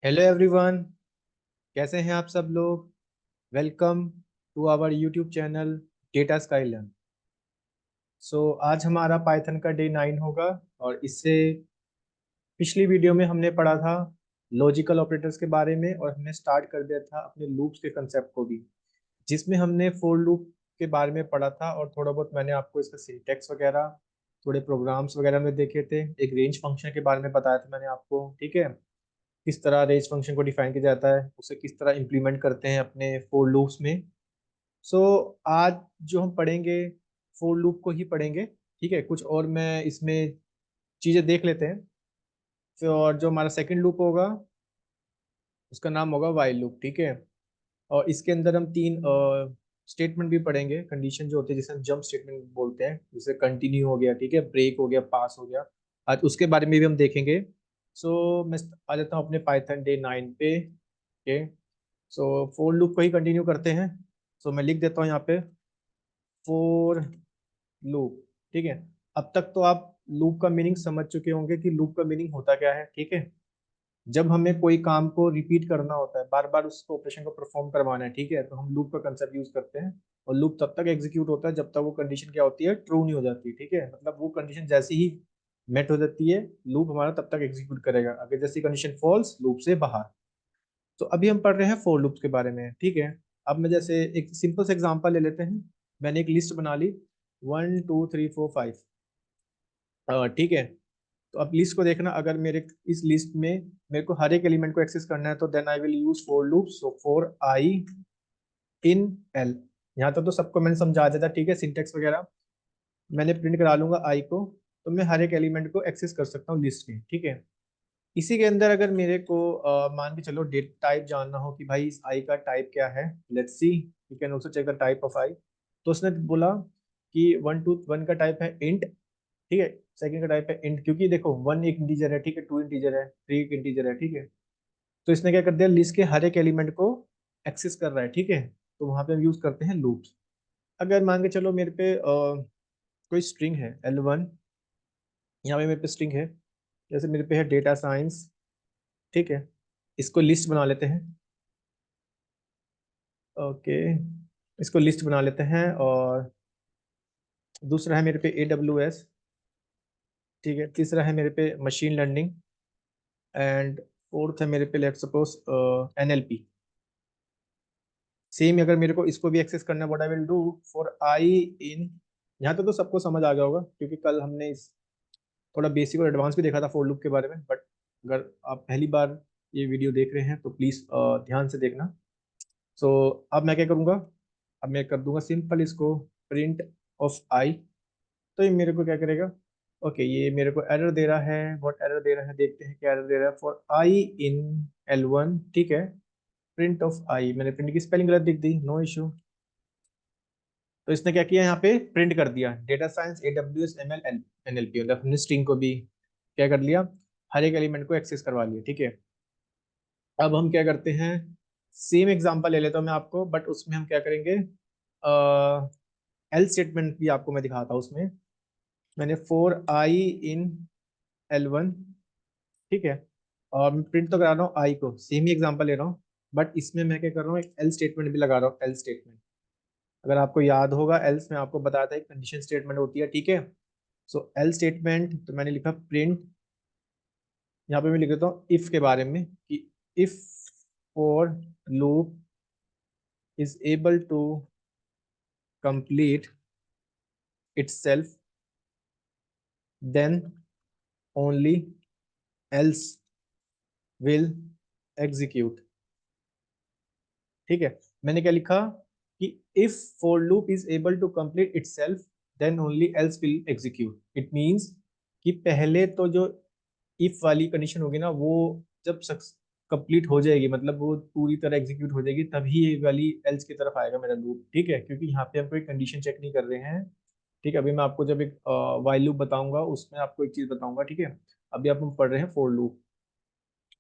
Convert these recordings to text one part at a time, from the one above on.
Hello everyone. कैसे हैं आप सब लोग। Welcome to our YouTube channel data Skylearn. आज हमारा पाइथन का डे 9 होगा। और इससे पिछली वीडियो में हमने पढ़ा था लॉजिकल ऑपरेटर्स के बारे में, और हमने स्टार्ट कर दिया था अपने लूप्स के कंसेप्ट को भी, जिसमें हमने फोर लूप के बारे में पढ़ा था। और थोड़ा बहुत मैंने आपको इसका सिंटेक्स वगैरह, थोड़े प्रोग्राम्स वगैरह में देखे थे। एक रेंज फंक्शन के बारे में बताया था मैंने आपको, ठीक है। किस तरह रेंज फंक्शन को डिफाइन किया जाता है, उसे किस तरह इम्प्लीमेंट करते हैं अपने फोर लूप्स में। सो आज जो हम पढ़ेंगे फोर लूप को ही पढ़ेंगे, ठीक है। कुछ और मैं इसमें चीज़ें देख लेते हैं। फिर और जो हमारा सेकंड लूप होगा उसका नाम होगा वाइल लूप, ठीक है। और इसके अंदर हम तीन स्टेटमेंट भी पढ़ेंगे, कंडीशन जो होते हैं जिसे हम जंप स्टेटमेंट बोलते हैं, जैसे कंटिन्यू हो गया, ठीक है, ब्रेक हो गया, पास हो गया। आज उसके बारे में भी हम देखेंगे। मैं आ जाता हूँ अपने पाइथन डे 9 पे, ओके। फोर लूप को ही कंटिन्यू करते हैं। मैं लिख देता हूँ यहाँ पे फोर लूप, ठीक है। अब तक तो आप लूप का मीनिंग समझ चुके होंगे कि लूप का मीनिंग होता क्या है, ठीक है। जब हमें कोई काम को रिपीट करना होता है, बार बार उस ऑपरेशन को परफॉर्म करवाना है, ठीक है, तो हम लूप का कंसेप्ट यूज करते हैं। और लूप तब तक एग्जीक्यूट होता है जब तक वो कंडीशन क्या होती है, ट्रू नहीं हो जाती, ठीक है। मतलब वो कंडीशन जैसी ही मेट हो जाती है, लूप हमारा तब तक एग्जीक्यूट करेगा। अगर जैसी कंडीशन फॉल्स, लूप से बाहर। तो अभी हम पढ़ रहे हैं फोर लूप्स के बारे में, ठीक है। अब मैं जैसे एक सिंपल से एग्जांपल ले लेते हैं। मैंने एक लिस्ट बना ली, 1 2 3 4 5, ठीक है। तो अब लिस्ट को देखना, अगर मेरे इस लिस्ट में मेरे को हर एक एलिमेंट को एक्सेस करना है तो then I will use for loops. So for i in l. यहाँ तक तो सबको मैंने समझा दिया था, ठीक है। सिंटेक्स वगैरह मैंने प्रिंट करा लूंगा आई को, तो मैं हर एक एलिमेंट को एक्सेस कर सकता हूँ लिस्ट के, ठीक है। इसी के अंदर अगर मेरे को मान के चलो डेट टाइप जानना हो कि भाई इस आई का टाइप क्या है, let's see, you can also check the type of I. तो उसने बोला कि 1 2 1 का टाइप है इंट, ठीक है। सेकंड का टाइप है इंट, क्योंकि देखो 1 एक इंटीजर है, ठीक है, 2 इंटीजर है, 3 एक इंटीजर है, ठीक है। तो इसने क्या कर दिया, लिस्ट के हर एक एलिमेंट को एक्सेस कर रहा है, ठीक है। तो वहां पे हम यूज करते हैं लूप्स। अगर मान के चलो मेरे पे कोई स्ट्रिंग है L1, यहाँ पे मेरे पे स्ट्रिंग है, जैसे मेरे पे है डेटा साइंस, ठीक है। इसको लिस्ट बना लेते हैं, ओके। इसको लिस्ट बना लेते हैं। और दूसरा है मेरे पे AWS, ठीक है। तीसरा है मेरे पे मशीन लर्निंग, एंड फोर्थ है मेरे पे लेट्स सपोज NLP। सेम अगर मेरे को इसको भी एक्सेस करना है, what I will do for I in. यहाँ तक तो सबको समझ आ गया होगा, क्योंकि कल हमने इस थोड़ा बेसिक और एडवांस भी देखा था फॉर लूप के बारे में। बट अगर आप पहली बार ये वीडियो देख रहे हैं तो प्लीज ध्यान से देखना। अब मैं क्या करूँगा, अब मैं कर दूंगा सिंपल इसको प्रिंट ऑफ आई। तो ये मेरे को क्या करेगा, ओके, ये मेरे को एरर दे रहा है। व्हाट एरर दे रहा है, देखते हैं क्या एरर दे रहा है। फॉर आई इन L1, ठीक है, प्रिंट ऑफ आई। मैंने प्रिंट की स्पेलिंग गलत लिख दी, नो इशू। तो इसने क्या किया, यहाँ पे प्रिंट कर दिया data science AWS ML NLP, मतलब हमने स्ट्रिंग को भी क्या कर लिया, हर एक एलिमेंट को एक्सेस करवा लिया, ठीक है। अब हम क्या करते हैं, सेम एग्जांपल ले लेता हूँ मैं आपको, बट उसमें हम क्या करेंगे, एल स्टेटमेंट भी आपको मैं दिखाता हूँ उसमें। मैंने फोर आई इन L1, ठीक है। और मैं प्रिंट तो करा रहा हूँ आई को, सेम ही एग्जांपल ले रहा हूँ, बट इसमें मैं क्या कर रहा हूँ, एक एल स्टेटमेंट भी लगा रहा हूँ, एल स्टेटमेंट। अगर आपको याद होगा, एल्स में आपको बताया था एक कंडीशन स्टेटमेंट होती है, ठीक है। एल स्टेटमेंट, तो मैंने लिखा प्रिंट, यहाँ पे मैं लिख देता हूँ इफ के बारे में कि if for loop is able to complete itself, then only else will execute, ठीक है। मैंने क्या लिखा कि if for loop is able to complete itself, then only else will execute। It means कि पहले तो जो इफ वाली कंडीशन होगी ना, वो जब कंप्लीट हो जाएगी, मतलब वो पूरी तरह एग्जीक्यूट हो जाएगी, तभी ये वाली एल्स की तरफ आएगा मेरा लूप, ठीक है। क्योंकि यहाँ पे हम कोई कंडीशन चेक नहीं कर रहे हैं, ठीक है। अभी मैं आपको जब एक वाइल लूप बताऊंगा उसमें आपको एक चीज बताऊंगा, ठीक है। अभी आप हम पढ़ रहे हैं फोर लूप।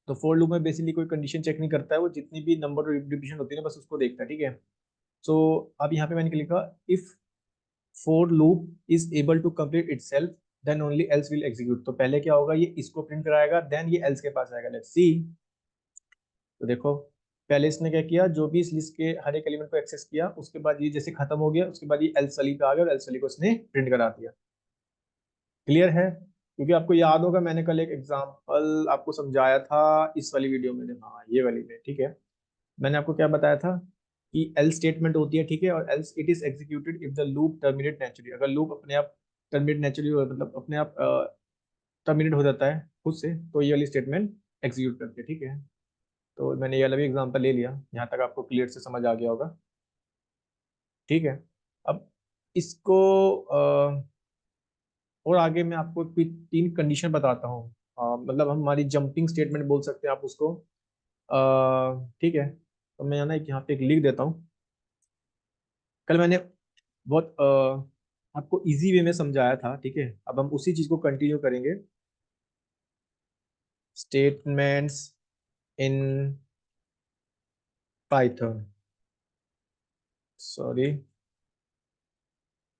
तो फोर लूप में बेसिकली कोई कंडीशन चेक नहीं करता है, वो जितनी भी नंबर रिपीटिशन होती है ना, बस उसको देखता है, ठीक है। सो अब यहाँ पे मैंने क्या लिखा, if for loop is able to complete itself, then only else will execute. तो पहले क्या होगा, ये इसको प्रिंट कराएगा, देन ये एल्स के पास आएगा, लेट्स सी। तो देखो पहले इसने क्या किया, जो भी इस लिस्ट के हर एक एलिमेंट को एक्सेस किया, उसके बाद ये जैसे खत्म हो गया उसके बाद ये एल्स वाली पे आ गया और एल्स वाली को इसने प्रिंट करा दिया। क्लियर है? क्योंकि आपको याद होगा मैंने कल एक एग्जांपल आपको समझाया था इस वाली वीडियो में, हाँ ये वाली में, ठीक है। मैंने आपको क्या बताया था कि एल स्टेटमेंट होती है, ठीक है, और else it is executed if the loop terminate naturally. अगर लूप अपने आप टर्मिनेट नेचुरली मतलब अपने आप टर्मिनेट हो जाता है खुद से, तो ये वाली स्टेटमेंट एग्जीक्यूट करती है, ठीक है। तो मैंने ये वाला भी एग्जांपल ले लिया, यहाँ तक आपको क्लियर से समझ आ गया होगा, ठीक है। अब इसको और आगे मैं आपको कोई तीन कंडीशन बताता हूँ, मतलब हम हमारी जंपिंग स्टेटमेंट बोल सकते हैं आप उसको, ठीक है। तो मैं यहाँ ना यहाँ पे एक लिख देता हूँ। कल मैंने बहुत आपको इजी वे में समझाया था, ठीक है। अब हम उसी चीज को कंटिन्यू करेंगे। स्टेटमेंट्स इन पाइथन, सॉरी,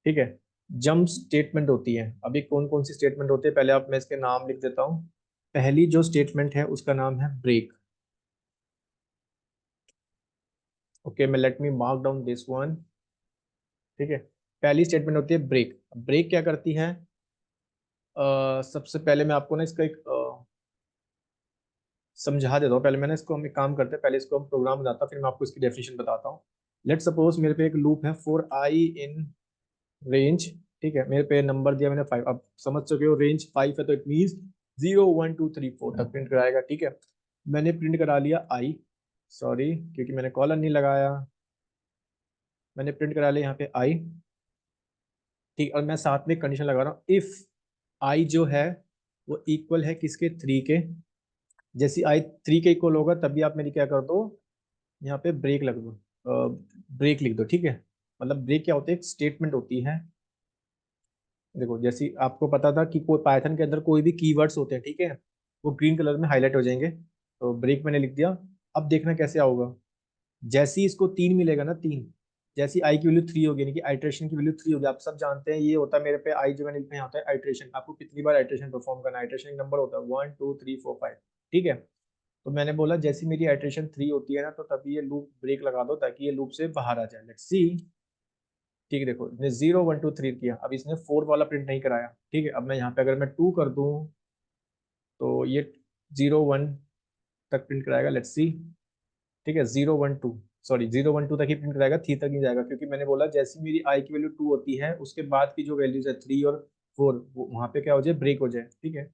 ठीक है। जंप स्टेटमेंट होती है। अभी कौन कौन सी स्टेटमेंट होती है, पहले आप मैं इसके नाम लिख देता हूँ। पहली जो स्टेटमेंट है उसका नाम है ब्रेक। ओके, मैं let me mark down this one, ठीक है। पहली स्टेटमेंट होती है ब्रेक। ब्रेक क्या करती है? सबसे पहले मैं आपको ना इसका एक समझा देता हूँ। पहले मैंने इसको हम एक काम करते हैं, पहले इसको हम प्रोग्राम बनाता हूँ, फिर मैं आपको इसकी डेफिनेशन बताता हूँ। लेट सपोज मेरे पे एक लूप है फॉर आई इन रेंज, ठीक है। मेरे पे नंबर दिया मैंने 5, अब समझ चुके हो रेंज 5 है तो इट मीन्स 0 1 2 3 4 तक प्रिंट कराएगा, ठीक है। मैंने प्रिंट करा लिया आई, सॉरी क्योंकि मैंने कॉलर नहीं लगाया, मैंने प्रिंट करा लिया यहाँ पे आई, ठीक। और मैं साथ में कंडीशन लगा रहा हूँ, इफ आई जो है वो इक्वल है किसके, 3 के। जैसे आई 3 के इक्वल होगा तभी आप मेरी क्या कर दो, यहाँ पे ब्रेक लग दो, ब्रेक लिख दो, ठीक है। मतलब ब्रेक क्या होता है, एक स्टेटमेंट होती है। देखो जैसे आपको पता था कि कोई पाइथन के अंदर कोई भी कीवर्ड्स होते हैं, ठीक है, वो ग्रीन कलर में हाईलाइट हो जाएंगे। तो ब्रेक मैंने लिख दिया। अब देखना कैसे आओगा, जैसे ही इसको 3 मिलेगा ना, 3, जैसी आई की वैल्यू 3 होगी, यानी कि आइट्रेशन की वैल्यू 3 होगी। आप सब जानते हैं ये होता है मेरे पे आई जो मैंने लिखा है यहाँ होता है आइट्रेशन। आपको कितनी बार आइट्रेशन परफॉर्म करना है, आइट्रेशन नंबर होता है 1 2 3 4 5, ठीक है। तो मैंने बोला जैसी मेरी आइट्रेशन 3 होती है ना, तो तभी ये लूप ब्रेक लगा दो ताकि ये लूप से बाहर आ जाए। लेट्स सी, ठीक है। देखो इसने 0 1 2 3 किया, अब इसने 4 वाला प्रिंट नहीं कराया, ठीक है। अब मैं यहाँ पे अगर मैं 2 कर दूं तो ये 0 1 तक प्रिंट कराएगा। लेट्स सी, ठीक है, 0 1 2, सॉरी 0 1 2 तक ही प्रिंट कराएगा, 3 तक नहीं जाएगा, क्योंकि मैंने बोला जैसी मेरी आई की वैल्यू 2 होती है उसके बाद की जो वैल्यूज है 3 और 4, वहां पे क्या हो जाए, ब्रेक हो जाए, ठीक है।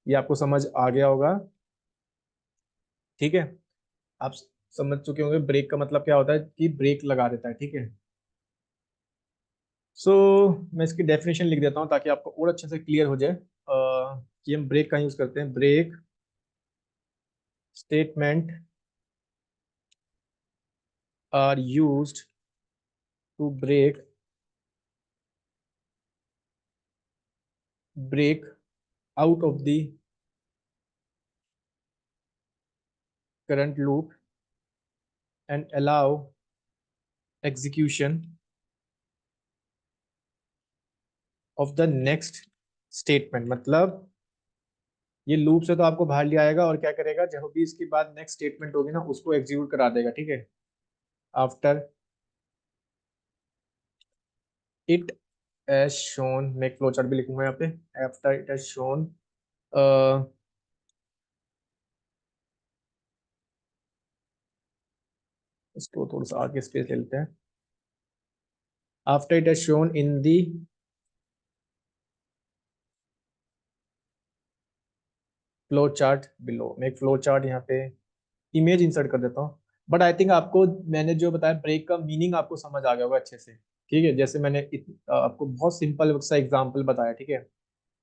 ये आपको समझ आ गया होगा, ठीक है। आप समझ चुके होंगे ब्रेक का मतलब क्या होता है, कि ब्रेक लगा देता है, ठीक है। सो मैं इसकी डेफिनेशन लिख देता हूँ ताकि आपको और अच्छे से क्लियर हो जाए कि हम ब्रेक का यूज करते हैं। Break statement are used to break out of the current loop and allow execution of the next statement। मतलब ये लूप से तो आपको बाहर ले आएगा और क्या करेगा, जब भी इसके बाद नेक्स्ट स्टेटमेंट होगी ना उसको एग्जीक्यूट करा देगा, ठीक है। आफ्टर इट एज शोन, मैं एक फ्लो चार्ट भी लिखूंगा यहाँ पे। आफ्टर इट एज शोन, इसको थोड़ा सा आगे स्पेस ले लेते हैं। After it as shown in the flow chart below, मैं एक फ्लो चार्ट यहाँ पे इमेज इंसर्ट कर देता हूँ। बट आई थिंक आपको मैंने जो बताया ब्रेक का मीनिंग आपको समझ आ गया होगा अच्छे से, ठीक है। जैसे मैंने आपको बहुत सिंपल सा एग्जांपल बताया, ठीक है।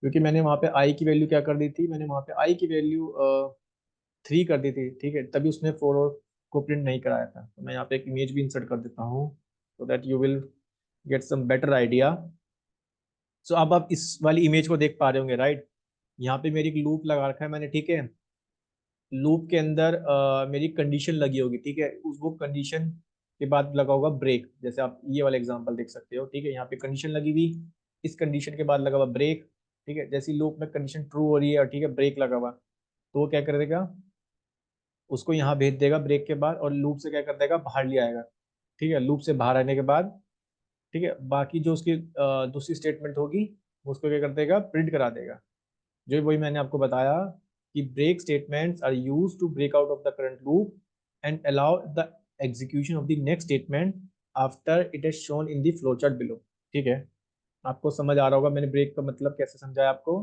क्योंकि मैंने वहाँ पे आई की वैल्यू क्या कर दी थी, मैंने वहाँ पे आई की वैल्यू 3 कर दी थी, ठीक है, तभी उसने 4 को प्रिंट नहीं कराया था। तो मैं यहाँ पे एक इमेज भी इंसर्ट कर देता हूँ so that you will get some better idea. So अब आप इस वाली इमेज को देख पा रहे होंगे, राइट। यहाँ पे मेरी एक लूप लगा रखा है मैंने, ठीक है। लूप के अंदर मेरी कंडीशन लगी होगी, ठीक है। उस वो कंडीशन के बाद लगा होगा ब्रेक, जैसे आप ये वाला एग्जांपल देख सकते हो, ठीक है। यहाँ पे कंडीशन लगी हुई, इस कंडीशन के बाद लगा हुआ ब्रेक, ठीक है। जैसी लूप में कंडीशन ट्रू हो रही है और ठीक है ब्रेक लगा हुआ, तो वो क्या कर देगा, उसको यहाँ भेज देगा ब्रेक के बाद, और लूप से क्या कर देगा, बाहर ले आएगा। ठीक है, लूप से बाहर आने के बाद, ठीक है, बाकी जो उसकी दूसरी स्टेटमेंट होगी उसको क्या कर देगा, प्रिंट करा देगा। जो वही मैंने आपको बताया कि break statements are use to break out of the current loop and allow the execution of the next statement after it is shown in the flow chart below. ठीक है, आपको समझ आ रहा होगा मैंने ब्रेक का मतलब कैसे समझाया आपको।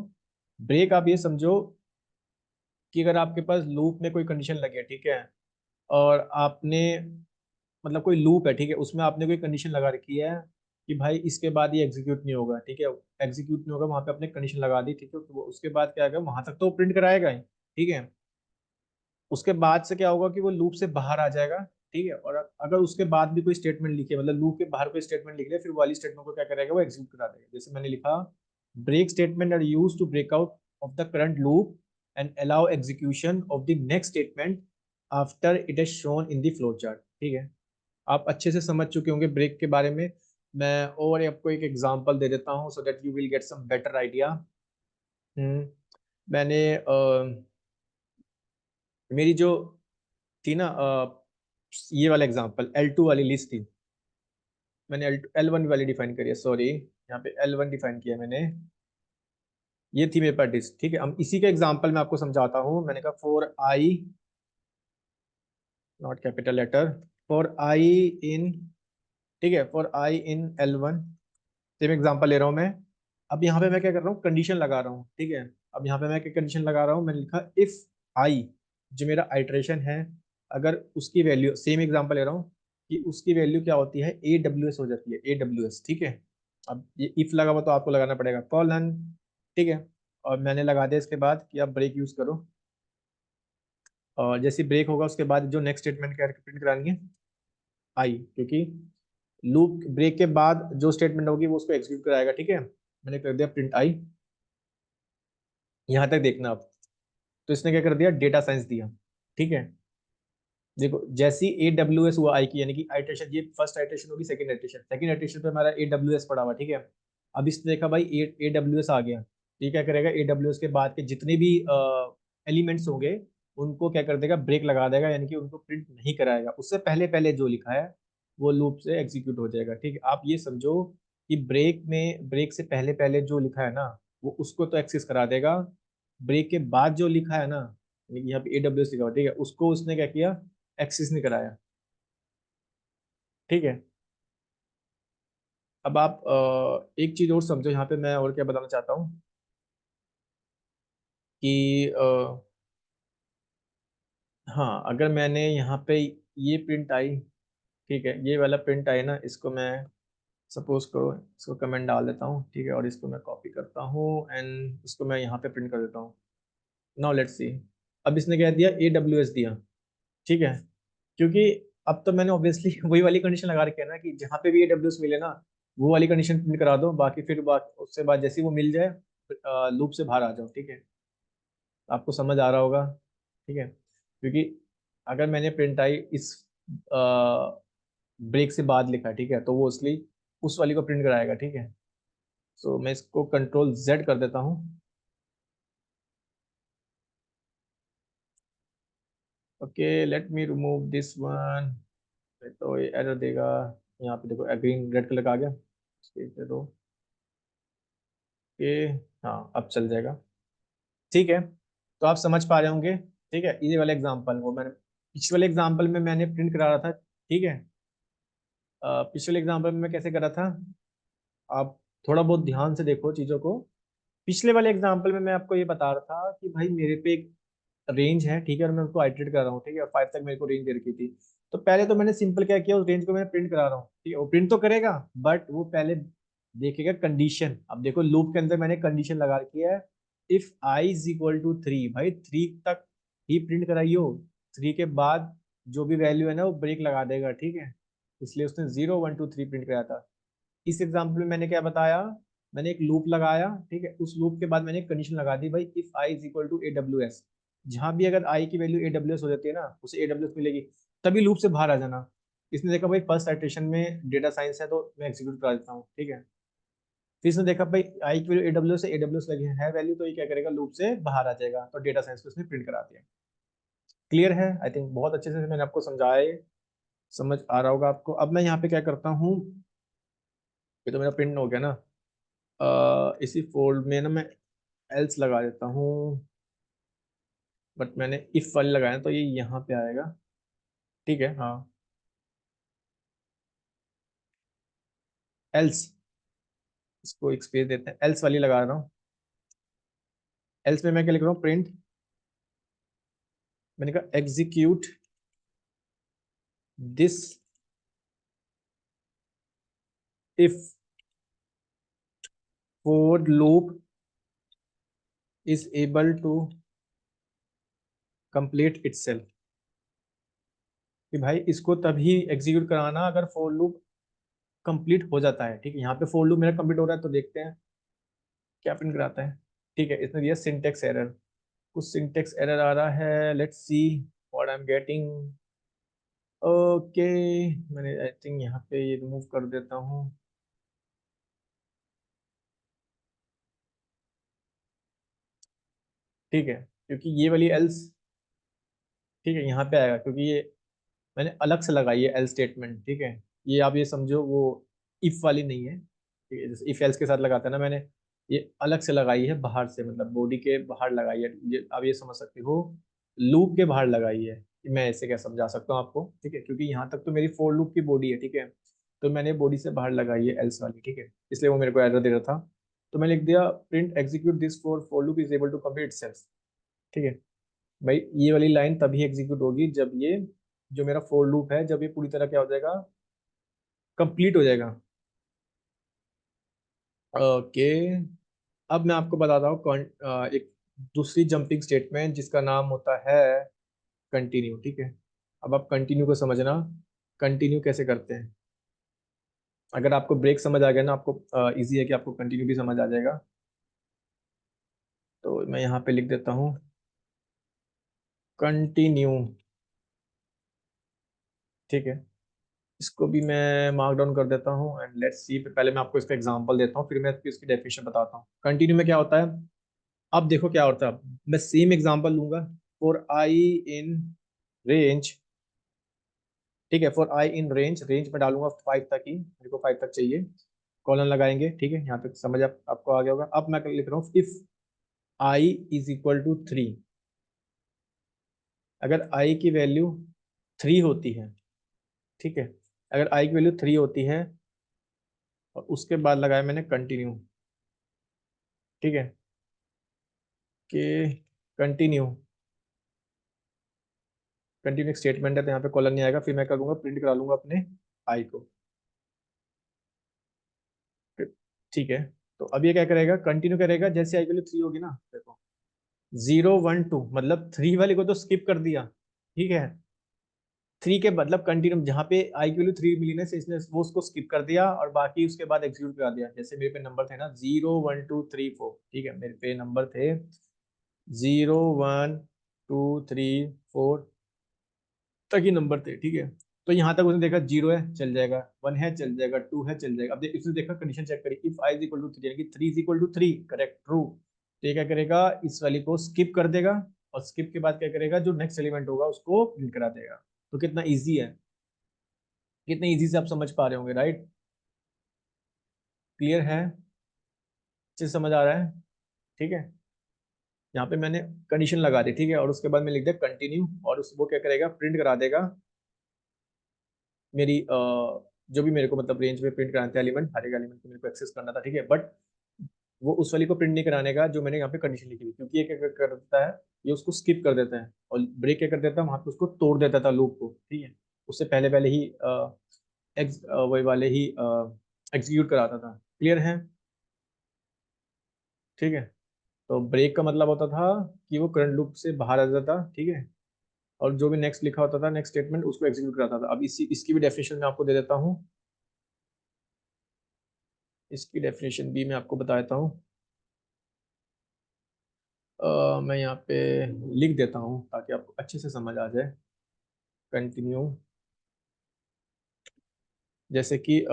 ब्रेक आप ये समझो कि अगर आपके पास लूप में कोई कंडीशन लगी है, ठीक है, और आपने, मतलब कोई लूप है, ठीक है, उसमें आपने कोई कंडीशन लगा रखी है कि भाई इसके बाद ये एग्जीक्यूट नहीं होगा, ठीक है, एग्जीक्यूट नहीं होगा, वहां पे आपने कंडीशन लगा दी, ठीक है, तो उसके बाद क्या होगा, वहां तक तो प्रिंट कराएगा ही, ठीक है। उसके बाद से क्या होगा कि वो लूप से बाहर आ जाएगा, ठीक है, और अगर उसके बाद भी कोई स्टेटमेंट लिखे, मतलब लूप के बाहर कोई स्टेटमेंट लिख ले, फिर वो वाली स्टेटमेंट को क्या करेगा, वो एग्जीक्यूट करा देगा। जैसे मैंने लिखा, break statement are use to break out of the current loop and allow execution of the next statement after it is shown in the flow chart. ठीक है, आप अच्छे से समझ चुके होंगे ब्रेक के बारे में। मैं और आपको एक एग्जांपल दे देता हूँ so that you will get some better idea. मैंने मेरी जो थी ना, ये वाला एग्जांपल L2 वाली लिस्ट थी, मैंने L1 वाली डिफाइन करी है, सॉरी, यहाँ पे L1 डिफाइन किया मैंने। ये थी मेरे पास लिस्ट, ठीक है। हम इसी का एग्जांपल मैं आपको समझाता हूँ। मैंने कहा for I, not capital letter, for I in, ठीक है, for I in L1, same example ले रहा हूँ मैं। अब यहाँ पे मैं क्या कर रहा हूँ, कंडीशन लगा रहा हूँ, ठीक है। अब यहाँ पे मैं क्या कंडीशन लगा रहा हूँ, मैंने लिखा इफ आई, जो मेरा आइट्रेशन है, अगर उसकी वैल्यू, सेम एग्जांपल ले रहा हूँ, कि उसकी वैल्यू क्या होती है, AWS हो जाती है, AWS, ठीक है। अब ये इफ लगा हुआ तो आपको लगाना पड़ेगा कॉलन, ठीक है। और मैंने लगा दिया, इसके बाद कि आप ब्रेक यूज करो, और जैसे ब्रेक होगा उसके बाद जो नेक्स्ट स्टेटमेंट क्या प्रिंट करानी है, आई, क्योंकि लूप ब्रेक के बाद जो स्टेटमेंट होगी वो उसको एग्जीक्यूट कराएगा, ठीक है। मैंने कर दिया प्रिंट आई, यहां तक देखना आप। तो इसने क्या कर दिया, डेटा साइंस दिया, ठीक है। देखो जैसी AWS हुआ आई की, यानी कि आइट्रेशन, ये फर्स्ट आइट्रेशन होगी, सेकंड आइट्रेशन पे हमारा AWS पड़ा हुआ, ठीक है। अब इसने देखा भाई AWS आ गया, तो ये क्या करेगा, AWS के बाद के जितने भी एलिमेंट्स होंगे उनको क्या कर देगा, ब्रेक लगा देगा, यानी कि उनको प्रिंट नहीं कराएगा, उससे पहले पहले जो लिखा है वो लूप से एग्जीक्यूट हो जाएगा, ठीक है। आप ये समझो कि ब्रेक में, ब्रेक से पहले पहले जो लिखा है ना, वो उसको तो एक्सेस करा देगा। ब्रेक के बाद जो लिखा है ना, यानी कि यहाँ पे AWS लिखा हुआ, ठीक है, उसको उसने क्या किया, एक्सेस नहीं कराया, ठीक है। अब आप एक चीज और समझो यहाँ पे, मैं और क्या बताना चाहता हूँ कि हाँ, अगर मैंने यहाँ पे ये प्रिंट आई, ठीक है, ये वाला प्रिंट आई ना, इसको मैं सपोज करो, इसको कमेंट डाल देता हूँ, ठीक है, और इसको मैं कॉपी करता हूँ एंड इसको मैं यहाँ पे प्रिंट कर देता हूँ। नाउ लेट्स सी, अब इसने क्या दिया, AWS दिया, ठीक है, क्योंकि अब तो मैंने ऑब्वियसली वही वाली कंडीशन लगा रखी है ना, कि जहाँ पे भी AWS मिले ना, वो वाली कंडीशन प्रिंट करा दो, बाकी फिर उससे बाद जैसे ही वो मिल जाए लूप से बाहर आ जाओ, ठीक है। आपको समझ आ रहा होगा, ठीक है, क्योंकि अगर मैंने प्रिंट आई इस ब्रेक से बाद लिखा है, ठीक है, तो वो उसली उस वाली को प्रिंट कराएगा, ठीक है। सो मैं इसको Ctrl Z कर देता हूँ। Okay, let me remove this one. तो ये एरर देगा, यहाँ पे देखो ग्रीन रेड कलर का आ गया, स्पेस दे दो, ओके, हाँ अब चल जाएगा, ठीक है। तो आप समझ पा रहे होंगे, ठीक है। ये वाला एग्जांपल, वो मैंने पिछले वाले एग्जांपल में मैंने प्रिंट करा रहा था, ठीक है। पिछले एग्जांपल में मैं कैसे करा था, आप थोड़ा बहुत ध्यान से देखो चीजों को। पिछले वाले एग्जांपल में मैं आपको ये बता रहा था कि भाई मेरे पे एक रेंज है, ठीक है, और मैं उसको आइटरेट कर रहा हूँ, ठीक है, 5 तक मेरे को रेंज दे रखी थी। तो पहले तो मैंने सिंपल क्या किया, उस रेंज को मैंने प्रिंट करा रहा हूँ, ठीक है, वो प्रिंट तो करेगा, बट वो पहले देखेगा कंडीशन। अब देखो लूप के अंदर मैंने कंडीशन लगा रखी है, if i is equal to 3, भाई 3 तक ही प्रिंट कराइयो, 3 के बाद जो भी वैल्यू है ना वो ब्रेक लगा देगा, ठीक है। इसलिए उसने 0 1 2 3 प्रिंट कराया था। इस एग्जाम्पल में मैंने क्या बताया, मैंने एक लूप लगाया, ठीक है, उस लूप के बाद मैंने एक कंडीशन लगा दी, भाई if i is equal to AWS, जहां भी अगर आई की वैल्यू AWS हो जाती है ना, उसे AWS मिलेगी, तभी लूप से बाहर आ जाना। इसने देखा भाई फर्स्ट आइट्रेशन में डेटा साइंस है, तो मैं एग्जीक्यूट करा देता हूँ, ठीक है। फिर इसने देखा भाई आई की वैल्यू AWS से AWS लगी है वैल्यू, तो ये क्या करेगा, लूप से बाहर आ जाएगा, तो डेटा साइंस को इसने प्रिंट करा दिया। क्लियर है? आई थिंक बहुत अच्छे से मैंने आपको समझाया है, समझ आ रहा होगा आपको। अब मैं यहाँ पे क्या करता हूँ, ये तो मेरा प्रिंट हो गया ना। इसी फोल्ड में ना मैं एल्स लगा देता हूँ, बट मैंने इफ वाली लगाया तो ये यहाँ पे आएगा। ठीक है, हाँ। एल्स, इसको एक स्पेस देते हैं, एल्स वाली लगा रहा हूँ। एल्स में मैं क्या लिख रहा हूँ, प्रिंट, मैंने कहा execute this if for loop is able to complete itself, कि भाई इसको तभी एग्जीक्यूट कराना अगर फोर लूप कंप्लीट हो जाता है। ठीक है, यहाँ पे फोर लूप मेरा कंप्लीट हो रहा है, तो देखते हैं क्या प्रिंट कराता है। ठीक है, इसने दिया सिंटेक्स एरर, कुछ सिंटेक्स एरर आ रहा है, let's see what I am getting. Okay, मैंने आई थिंक यहाँ पे ये रिमूव कर देता हूँ। ठीक है, क्योंकि ये वाली एल्स, ठीक है यहाँ पे आएगा, क्योंकि ये मैंने अलग से लगाई है एल स्टेटमेंट। ठीक है, ये आप ये समझो वो इफ वाली नहीं है। ठीक है, जैसे इफ एल्स के साथ लगाता है ना, मैंने ये अलग से लगाई है बाहर से, मतलब बॉडी के बाहर लगाई है। ये आप ये समझ सकते हो, लूप के बाहर लगाई है। मैं ऐसे क्या समझा सकता हूँ आपको, ठीक है, क्योंकि यहाँ तक तो मेरी फोर लूप की बॉडी है। ठीक है, तो मैंने बॉडी से बाहर लगाई है एल्स वाली। ठीक है, इसलिए वो मेरे को एरर दे रहा था। तो मैं लिख दिया print execute this for loop is able to complete self. ठीक है भाई, ये वाली लाइन तभी एग्जीक्यूट होगी जब ये जो मेरा फोर लूप है, जब ये पूरी तरह क्या हो जाएगा, कंप्लीट हो जाएगा। ओके, अब मैं आपको बताता हूँ एक दूसरी जंपिंग स्टेटमेंट जिसका नाम होता है कंटिन्यू। ठीक है, अब आप कंटिन्यू को समझना, कंटिन्यू कैसे करते हैं। अगर आपको ब्रेक समझ आ गया ना, आपको इजी है कि आपको कंटिन्यू भी समझ आ जाएगा। तो मैं यहाँ पे लिख देता हूँ कंटिन्यू। ठीक है, इसको भी मैं मार्क डाउन कर देता हूँ एंड लेट्स सी। पहले मैं आपको इसका एग्जांपल देता हूँ, फिर मैं इसकी डेफिनेशन बताता हूँ कंटिन्यू में क्या होता है। अब देखो क्या होता है, मैं सेम एग्जांपल लूंगा फॉर आई इन रेंज। ठीक है, for I in range, range में डालूंगा 5 तक ही, मेरे को 5 तक चाहिए। कॉलन लगाएंगे। ठीक है, यहाँ तक समझ आपको आ गया होगा। अब मैं लिख रहा हूँ if i is equal to 3, अगर आई की वैल्यू 3 होती है। ठीक है, अगर आई की वैल्यू 3 होती है और उसके बाद लगाया मैंने कंटिन्यू। ठीक है, कि कंटिन्यू, कंटिन्यू एक स्टेटमेंट है तो यहाँ पे कॉलन नहीं आएगा, फिर मैं करूँगा प्रिंट करा लूंगा अपने आई को। ठीक है, तो अब ये क्या करेगा, कंटिन्यू करेगा जैसे आई वैल्यू 3 होगी ना। देखो 0 1 2, मतलब 3 वाले को तो स्किप कर दिया। ठीक है, 3 के मतलब कंटिन्यू जहाँ पे आई की वैल्यू 3 मिली ना, से इसने वो उसको स्किप कर दिया और बाकी उसके बाद एग्जीक्यूट करा दिया। जैसे मेरे पे नंबर थे ना 0 1 2 3 4। ठीक है, मेरे पे नंबर थे 0 1 2 3 4 तक ही नंबर थे। ठीक है, तो यहाँ तक उसने देखा 0 है चल जाएगा, 1 है चल जाएगा, 2 है चल जाएगा। अब इसने देखा कंडीशन चेक करी, if i is equal to 3, यानी कि 3 is equal to 3, correct, true. तो ये क्या करेगा, इस वाली को स्किप कर देगा और स्किप के बाद क्या करेगा, जो नेक्स्ट एलिमेंट होगा उसको प्रिंट करा देगा। तो कितना इजी है, कितने इजी से आप समझ पा रहे होंगे, राइट? क्लियर है, अच्छे से समझ आ रहा है? ठीक है, यहाँ पे मैंने कंडीशन लगा दी। ठीक है, और उसके बाद मैं लिख दिया कंटिन्यू, और उस वो क्या करेगा, प्रिंट करा देगा मेरी जो भी मेरे को मतलब रेंज में प्रिंट कराने थे एलिमेंट, हर एक एलिमेंट को मेरे को एक्सेस करना था। ठीक है, बट वो उस वाली को प्रिंट नहीं कराने का जो मैंने यहाँ पे कंडीशन लिखी थी, क्योंकि ये क्या कर देता है, ये उसको स्किप कर देता है और ब्रेक क्या कर देता है, वहां पे उसको तोड़ देता था लूप को। ठीक है, उससे पहले पहले ही वही वाले ही एग्जीक्यूट कराता था। क्लियर है? ठीक है, तो ब्रेक का मतलब होता था कि वो करंट लूप से बाहर आ जाता। ठीक है, और जो भी नेक्स्ट लिखा होता था, नेक्स्ट स्टेटमेंट, उसको एग्जीक्यूट कराता था। अब इसी इसकी भी डेफिनेशन मैं आपको दे देता हूँ, इसकी डेफिनेशन भी मैं आपको बता देता हूँ। मैं यहाँ पे लिख देता हूँ ताकि आपको अच्छे से समझ आ जाए। कंटिन्यू, जैसे कि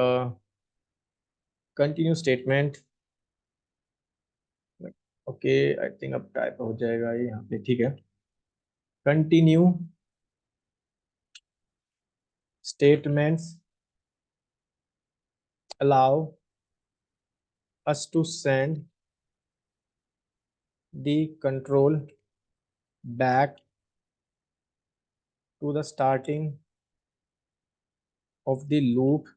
continue statement. Okay, I think अब टाइप हो जाएगा ये यहाँ पे। ठीक है, continue statements allow us to send the control back to the starting of the loop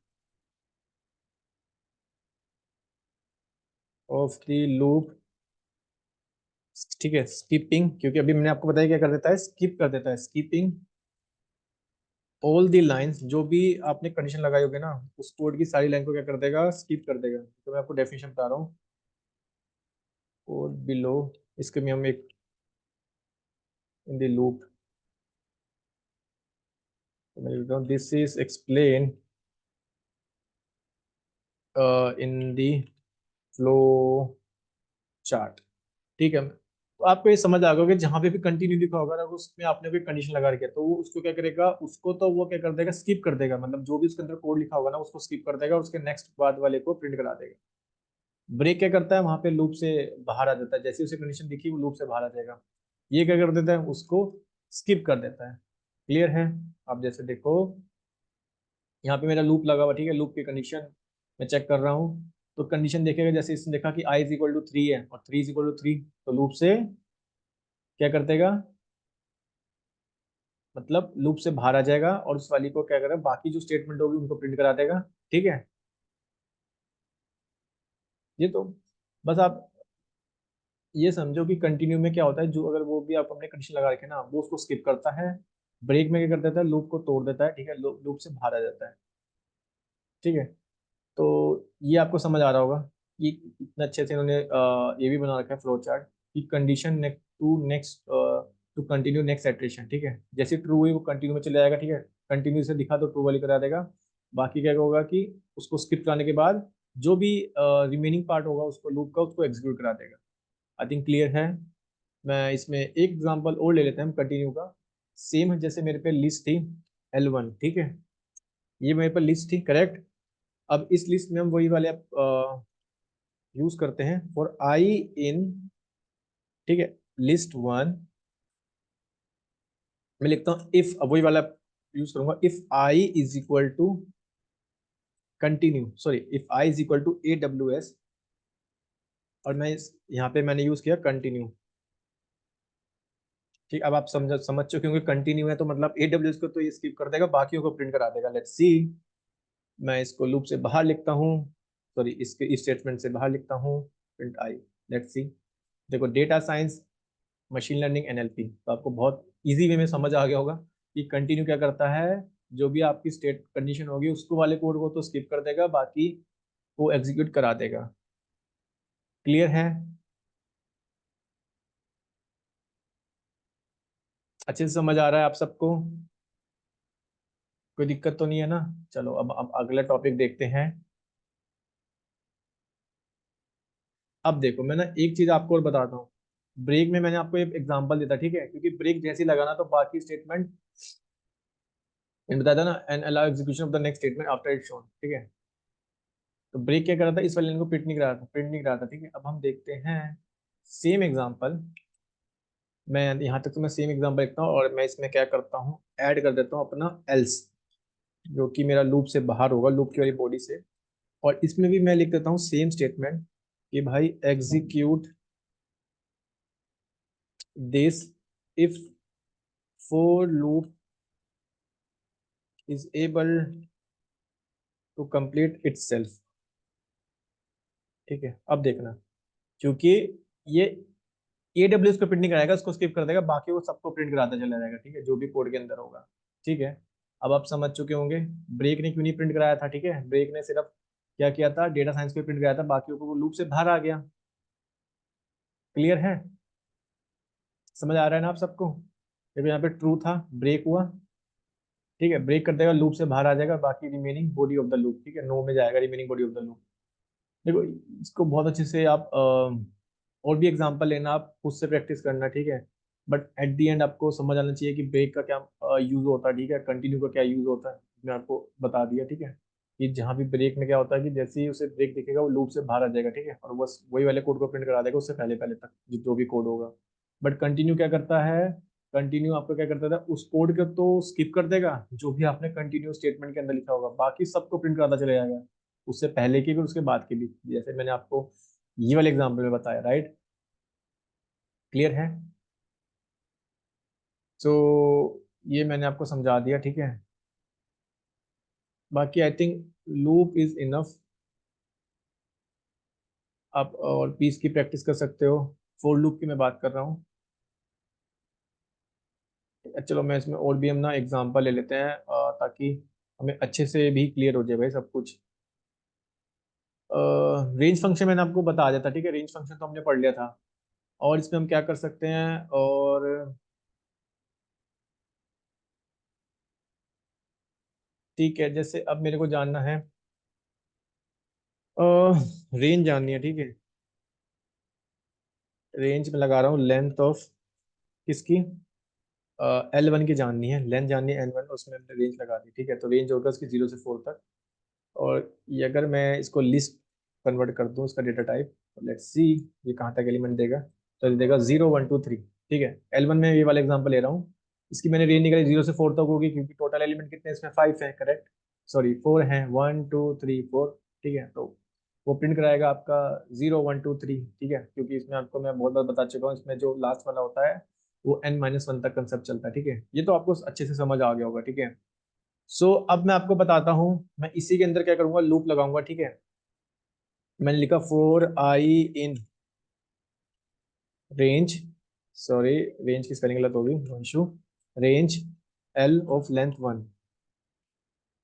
ठीक है, स्कीपिंग, क्योंकि अभी मैंने आपको बताया क्या कर देता है, स्किप कर देता है, स्कीपिंग ऑल दी लाइंस, जो भी आपने कंडीशन लगाई होगी ना उस कोड की सारी लाइन को क्या कर देगा, स्किप कर देगा। तो मैं आपको डेफिनेशन बता रहा हूँ, कोड बिलो, इसके में हम एक इन द लूप, तो मैं लिखता हूँ this is explain in the flow chart. ठीक है, तो आपको ये समझ आ गया कि जहां पे भी कंटिन्यू लिखा होगा ना उसमें आपने कोई कंडीशन लगा रखी है, तो वो उसको क्या करेगा, उसको तो वो क्या कर देगा, स्किप कर देगा, मतलब जो भी उसके अंदर कोड लिखा होगा ना उसको स्किप कर देगा और उसके नेक्स्ट बाद वाले को प्रिंट करा देगा। ब्रेक क्या करता है, वहां पे लूप से बाहर आ जाता है, जैसे उसे कंडीशन दिखी वो लूप से बाहर आ जाएगा। ये क्या कर देता है, उसको स्किप कर देता है। क्लियर है? आप जैसे देखो, यहाँ पे मेरा लूप लगा हुआ, ठीक है, लूप की कंडीशन मैं चेक कर रहा हूँ, तो कंडीशन देखेगा, जैसे इसने देखा कि आई इज इक्वल टू 3 है और 3 इज इक्वल टू 3, तो लूप से क्या कर देगा, मतलब लूप से बाहर आ जाएगा और उस वाली को क्या करेगा, बाकी जो स्टेटमेंट होगी उनको प्रिंट करा देगा। ठीक है, ये तो बस आप ये समझो कि कंटिन्यू में क्या होता है, जो अगर वो भी आप अपने कंडीशन लगा रखे ना वो उसको स्किप करता है। ब्रेक में क्या कर देता है, लूप को तोड़ देता है, ठीक है, लूप से बाहर आ जाता है। ठीक है, तो ये आपको समझ आ रहा होगा कि इतना अच्छे से इन्होंने ये भी बना रखा है फ्लो चार्ट कि condition next to continue next iteration. ठीक है, जैसे ट्रू हुई वो कंटिन्यू में चले जाएगा, ठीक है, कंटिन्यू से दिखा तो ट्रू वाली करा देगा। बाकी क्या होगा कि उसको स्किप कराने के बाद जो भी रिमेनिंग पार्ट होगा उसको लूप का उसको एग्जीक्यूट करा देगा। आई थिंक क्लियर है। मैं इसमें एक एग्जांपल और ले लेते हैं हम कंटिन्यू का। सेम जैसे मेरे पे लिस्ट थी L1, ठीक है, ये मेरे पे लिस्ट थी, करेक्ट। अब इस लिस्ट में हम वही वाले यूज करते हैं फॉर आई इन, ठीक है, लिस्ट 1, मैं लिखता हूँ इफ, अब वही वाला यूज करूंगा, if i is equal to continue, sorry, if i is equal to AWS, और मैं यहाँ पे मैंने यूज किया कंटिन्यू। ठीक, अब आप समझ चुके होंगे, कंटिन्यू है तो मतलब AWS को तो ये स्किप कर देगा, बाकियों को प्रिंट करा देगा। लेट्स सी, मैं इसको लूप से बाहर लिखता हूँ, सॉरी इसके इस स्टेटमेंट से बाहर लिखता हूँ, प्रिंट आई। लेट्स सी, देखो data science, machine learning, NLP, तो आपको बहुत इजी वे में समझ आ गया होगा कि कंटिन्यू क्या करता है, जो भी आपकी स्टेट कंडीशन होगी उसको वाले कोड को तो स्किप कर देगा, बाकी वो एग्जीक्यूट करा देगा। क्लियर है? अच्छे से समझ आ रहा है आप सबको? कोई दिक्कत तो नहीं है ना? चलो अब अगला टॉपिक देखते हैं। अब देखो मैं ना एक चीज आपको और बताता हूँ, ब्रेक में मैंने आपको एक एग्जांपल देता, ठीक है, क्योंकि ब्रेक जैसे ही लगाना तो बाकी स्टेटमेंट मैंने बताया था ना, and allow execution of the next statement after it shown. ठीक है, तो ब्रेक क्या कर रहा था, इस वाले लाइन को प्रिंट नहीं करा था। ठीक है, अब हम देखते हैं सेम एग्जांपल। मैं यहाँ तक तो मैं सेम एग्जांपल लिखता हूँ और मैं इसमें क्या करता हूँ, ऐड कर देता हूँ अपना एल्स, जो कि मेरा लूप से बाहर होगा, लूप की वाली बॉडी से। और इसमें भी मैं लिख देता हूँ सेम स्टेटमेंट कि भाई execute this if for loop is able to complete itself. ठीक है, अब देखना, क्योंकि ये AWS को प्रिंट नहीं कराएगा, उसको स्किप कर देगा, बाकी वो सबको प्रिंट कराता चला जाएगा। ठीक है, जो भी कोड के अंदर होगा। ठीक है, अब आप समझ चुके होंगे ब्रेक ने क्यों नहीं प्रिंट कराया था। ठीक है, ब्रेक ने सिर्फ क्या किया था, डेटा साइंस को प्रिंट कराया था, बाकियों को वो लूप से बाहर आ गया। क्लियर है? समझ आ रहा है ना आप सबको? देखो यहाँ पे ट्रू था, ब्रेक हुआ, ठीक है, ब्रेक कर देगा, लूप से बाहर आ जाएगा, बाकी remaining body of the loop, ठीक है, नो में जाएगा, remaining body of the loop. देखो इसको बहुत अच्छे से आप और भी एग्जांपल लेना, आप खुद से प्रैक्टिस करना। ठीक है, बट एट दी एंड आपको समझ आना चाहिए कि ब्रेक का क्या यूज होता है, ठीक है, कंटिन्यू का क्या यूज होता है, मैं आपको बता दिया। ठीक है, कि जहाँ भी ब्रेक में क्या होता है कि जैसे ही उसे ब्रेक दिखेगा वो लूप से बाहर आ जाएगा, ठीक है, और बस वही वाले कोड को प्रिंट करा देगा उससे पहले पहले तक जो भी कोड होगा। बट कंटिन्यू क्या करता है, कंटिन्यू आपको क्या करता था, उस कोड को तो स्किप कर देगा जो भी आपने कंटिन्यू स्टेटमेंट के अंदर लिखा होगा, बाकी सबको प्रिंट कराता चले जाएगा, उससे पहले की भी उसके बाद की भी, जैसे मैंने आपको ये वाले एग्जाम्पल में बताया। राइट, क्लियर है? तो ये मैंने आपको समझा दिया, ठीक है। बाकी I think loop is enough, आप और पीस की प्रैक्टिस कर सकते हो। फोर लूप की मैं बात कर रहा हूँ। चलो मैं इसमें और भी हम ना एग्जांपल ले लेते हैं, ताकि हमें अच्छे से भी क्लियर हो जाए भाई सब कुछ। रेंज फंक्शन मैंने आपको बता दिया था, ठीक है, रेंज फंक्शन तो हमने पढ़ लिया था। और इसमें हम क्या कर सकते हैं, और ठीक है, जैसे अब मेरे को जानना है, रेंज जाननी है, ठीक है। रेंज में लगा रहा हूँ लेंथ ऑफ किसकी, L1 की जाननी है, लेंथ जाननी है L1, उसमें हमने रेंज लगा दी, ठीक है। तो रेंज होगा उसकी 0 से 4 तक। और ये अगर मैं इसको लिस्ट कन्वर्ट कर दूं इसका डेटा टाइप, तो लेट्स सी ये कहाँ तक एलिमेंट देगा। तो ये देगा 0 1 2 3, ठीक है। L1 में ये वाला एग्जांपल ले रहा हूँ, इसकी मैंने रेंज निकाली 0 से 4 तक होगी, क्योंकि टोटल एलिमेंट कितने हैं इसमें, 5 है, करेक्ट, सॉरी 4 हैं, 1 2 3 4, ठीक है। तो वो प्रिंट कराएगा आपका 0 1 2 3, ठीक है, क्योंकि इसमें आपको मैं बहुत बार बता चुका हूँ, इसमें जो लास्ट वाला होता है वो n-1 तक कंसेप्ट चलता है, ठीक है। ये तो आपको अच्छे से समझ आ गया होगा, ठीक है। सो अब मैं आपको बताता हूँ, मैं इसी के अंदर क्या करूंगा, लूप लगाऊंगा, ठीक है। मैंने लिखा for i in range, sorry range की स्पेलिंग गलत होगी, no issue, range l of length 1,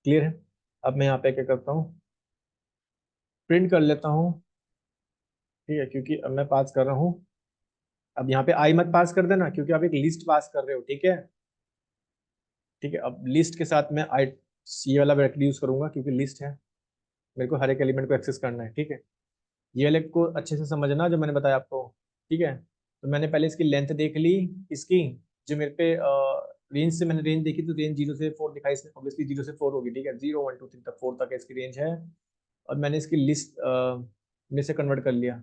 clear है। अब मैं यहाँ पे क्या करता हूँ, प्रिंट कर लेता हूँ, ठीक है, क्योंकि अब मैं पास कर रहा हूँ। अब यहाँ पे आई मत पास कर देना, क्योंकि आप एक लिस्ट पास कर रहे हो, ठीक है। ठीक है, अब लिस्ट के साथ मैं आई ये वाला ब्रैकेट यूज करूंगा, क्योंकि लिस्ट है, मेरे को हर एक एलिमेंट को एक्सेस करना है, ठीक है। ये वाले को अच्छे से समझना जो मैंने बताया आपको, ठीक है। तो मैंने पहले इसकी लेंथ देख ली, इसकी जो मेरे पे रेंज से मैंने रेंज देखी, तो रेंज 0 से 4 दिखाई, इसमें ऑब्वियसली 0 से 4 होगी, ठीक है, 0 1 2 3 तक 4 तक है इसकी रेंज है। और मैंने इसकी लिस्ट में से कन्वर्ट कर लिया,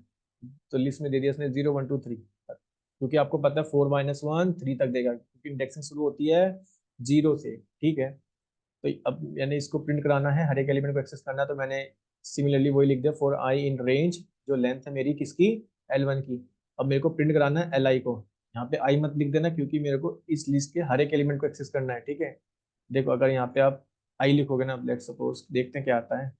तो लिस्ट में दे दिया इसने 0 1 2 3 तक, क्योंकि आपको पता है 4 - 1 3 तक देगा, क्योंकि इंडेक्सिंग शुरू होती है 0 से, ठीक है। तो अब मैंने इसको प्रिंट कराना है, हर एक एलिमेंट को एक्सेस करना है, तो मैंने सिमिलरली वही लिख दिया, फॉर आई इन रेंज, जो लेंथ है मेरी किसकी, L1 की। अब मेरे को प्रिंट कराना है Li को, यहाँ पे आई मत लिख देना, क्योंकि मेरे को इस लिस्ट के हर एक एलिमेंट को एक्सेस करना है, ठीक है। देखो अगर यहाँ पे आप आई लिखोगे ना, लेट्स सपोज, देखते हैं क्या आता है।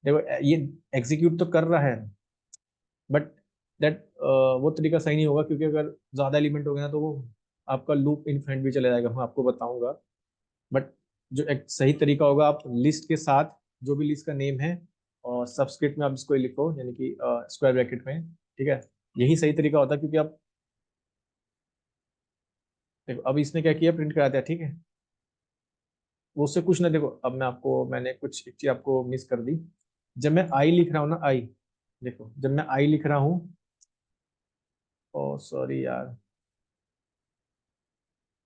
देखो ये एग्जीक्यूट तो कर रहा है, बट दैट वो तरीका सही नहीं होगा, क्योंकि अगर ज्यादा एलिमेंट हो गया ना, तो वो आपका लूप इनफाइनाइट भी चला जाएगा, मैं आपको बताऊंगा। बट जो एक सही तरीका होगा, आप लिस्ट के साथ जो भी लिस्ट का नेम है, और सबस्क्रिप्ट में आप इसको लिखो, यानी कि स्क्वायर ब्रैकेट में, ठीक है। यही सही तरीका होता है, क्योंकि आप देखो अब इसने क्या किया, प्रिंट करा दिया, ठीक है। वो उससे कुछ ना, देखो अब मैं आपको, मैंने कुछ एक चीज आपको मिस कर दी। जब मैं आई लिख रहा हूँ ना, आई, देखो जब मैं आई लिख रहा हूँ, ओ सॉरी यार,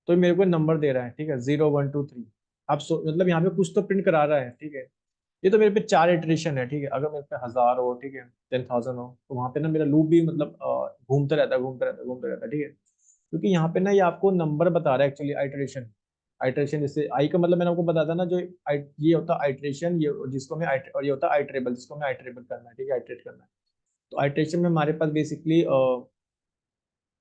तो मेरे को नंबर दे रहा है, ठीक है, 0 1 2 3। अब मतलब यहाँ पे कुछ तो प्रिंट करा रहा है, ठीक है। ये तो मेरे पे 4 इटरेशन है, ठीक है। अगर मेरे पे 1000 हो, ठीक है, 10,000 हो, तो वहां पे ना मेरा लूप भी मतलब घूमता रहता है, घूमता रहता है, घूमता रहता है, ठीक है। क्योंकि यहाँ पे ना ये आपको नंबर बता रहा है एक्चुअली, आइटरेशन। आइटरेशन जैसे आई का मतलब मैंने आपको बताया था ना, जो ये होता है आइटरेशन, ये जिसको मैं और ये होता है आइटरेबल, जिसको मैं आइटरेबल करना है, ठीक है, आइटरेट करना है। तो आइटरेशन में हमारे पास बेसिकली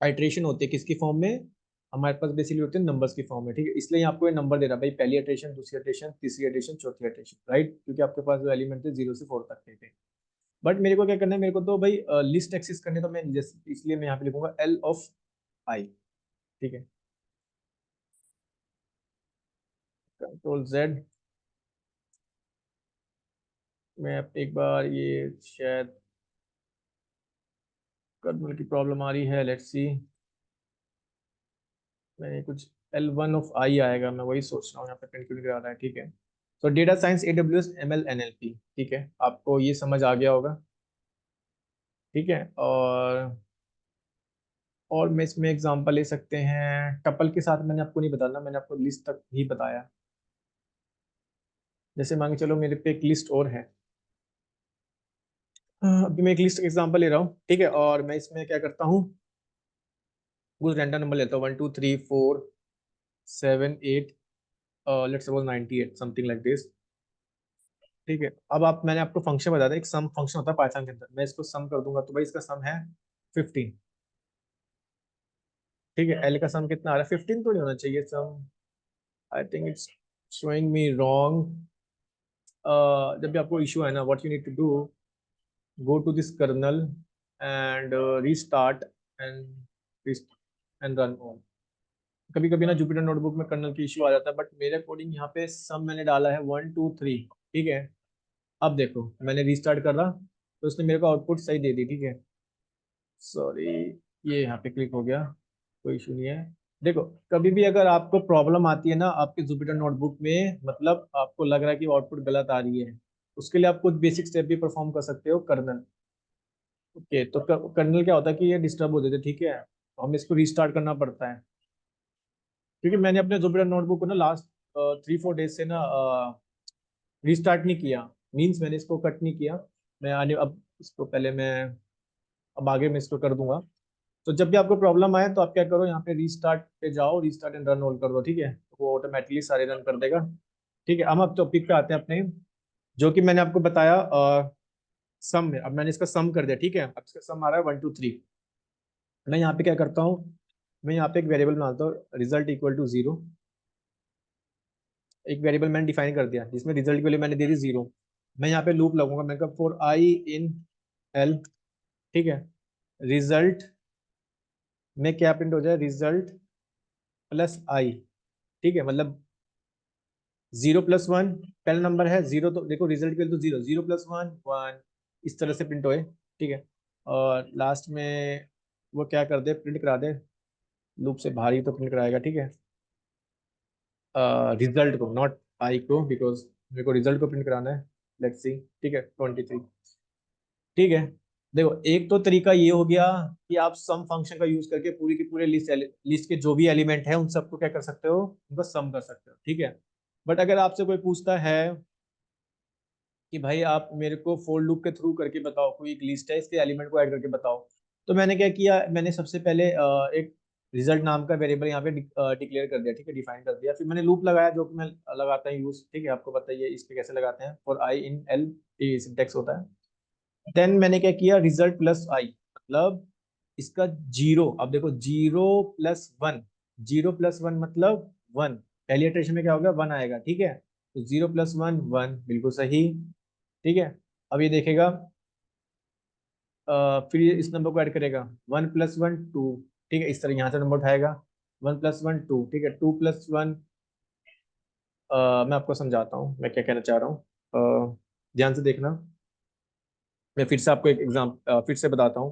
आइटरेशन होते हैं किसकी फॉर्म में, हमारे पास बेसिकली होते हैं नंबर्स की फॉर्म में, ठीक है। इसलिए आपको ये नंबर दे रहा है भाई, पहली इटरेशन, दूसरी इटरेशन, तीसरी इटरेशन, चौथी इटरेशन, राइट, क्योंकि आपके पास जो एलिमेंट थे 0 से 4 तक थे। बट मेरे को क्या करना है, मेरे को तो भाई लिस्ट एक्सेस करनी है, तो मैं जैसे इसलिए मैं यहाँ पे लिखूंगा L ऑफ आई, ठीक है, Ctrl Z। मैं अब एक बार, ये शायद कर्नल की प्रॉब्लम आ रही है, लेट्स सी। मैंने कुछ L1 ऑफ आई आएगा, मैं वही सोच रहा हूँ यहाँ पे प्रिंट क्यों नहीं करा रहा है, ठीक है। तो data science AWS ML NLP, ठीक है, आपको ये समझ आ गया होगा, ठीक है। और मैं इसमें एग्जांपल ले सकते हैं टपल के साथ, मैंने आपको नहीं बताना, मैंने आपको लिस्ट तक ही बताया। जैसे मान के चलो मेरे पे एक लिस्ट और है, अभी मैं एक लिस्ट एग्जांपल ले रहा हूँ, ठीक है, और मैं इसमें क्या करता हूँ, कुछ रैंडम नंबर लेता हूँ, 1 2 3 4 7 8, let's suppose 98 something like this. ठीक है, अब आप, मैंने आपको फंक्शन बताया था, एक सम फंक्शन होता है पाइथन के अंदर, मैं इसको सम कर दूंगा तो भाई इसका सम है 15। ठीक है, एल का सम कितना आ रहा है, 15 तो नहीं होना चाहिए some, I think it's showing me wrong. जब भी आपको इशू है ना, what you need to do, go to this kernel and restart and and run on। कभी कभी ना जुपिटर नोटबुक में कर्नल की इशू आ जाता है, बट मेरे कोडिंग यहाँ पे सम मैंने डाला है 1 2 3। ठीक है, अब देखो मैंने रीस्टार्ट कर रहा तो उसने मेरे को आउटपुट सही दे दी। ठीक है, सॉरी, ये यहाँ पे क्लिक हो गया, कोई इशू नहीं है। देखो, कभी भी अगर आपको प्रॉब्लम आती है ना आपके जुपिटर नोटबुक में, मतलब आपको लग रहा है कि आउटपुट गलत आ रही है, उसके लिए आप कुछ बेसिक स्टेप भी परफॉर्म कर सकते हो कर्नल। ओके, तो कर्नल क्या होता है कि ये डिस्टर्ब हो जाते हैं। ठीक है, तो हमें इसको रीस्टार्ट करना पड़ता है, क्योंकि मैंने अपने जुपिटर नोटबुक को ना लास्ट 3 4 डेज से ना रीस्टार्ट नहीं किया, मींस मैंने इसको कट नहीं किया। मैं आने, अब इसको पहले मैं, अब आगे मैं इसको कर दूंगा। तो जब भी आपको प्रॉब्लम आए तो आप क्या करो, यहाँ पे रीस्टार्ट पे जाओ, रीस्टार्ट एंड रन ऑल कर दो। ठीक है, तो वो ऑटोमेटिकली सारे रन कर देगा। ठीक है, हम अब टॉपिक पे आते हैं अपने, जो कि मैंने आपको बताया सम में। अब मैंने इसका सम कर दिया। ठीक है, अब इसका सम आ रहा है 1 2 3। मैं यहाँ पे क्या करता हूँ, मैं यहाँ पे एक वेरिएबल बनाता हूँ, रिजल्ट इक्वल टू 0। एक वेरिएबल मैंने डिफाइन कर दिया जिसमें रिजल्ट की वैल्यू मैंने दे दी 0। मैं यहाँ पे लूप लगूंगा, मैं कहा फॉर आई इन एल। ठीक है, रिजल्ट में क्या प्रिंट हो जाए, रिजल्ट प्लस आई। ठीक है, मतलब 0 + 1 पहला नंबर है 0, तो देखो रिजल्ट के लिए तो 0, 0 + 1 1, इस तरह से प्रिंट होए। ठीक है, और लास्ट में वो क्या कर दे, प्रिंट करा दे, लूप से भारी तो प्रिंट कराएगा। ठीक है, रिजल्ट को, नॉट आई को, बिकॉज मेरे को रिजल्ट को प्रिंट कराना है। लेट्स सी। ठीक है, 23। ठीक है, देखो एक तो तरीका ये हो गया कि आप सम फंक्शन का यूज करके पूरी की पूरे लिस्ट लिस्ट के जो भी एलिमेंट है उन सबको क्या कर सकते हो, उनको सम कर सकते हो। ठीक है, बट अगर आपसे कोई पूछता है कि भाई आप मेरे को फॉर लूप के थ्रू करके बताओ, कोई एक लिस्ट है इसके एलिमेंट को ऐड करके बताओ, तो मैंने क्या किया, मैंने सबसे पहले एक रिजल्ट नाम का वेरिएबल यहाँ पे डिक्लेयर कर दिया। ठीक है, डिफाइन कर दिया, फिर मैंने लूप लगाया जो कि मैं लगाता हूँ यूज। ठीक है, आपको बताइए इस पे कैसे लगाते हैं, फॉर आई इन एल, ये सिंटेक्स होता है। देन मैंने क्या किया, रिजल्ट प्लस आई, मतलब इसका जीरो। अब देखो 0 + 1, 0 + 1 मतलब 1, पहली इटरेशन में क्या होगा, 1 आएगा। ठीक है, तो 0 + 1 1, बिल्कुल सही। ठीक है, अब ये देखेगा, फिर ये इस नंबर को ऐड करेगा, 1 + 1 2। ठीक है, इस तरह यहाँ से नंबर उठाएगा, 1 + 1 2। ठीक है, 2 + 1, मैं आपको समझाता हूँ मैं क्या कहना चाह रहा हूँ, ध्यान से देखना। मैं फिर से आपको एक एग्जाम फिर से बताता हूँ।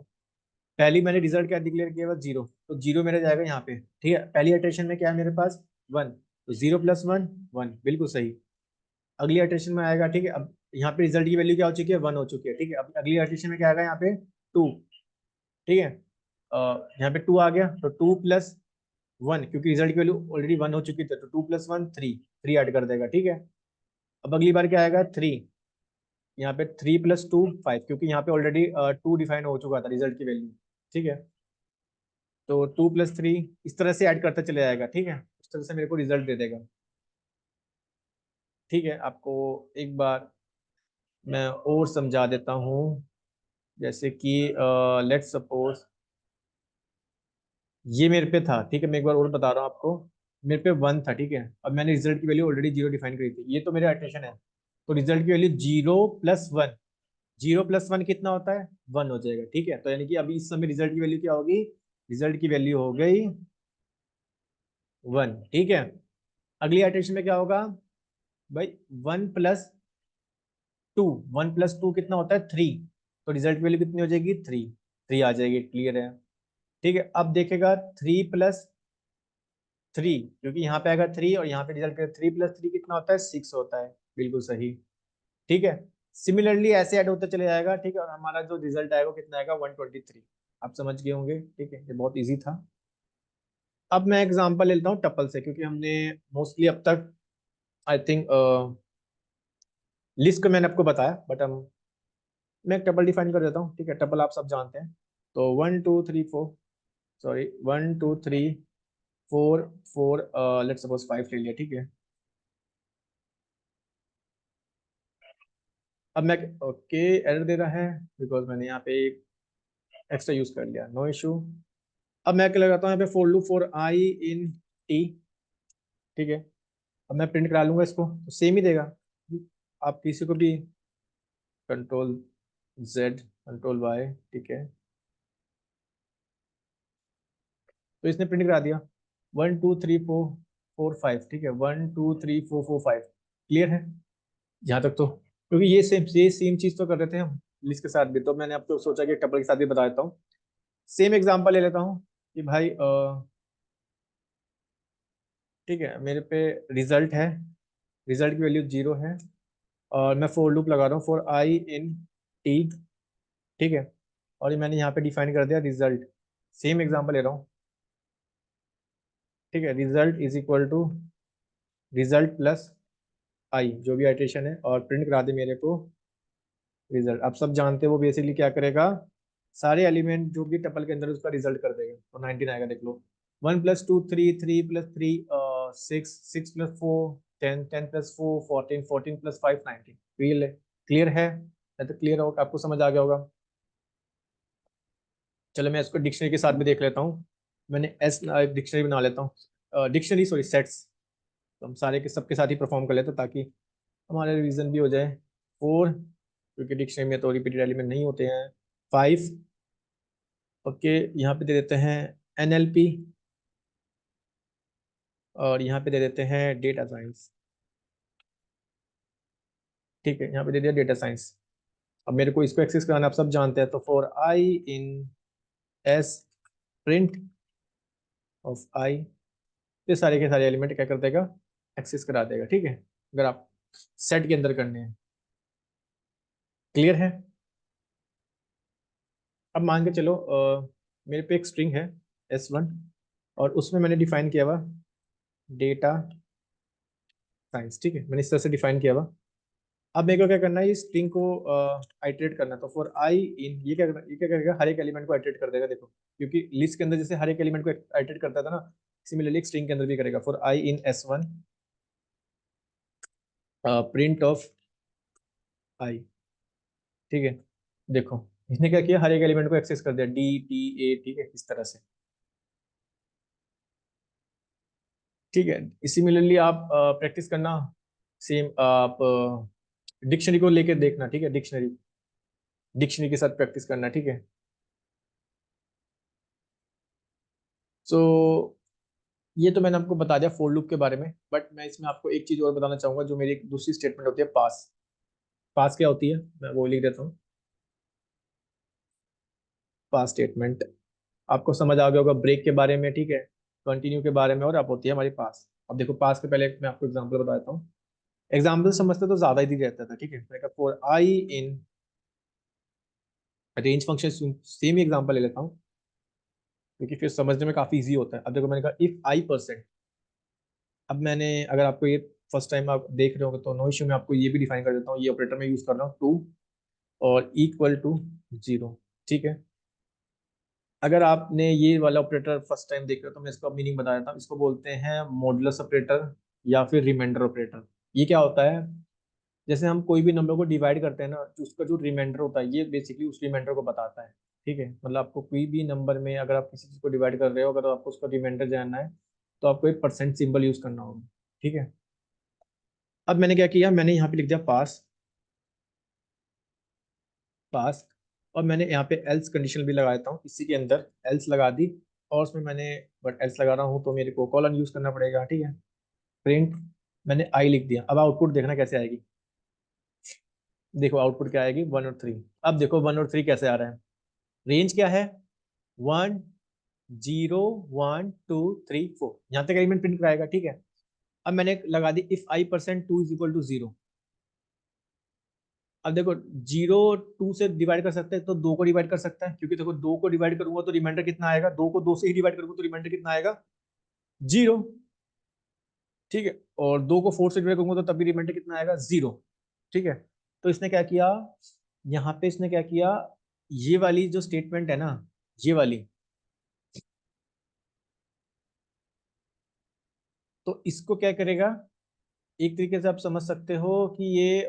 पहली मैंने रिजल्ट क्या डिक्लेयर किया, 0, तो 0 मेरा जाएगा यहाँ पे। ठीक है, पहली इटरेशन में क्या है मेरे पास, 1, तो 0 + 1 1, बिल्कुल सही। अगली इटरेशन में आएगा। ठीक है, अब यहाँ पे रिजल्ट की वैल्यू क्या हो चुकी है, 1 हो चुकी है। ठीक है, अब अगली इटरेशन में क्या आएगा यहाँ पे, 2। ठीक है, यहाँ पे 2 आ गया, तो 2 + 1, क्योंकि रिजल्ट की वैल्यू ऑलरेडी 1 हो चुकी थी, तो 2 + 1 3, 3 ऐड कर देगा। ठीक है, अब अगली बार क्या आएगा, 3। यहाँ पे 3 + 2 5, क्योंकि यहाँ पे ऑलरेडी 2 डिफाइन हो चुका था रिजल्ट की वैल्यू। ठीक है, तो 2 + 3 इस तरह से ऐड करता चले जाएगा। ठीक है, इस तरह से मेरे को रिजल्ट दे देगा। ठीक है, आपको एक बार मैं और समझा देता हूँ, जैसे कि लेट्स सपोज ये मेरे पे था। ठीक है, मैं एक बार और बता रहा हूँ आपको, मेरे पे 1 था। ठीक है, अब मैंने रिजल्ट की वैल्यू ऑलरेडी 0 डिफाइन करी थी, ये तो मेरा अटेंशन है, तो रिजल्ट की वैल्यू 0 + 1, 0 + 1 कितना होता है, 1 हो जाएगा। ठीक है, तो यानी कि अभी इस समय रिजल्ट की वैल्यू क्या होगी, रिजल्ट की वैल्यू हो गई 1। ठीक है, अगली इटरेशन में क्या होगा भाई, 1 + 2, 1 + 2 कितना होता है, 3, तो रिजल्ट वैल्यू कितनी हो जाएगी, 3, 3 आ जाएगी। क्लियर है। ठीक है, अब देखेगा 3 + 3, क्योंकि यहाँ पे आएगा 3 और यहाँ पे रिजल्ट का 3 + 3 कितना होता है, 6 होता है, बिल्कुल सही। ठीक है, सिमिलरली ऐसे ऐड होता चले जाएगा। ठीक है, और हमारा जो रिजल्ट आएगा वो कितना आएगा, 123। आप समझ गए होंगे। ठीक है, ये बहुत ईजी था। अब मैं एग्जांपल लेता हूँ टपल से, क्योंकि हमने मोस्टली अब तक आई थिंक लिस्ट को मैंने आपको बताया, बट हम, मैं एक टपल डिफाइन कर देता हूँ। ठीक है, टपल आप सब जानते हैं, तो 1 2 3 4। सॉरी 1 2 3 4 4 लेट्स सपोज 5 ले लिया, ठीक है। अब मैं ओके एरर दे रहा है बिकॉज मैंने यहाँ पे एक एक्स्ट्रा यूज कर लिया, नो इशू। अब मैं क्या लगाता हूँ यहाँ पे for loop for I in T, ठीक है। अब मैं प्रिंट करा लूंगा इसको तो सेम ही देगा। आप किसी को भी कंट्रोल जेड कंट्रोल वाई, ठीक है, तो इसने प्रिंट करा दिया 1 2 3 4 4 5, ठीक है, 1 2 3 4 4 5। क्लियर है यहाँ तक तो, क्योंकि ये सेम चीज तो कर रहे थे हम लिस्ट के साथ भी, तो मैंने आपको सोचा कि टपल के साथ भी बता देता हूँ। सेम एग्जांपल ले लेता हूँ कि भाई ठीक है, मेरे पे रिजल्ट है, रिजल्ट की वैल्यू 0 है, और मैं फॉर लूप लगा रहा हूँ फॉर आई इन टी, ठीक है। और ये मैंने यहाँ पे डिफाइन कर दिया रिजल्ट। सेम एग्जांपल ले रहा हूँ, ठीक है, result is equal to result plus I, जो भी आइट्रेशन है, और प्रिंट करा दे मेरे को रिजल्ट। आप सब जानते हो वो बेसिकली क्या करेगा, सारे एलिमेंट जो भी टपल के अंदर है, उसका रिजल्ट कर देगा, तो 19 आएगा, देख लो। 1 + 2 3, 3 + 3 6, 6 + 4 10, 10 + 4 14, 14 + 5 19। क्लियर है या तो क्लियर होगा, आपको समझ आ गया होगा। चलो मैं इसको डिक्शनरी के साथ भी देख लेता हूँ। मैंने एस डिक्शनरी बना लेता हूँ, डिक्शनरी सॉरी सेट्स, तो हम सारे के सबके साथ ही परफॉर्म कर लेते हैं ताकि हमारा रिवीजन भी हो जाए। 4, क्योंकि डिक्शनरी में तो रिपीटेड एलिमेंट नहीं होते हैं। 5, ओके, यहाँ पे दे देते हैं NLP, और यहाँ पे दे देते हैं डेटा साइंस, ठीक है, यहाँ पे दे दिया डेटा साइंस। अब मेरे को इसको एक्सेस कराना आप सब जानते हैं, तो for I in S print of I, ये सारे के सारे एलिमेंट क्या कर देगा, एक्सेस करा देगा, ठीक है, अगर आप सेट के अंदर करने हैं। क्लियर है। अब मान के चलो मेरे पे एक स्ट्रिंग है S1, और उसमें मैंने डिफाइन किया हुआ डेटा साइंस, ठीक है, मैंने इस तरह से डिफाइन किया हुआ। अब मेरे को क्या करना है, इस स्ट्रिंग को आइटरेट करना है, तो फॉर आई इन, ये क्या करेगा, हर एक एलिमेंट को आइटरेट कर देगा, देखो, क्योंकि लिस्ट के अंदर जैसे हर एक एलिमेंट को आइटरेट करता था ना, सिमिलरली एक स्ट्रिंग के अंदर भी करेगा। For I in S1 print of I, ठीक है। देखो इसने क्या किया, हर एक एलिमेंट को एक्सेस कर दिया, D T A, ठीक है, इस तरह से, ठीक है। सिमिलरली आप प्रैक्टिस करना, सेम आप डिक्शनरी को लेके देखना, ठीक है, डिक्शनरी डिक्शनरी के साथ प्रैक्टिस करना, ठीक है। सो ये तो मैंने आपको बता दिया फॉर लूप के बारे में, बट मैं इसमें आपको एक चीज और बताना चाहूंगा, जो मेरी एक दूसरी स्टेटमेंट होती है, पास। पास क्या होती है, मैं वो लिख देता हूँ। पास स्टेटमेंट आपको समझ आ गया होगा ब्रेक के बारे में, ठीक है, कंटिन्यू के बारे में, और आप होती है हमारी पास। अब देखो पास के पहले मैं आपको एग्जांपल बता देता हूँ। एग्जाम्पल समझते तो ज्यादा ही रहता था, ठीक है। मैं कहा for I in range function, same he example ले लेता हूँ, क्योंकि फिर समझने में काफी इजी होता है। अब देखो मैंने कहा इफ I%, अब मैंने, अगर आपको ये फर्स्ट टाइम आप देख रहे हो तो नो इश्यू, मैं आपको ये भी डिफाइन कर देता हूँ, ये ऑपरेटर में यूज कर रहा हूँ 2 और इक्वल टू 0, ठीक है। अगर आपने ये वाला ऑपरेटर फर्स्ट टाइम देख रहे हो तो मैं इसका मीनिंग बता देता हूँ। इसको बोलते हैं मॉडुलस ऑपरेटर या फिर रिमाइंडर ऑपरेटर। ये क्या होता है, जैसे हम कोई भी नंबर को डिवाइड करते हैं ना, तो उसका जो रिमाइंडर होता है, ये बेसिकली उस रिमाइंडर को बताता है, ठीक है। मतलब आपको कोई भी नंबर में अगर आप किसी चीज को डिवाइड कर रहे हो, अगर आपको उसका रिमाइंडर जानना है, तो आपको एक परसेंट सिंबल यूज करना होगा, ठीक है। अब मैंने क्या किया, मैंने यहाँ पे लिख दिया पास, पास, और मैंने यहाँ पे एल्स कंडीशन भी लगा देता हूँ इसी के अंदर, एल्स लगा दी, और उसमें मैंने, बट एल्स लगा रहा हूँ तो मेरे को कॉलन यूज करना पड़ेगा, ठीक है। प्रिंट, मैंने आई लिख दिया। अब आउटपुट देखना कैसे आएगी, देखो आउटपुट क्या आएगी, 1 और 3। अब देखो 1 और 3 कैसे आ रहा है, रेंज क्या है, 1 0 1 2 3 4, यहाँ तक एलिमेंट प्रिंट कराएगा, ठीक है। अब मैंने लगा दी इफ I%2 = 0। अब देखो 0 2 से डिवाइड कर सकते हैं तो 2 को डिवाइड कर सकता है, क्योंकि देखो 2 को डिवाइड करूंगा तो रिमाइंडर कितना आएगा, 2 को 2 से ही डिवाइड करूंगा तो रिमाइंडर कितना आएगा, 0, ठीक है। और 2 को 4 से डिवाइड करूंगा तो तभी रिमाइंडर कितना आएगा, 0, ठीक है। तो इसने क्या किया, यहाँ पे इसने क्या किया, ये वाली जो स्टेटमेंट है ना, ये वाली, तो इसको क्या करेगा, एक तरीके से आप समझ सकते हो कि ये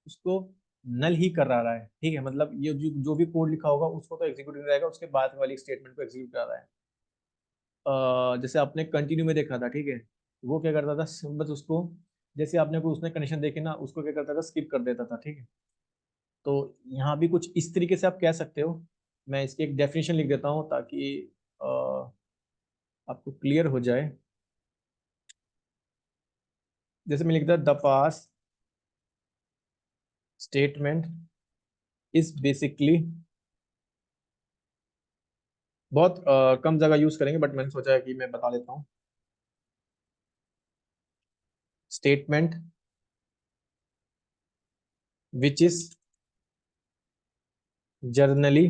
उसको नल ही कर रहा है, ठीक है। मतलब ये जो भी कोड लिखा होगा उसको तो एग्जीक्यूट नहीं रहेगा, उसके बाद वाली स्टेटमेंट को एग्जीक्यूट कर रहा है। जैसे आपने कंटिन्यू में देखा था, ठीक है, वो क्या करता था, बस उसको, जैसे आपने कोई उसने कंडीशन देखी ना, उसको क्या करता था, स्किप कर देता था, ठीक है। तो यहाँ भी कुछ इस तरीके से आप कह सकते हो। मैं इसकी एक डेफिनेशन लिख देता हूँ ताकि अ, आपको क्लियर हो जाए। जैसे मैं लिखता the pass statement is basically, बहुत कम जगह यूज करेंगे बट मैंने सोचा है कि मैं बता देता हूँ। Statement which is generally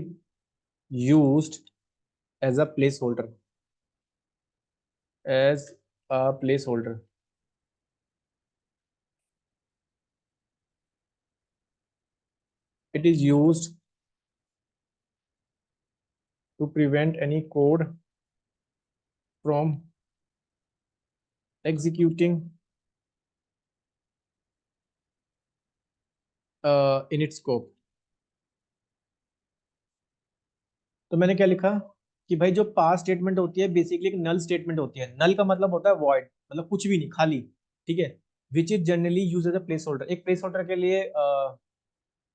used as a place holder, as a place holder. It is used to prevent any code from executing in its scope. तो मैंने क्या लिखा कि भाई जो पास स्टेटमेंट होती है बेसिकली एक नल स्टेटमेंट होती है। नल का मतलब होता है वॉइड, मतलब कुछ भी नहीं, खाली, ठीक है। Which is generally use as a place holder. एक प्लेस होल्डर के लिए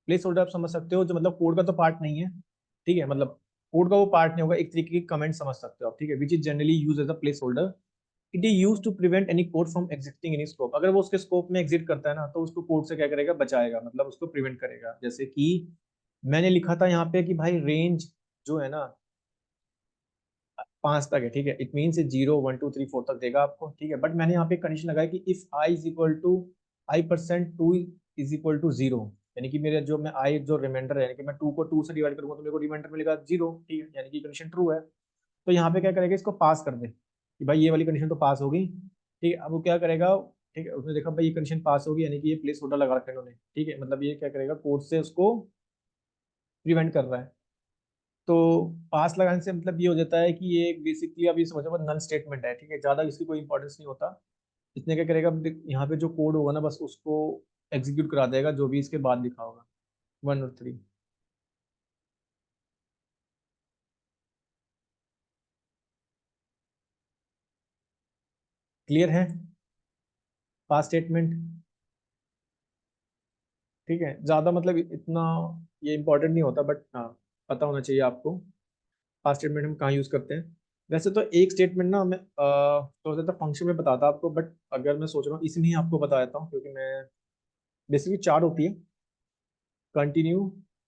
प्लेस होल्डर आप समझ सकते हो, जो मतलब कोड का तो पार्ट नहीं है, ठीक है, मतलब कोड का वो पार्ट नहीं होगा, एक तरीके की कमेंट समझ सकते हो आप, ठीक है। Which is generally use as a place holder, it is use to prevent any code from existing in scope. अगर वो उसके स्कोप में एग्जिट करता है ना, तो उसको कोड से क्या करेगा, बचाएगा, मतलब उसको प्रिवेंट करेगा। जैसे कि मैंने लिखा था यहाँ पे कि भाई रेंज जो है ना 5 तक है, ठीक है। इट मीन 0 1 2 3 4 तक देगा आपको, ठीक है। बट मैंने यहाँ पे कंडीशन लगाया कि if i is equal to i percent two is equal to 0, यानी कि मेरे जो मैं आई जो रिमाइंडर है, यानी कि मैं 2 को 2 से डिवाइड करूंगा तो मेरे को रिमाइंडर मिलेगा 0, ठीक है, यानी कि कंडीशन ट्रू है। तो यहाँ पे क्या करेगा, इसको पास कर दे कि भाई ये वाली कंडीशन तो पास हो गई, ठीक है। अब वो क्या करेगा, ठीक है, उसने देखा भाई ये कंडीशन पास होगी, यानी कि ये प्लेस होल्डर लगा रखा है इन्होंने, ठीक है। मतलब ये क्या करेगा, कोड से उसको प्रिवेंट कर रहा है। तो पास लगाने से मतलब ये हो जाता है कि ये बेसिकली आप ये समझो नल स्टेटमेंट है, ठीक है, ज्यादा इसकी कोई इंपॉर्टेंस नहीं होता। इसने क्या करेगा, यहाँ पे जो कोड होगा ना बस उसको एग्जीक्यूट करा देगा, जो भी इसके बाद लिखा होगा 1 और 3। क्लियर है पास स्टेटमेंट, ठीक है। ज्यादा मतलब इतना ये इंपॉर्टेंट नहीं होता, बट हाँ पता होना चाहिए आपको पास स्टेटमेंट हम कहाँ यूज करते हैं। वैसे तो एक स्टेटमेंट ना मैं सोच रहा था फंक्शन में बताता आपको, बट अगर मैं सोच रहा हूँ इसमें ही आपको बता देता हूँ, क्योंकि मैं बेसिकली 4 होती है, कंटिन्यू,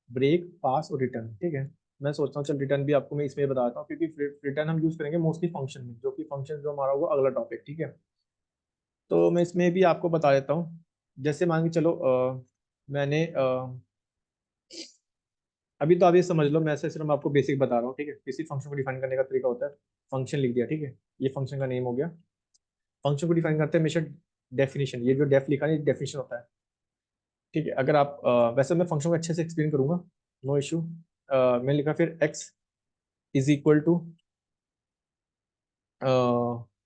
ब्रेक, पास और रिटर्न, ठीक है। मैं सोचता हूँ चल रिटर्न भी आपको मैं इसमें बताता हूँ, क्योंकि रिटर्न हम यूज करेंगे मोस्टली फंक्शन में, जो कि फंक्शन जो हमारा होगा अगला टॉपिक, ठीक है। तो मैं इसमें भी आपको बता देता हूँ। जैसे मान के चलो मैंने अभी तो आप ये समझ लो, मैं ऐसे सिर्फ आपको बेसिक बता रहा हूँ, ठीक है। किसी फंक्शन को डिफाइन करने का तरीका होता है, फंक्शन लिख दिया, ठीक है, ये फंक्शन का नेम हो गया। फंक्शन को डिफाइन करते हैं हमेशा डेफिनेशन, ये जो डेफ लिखा है ये डेफिनेशन होता है, ठीक है। अगर आप वैसे मैं फंक्शन को अच्छे से एक्सप्लेन करूंगा, नो इशू। मैं लिखा फिर x is equal to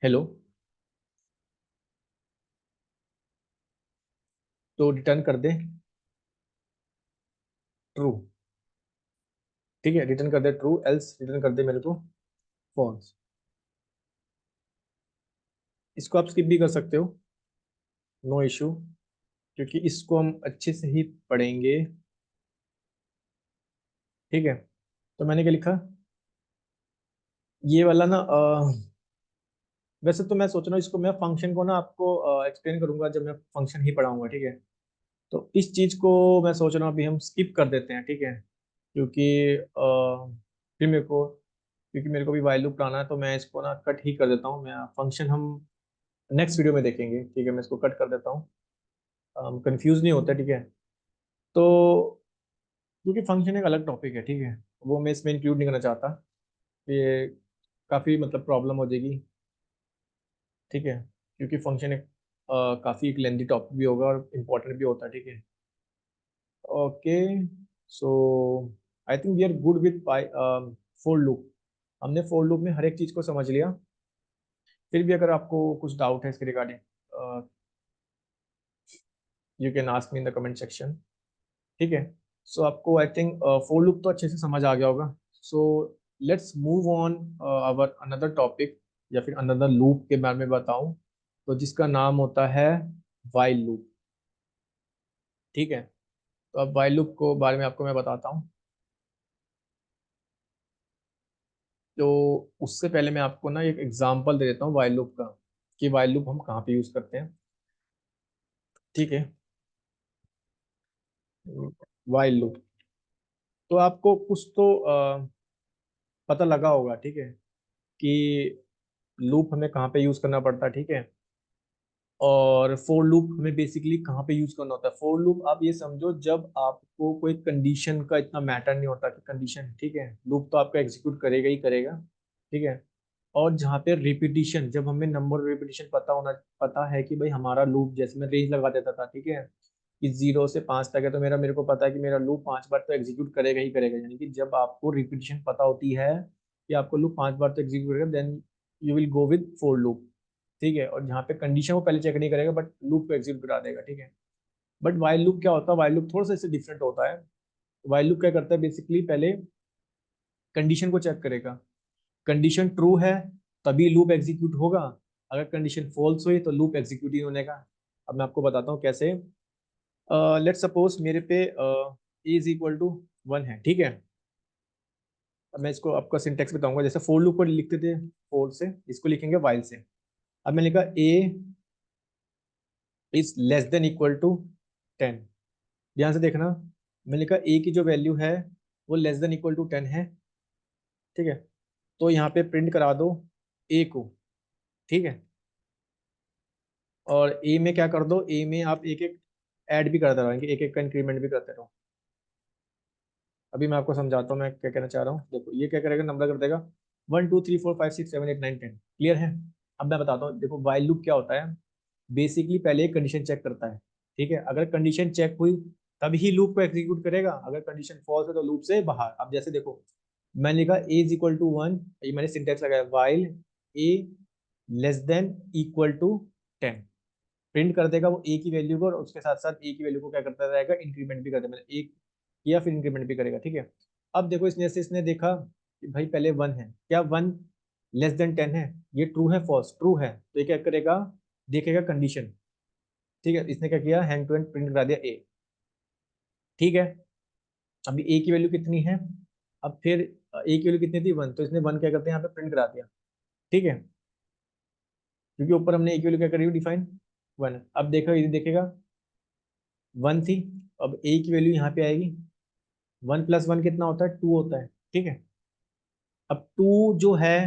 hello, तो रिटर्न कर दे ट्रू, ठीक है, रिटर्न कर दे ट्रू, एल्स रिटर्न कर दे मेरे को फॉल्स। इसको आप स्किप भी कर सकते हो, नो इशू, क्योंकि इसको हम अच्छे से ही पढ़ेंगे, ठीक है। तो मैंने क्या लिखा, ये वाला ना वैसे तो मैं सोच रहा हूँ इसको मैं फंक्शन को ना आपको एक्सप्लेन करूंगा जब मैं फंक्शन ही पढ़ाऊंगा, ठीक है। तो इस चीज को मैं सोच रहा हूँ अभी हम स्किप कर देते हैं, ठीक है, क्योंकि फिर मेरे को भी वाइल लूप पढ़ाना है, तो मैं इसको ना कट ही कर देता हूँ। मैं फंक्शन हम नेक्स्ट वीडियो में देखेंगे, ठीक है। मैं इसको कट कर देता हूँ, हम कंफ्यूज नहीं होता, ठीक है। तो क्योंकि फंक्शन एक अलग टॉपिक है, ठीक है, वो मैं इसमें इंक्लूड नहीं करना चाहता, ये काफ़ी मतलब प्रॉब्लम हो जाएगी, ठीक है। क्योंकि फंक्शन एक काफ़ी एक लेंदी टॉपिक भी होगा और इम्पोर्टेंट भी होता है, ठीक है। Okay, so I think we are good with for loop. हमने फॉर लूप में हर एक चीज़ को समझ लिया। फिर भी अगर आपको कुछ डाउट है इसके regarding, you can ask me in the comment section. ठीक है। सो आपको आई थिंक फोर लूप तो अच्छे से समझ आ गया होगा। So let's move on our another topic, या फिर अनदर लूप के बारे में बताऊं, तो जिसका नाम होता है वाइल लूप। ठीक है। तो अब वाइल लूप को बारे में आपको मैं बताता हूँ। तो उससे पहले मैं आपको ना एक एग्जांपल दे देता हूँ वाइल लूप का, कि वाइल लूप हम कहाँ पे यूज करते हैं। ठीक है। वाइल लूप, तो आपको कुछ तो पता लगा होगा। ठीक है, कि लूप हमें कहाँ पे यूज करना पड़ता है। ठीक है। और फोर लूप हमें बेसिकली कहाँ पे यूज करना होता है। फोर लूप आप ये समझो, जब आपको कोई कंडीशन का इतना मैटर नहीं होता कि कंडीशन, ठीक है, लूप तो आपका एग्जीक्यूट करेगा ही करेगा। ठीक है। और जहाँ पे रिपीटिशन, जब हमें नंबर रिपीटिशन पता है कि भाई हमारा लूप, जैसे मैं रेंज लगा देता था, ठीक है, कि 0 से 5 तक है, तो मेरे को पता है कि मेरा लूप 5 बार तो एग्जीक्यूट करेगा ही करेगा। यानी कि जब आपको रिपीटिशन पता होती है कि आपको लूप 5 बार तो एग्जीक्यूट करेगा, then you will go with for loop. ठीक है। और जहाँ पे कंडीशन वो पहले चेक नहीं करेगा, बट लूप को एग्जीक्यूट करा देगा। ठीक है। बट वाइल लूप क्या होता है, वाइल लूप थोड़ा सा इससे डिफरेंट होता है। वाइल लूप क्या करता है, बेसिकली पहले कंडीशन को चेक करेगा। कंडीशन ट्रू है तभी लूप एग्जीक्यूट होगा। अगर कंडीशन फॉल्स हुई तो लूप एग्जीक्यूट ही होने का। अब मैं आपको बताता हूँ कैसे। लेट सपोज मेरे पे ए इज इक्वल टू 1 है। ठीक है। अब मैं इसको आपका सिंटेक्स बताऊंगा, जैसे फोर लूप को लिखते थे फोर से, इसको लिखेंगे वाइल से। अब मैं लिखा A is less than equal to 10। ध्यान से देखना, मैंने लिखा ए की जो वैल्यू है वो लेस देन इक्वल टू 10 है। ठीक है। तो यहाँ पे प्रिंट करा दो ए को। ठीक है। और ए में क्या कर दो, ए में आप एक एक ऐड भी करते रहेंगे, एक एक का इंक्रीमेंट भी करते रहो। अभी मैं आपको समझाता हूँ मैं क्या कहना चाह रहा हूँ। देखो ये क्या करेगा, नंबर कर देगा 1 2 3 4 5 6 7 8 9 10। क्लियर है। अब मैं बताता हूँ, देखो वाइल लूप क्या होता है। बेसिकली पहले एक कंडीशन चेक करता है। ठीक है। अगर कंडीशन चेक हुई तभी लूप को एग्जीक्यूट करेगा। अगर कंडीशन फॉल्स है तो लूप से बाहर। अब जैसे देखो, मैंने लिखा ए इज इक्वल टू 1, ये मैंने सिंटेक्स लगाया, while a less than equal to 10। प्रिंट कर देगा वो ए की वैल्यू को, और उसके साथ साथ ए की वैल्यू को क्या करता रहेगा, इंक्रीमेंट भी कर देगा। मैंने एक किया फिर इंक्रीमेंट भी करेगा। ठीक है। अब देखो इसने से इसने देखा कि भाई पहले 1 है, क्या 1 लेस देन 10 है, ये ट्रू है फॉल्स, ट्रू है, तो ये क्या करेगा, देखेगा कंडीशन। ठीक है। इसने क्या किया, हैंग टू एंड प्रिंट करा दिया ए। ठीक है। अभी ए की वैल्यू कितनी है, अब फिर ए की वैल्यू कितनी थी, 1, तो इसने 1 क्या करते हैं यहाँ पे प्रिंट करा दिया। ठीक है। क्योंकि ऊपर हमने ए की वैल्यू क्या करी, डिफाइन 1। अब देखो ये देखेगा 1 थी, अब ए की वैल्यू यहाँ पे आएगी, 1 + 1 कितना होता है, 2 होता है। ठीक है। अब 2 जो है,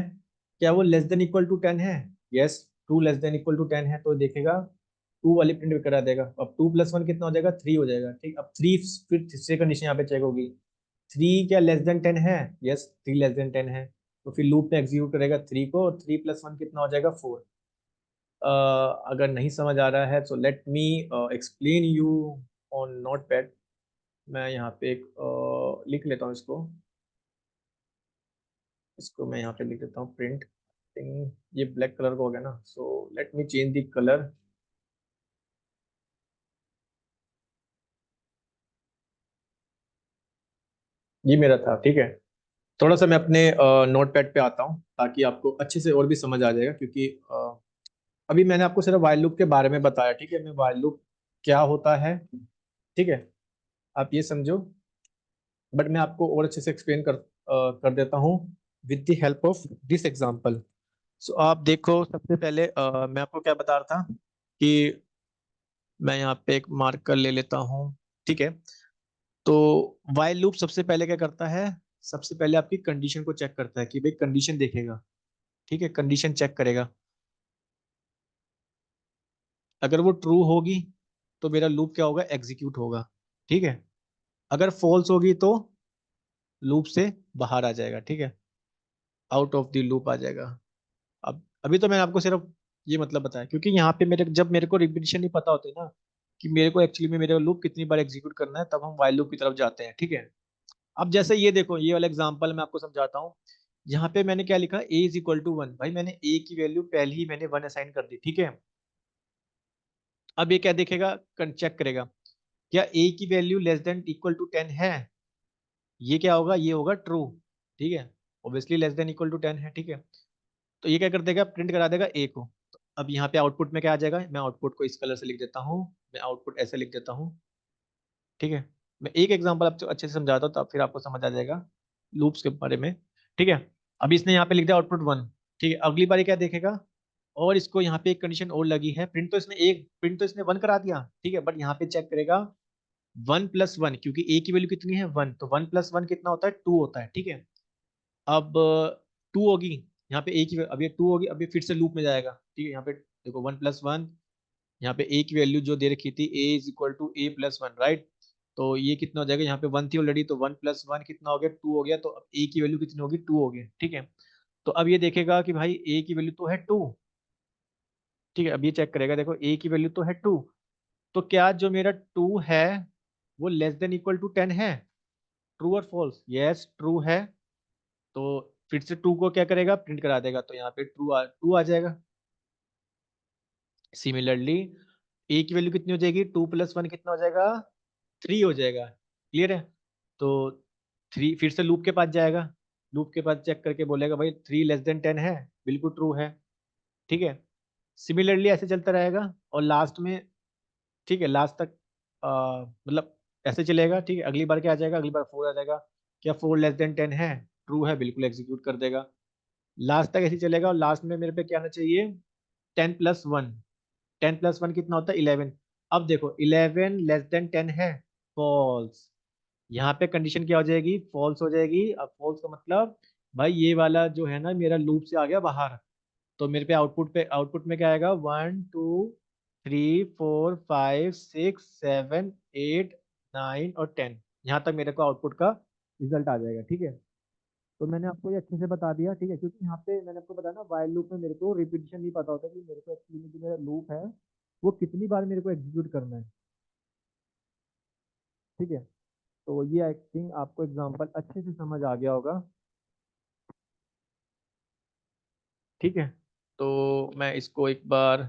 क्या वो लेस देन इक्वल टू 10 है। Yes, 2 less than equal to 10 है, तो देखेगा 2 वाली प्रिंट करा देगा। अब 2 + 1 कितना हो जाएगा, 3 हो जाएगा। ठीक। अब 3 फिर तीसरी कंडीशन यहाँ पे चेक होगी, 3 क्या लेस देन 10 है। यस, 3 लेस देन 10 है, तो फिर लूप में एग्जीक्यूट करेगा 3 को, और 3 + 1 कितना हो जाएगा, 4। अगर नहीं समझ आ रहा है तो let me explain you on note pad. मैं यहाँ पे एक लिख लेता हूँ इसको। इसको मैं यहाँ पे लिख देता हूँ प्रिंट। ये ब्लैक कलर का हो गया ना, सो let me change the colour. ये मेरा था। ठीक है। थोड़ा सा मैं अपने नोट पैड पे आता हूँ ताकि आपको अच्छे से और भी समझ आ जाएगा, क्योंकि अभी मैंने आपको सिर्फ वाइल लूप के बारे में बताया। ठीक है। मैं वाइल लूप क्या होता है, ठीक है, आप ये समझो। बट मैं आपको और अच्छे से एक्सप्लेन कर देता हूँ with the help of this example. So आप देखो, सबसे पहले मैं आपको क्या बता रहा था कि मैं यहाँ पे एक मार्कर ले लेता हूँ। ठीक है। तो वाइल लूप सबसे पहले क्या करता है, सबसे पहले आपकी कंडीशन को चेक करता है, कि भाई कंडीशन देखेगा। ठीक है। कंडीशन चेक करेगा, अगर वो ट्रू होगी तो मेरा लूप क्या होगा, एग्जीक्यूट होगा। ठीक है। अगर फॉल्स होगी तो लूप से बाहर आ जाएगा। ठीक है। आउट ऑफ द लूप आ जाएगा। अब अभी तो मैंने आपको सिर्फ ये मतलब बताया, क्योंकि यहाँ पे मेरे को रिपीटिशन नहीं पता होती ना, कि मेरे को एक्चुअली में मेरे लूप कितनी बार एग्जीक्यूट करना है, तब हम वाइल लूप की तरफ जाते हैं। ठीक है। अब जैसे ये देखो, ये वाला एग्जांपल मैं आपको समझाता हूँ। यहाँ पे मैंने क्या लिखा, ए इज इक्वल टू 1, भाई मैंने ए की वैल्यू पहले ही मैंने 1 असाइन कर दी, ठीक है। अब ये क्या देखेगा, चेक करेगा क्या ए की value less than equal to 10 है, ये क्या होगा, ये होगा ट्रू, ठीक है। Obviously less than equal to 10 है, ठीक है। तो ये क्या कर देगा, प्रिंट करा देगा ए को। तो अब यहाँ पे आउटपुट में क्या आ जाएगा, मैं आउटपुट को इस कलर से लिख देता हूँ, मैं आउटपुट ऐसे लिख देता हूँ, ठीक है। मैं एक एग्जांपल आपको अच्छे से समझाता हूँ, तो फिर आपको समझ आ जाएगा लूप्स के बारे में, ठीक है। अभी इसने यहाँ पे लिख दिया आउटपुट 1, ठीक है। अगली बार क्या देखेगा, और इसको यहाँ पे एक कंडीशन और लगी है, प्रिंट तो इसने 1 करा दिया, ठीक है, बट यहाँ पे चेक करेगा 1 + 1, क्योंकि ए की वैल्यू कितनी है 1, तो 1 + 1 कितना होता है 2 होता है, ठीक है। अब 2 होगी, यहाँ पे ए की अब ये 2 होगी, अब ये फिर से लूप में जाएगा, ठीक है। यहाँ पे देखो 1 + 1, यहाँ पे ए की वैल्यू जो दे रखी थी, A is equal to A+1, right. तो ये कितना हो जाएगा, यहाँ पे 1 थी ऑलरेडी, तो 1 + 1 कितना हो गया 2 हो गया, तो अब ए की वैल्यू कितनी होगी 2 हो गई, ठीक है। तो अब ये देखेगा कि भाई ए की वैल्यू तो है 2, ठीक है। अब ये चेक करेगा, देखो ए की वैल्यू तो है 2, तो क्या जो मेरा 2 है वो लेस देन इक्वल टू 10 है, ट्रू और फॉल्स, यस ट्रू है। तो फिर से 2 को क्या करेगा, प्रिंट करा देगा, तो यहाँ पे ट्रू आ जाएगा। सिमिलरली ए की वैल्यू कितनी हो जाएगी, 2 + 1 कितना हो जाएगा 3 हो जाएगा, क्लियर है। तो 3 फिर से लूप के पास जाएगा, लूप के पास चेक करके बोलेगा भाई 3 <10 है, बिल्कुल ट्रू है, ठीक है। सिमिलरली ऐसे चलता रहेगा, और लास्ट में, ठीक है, लास्ट तक मतलब ऐसे चलेगा, ठीक है। अगली बार क्या आ जाएगा, अगली बार 4 आ जाएगा, क्या 4 <10 है, ट्रू है, बिल्कुल एग्जीक्यूट कर देगा। लास्ट तक ऐसे ही चलेगा, और लास्ट में मेरे पे क्या आना चाहिए, 10 + 1, 10 + 1 कितना होता है 11। अब देखो 11 <10 है, फॉल्स, यहाँ पे कंडीशन क्या हो जाएगी, फॉल्स हो जाएगी। अब फॉल्स का मतलब भाई ये वाला जो है ना मेरा लूप से आ गया बाहर, तो मेरे पे आउटपुट में क्या आएगा, 1 2 3 4 5 6 7 8 9 और 10, यहाँ तक मेरे को आउटपुट का रिजल्ट आ जाएगा, ठीक है। तो मैंने आपको ये अच्छे से बता दिया, ठीक है, क्योंकि यहाँ पे मैंने आपको बताया ना वाइल लूप में मेरे को रिपीटिशन नहीं पता होता कि मेरे को एक्चुअली जो मेरा लूप है वो कितनी बार मेरे को एग्जीक्यूट करना है, ठीक है। तो ये आई थिंक आपको एग्जांपल अच्छे से समझ आ गया होगा, ठीक है। तो मैं इसको एक बार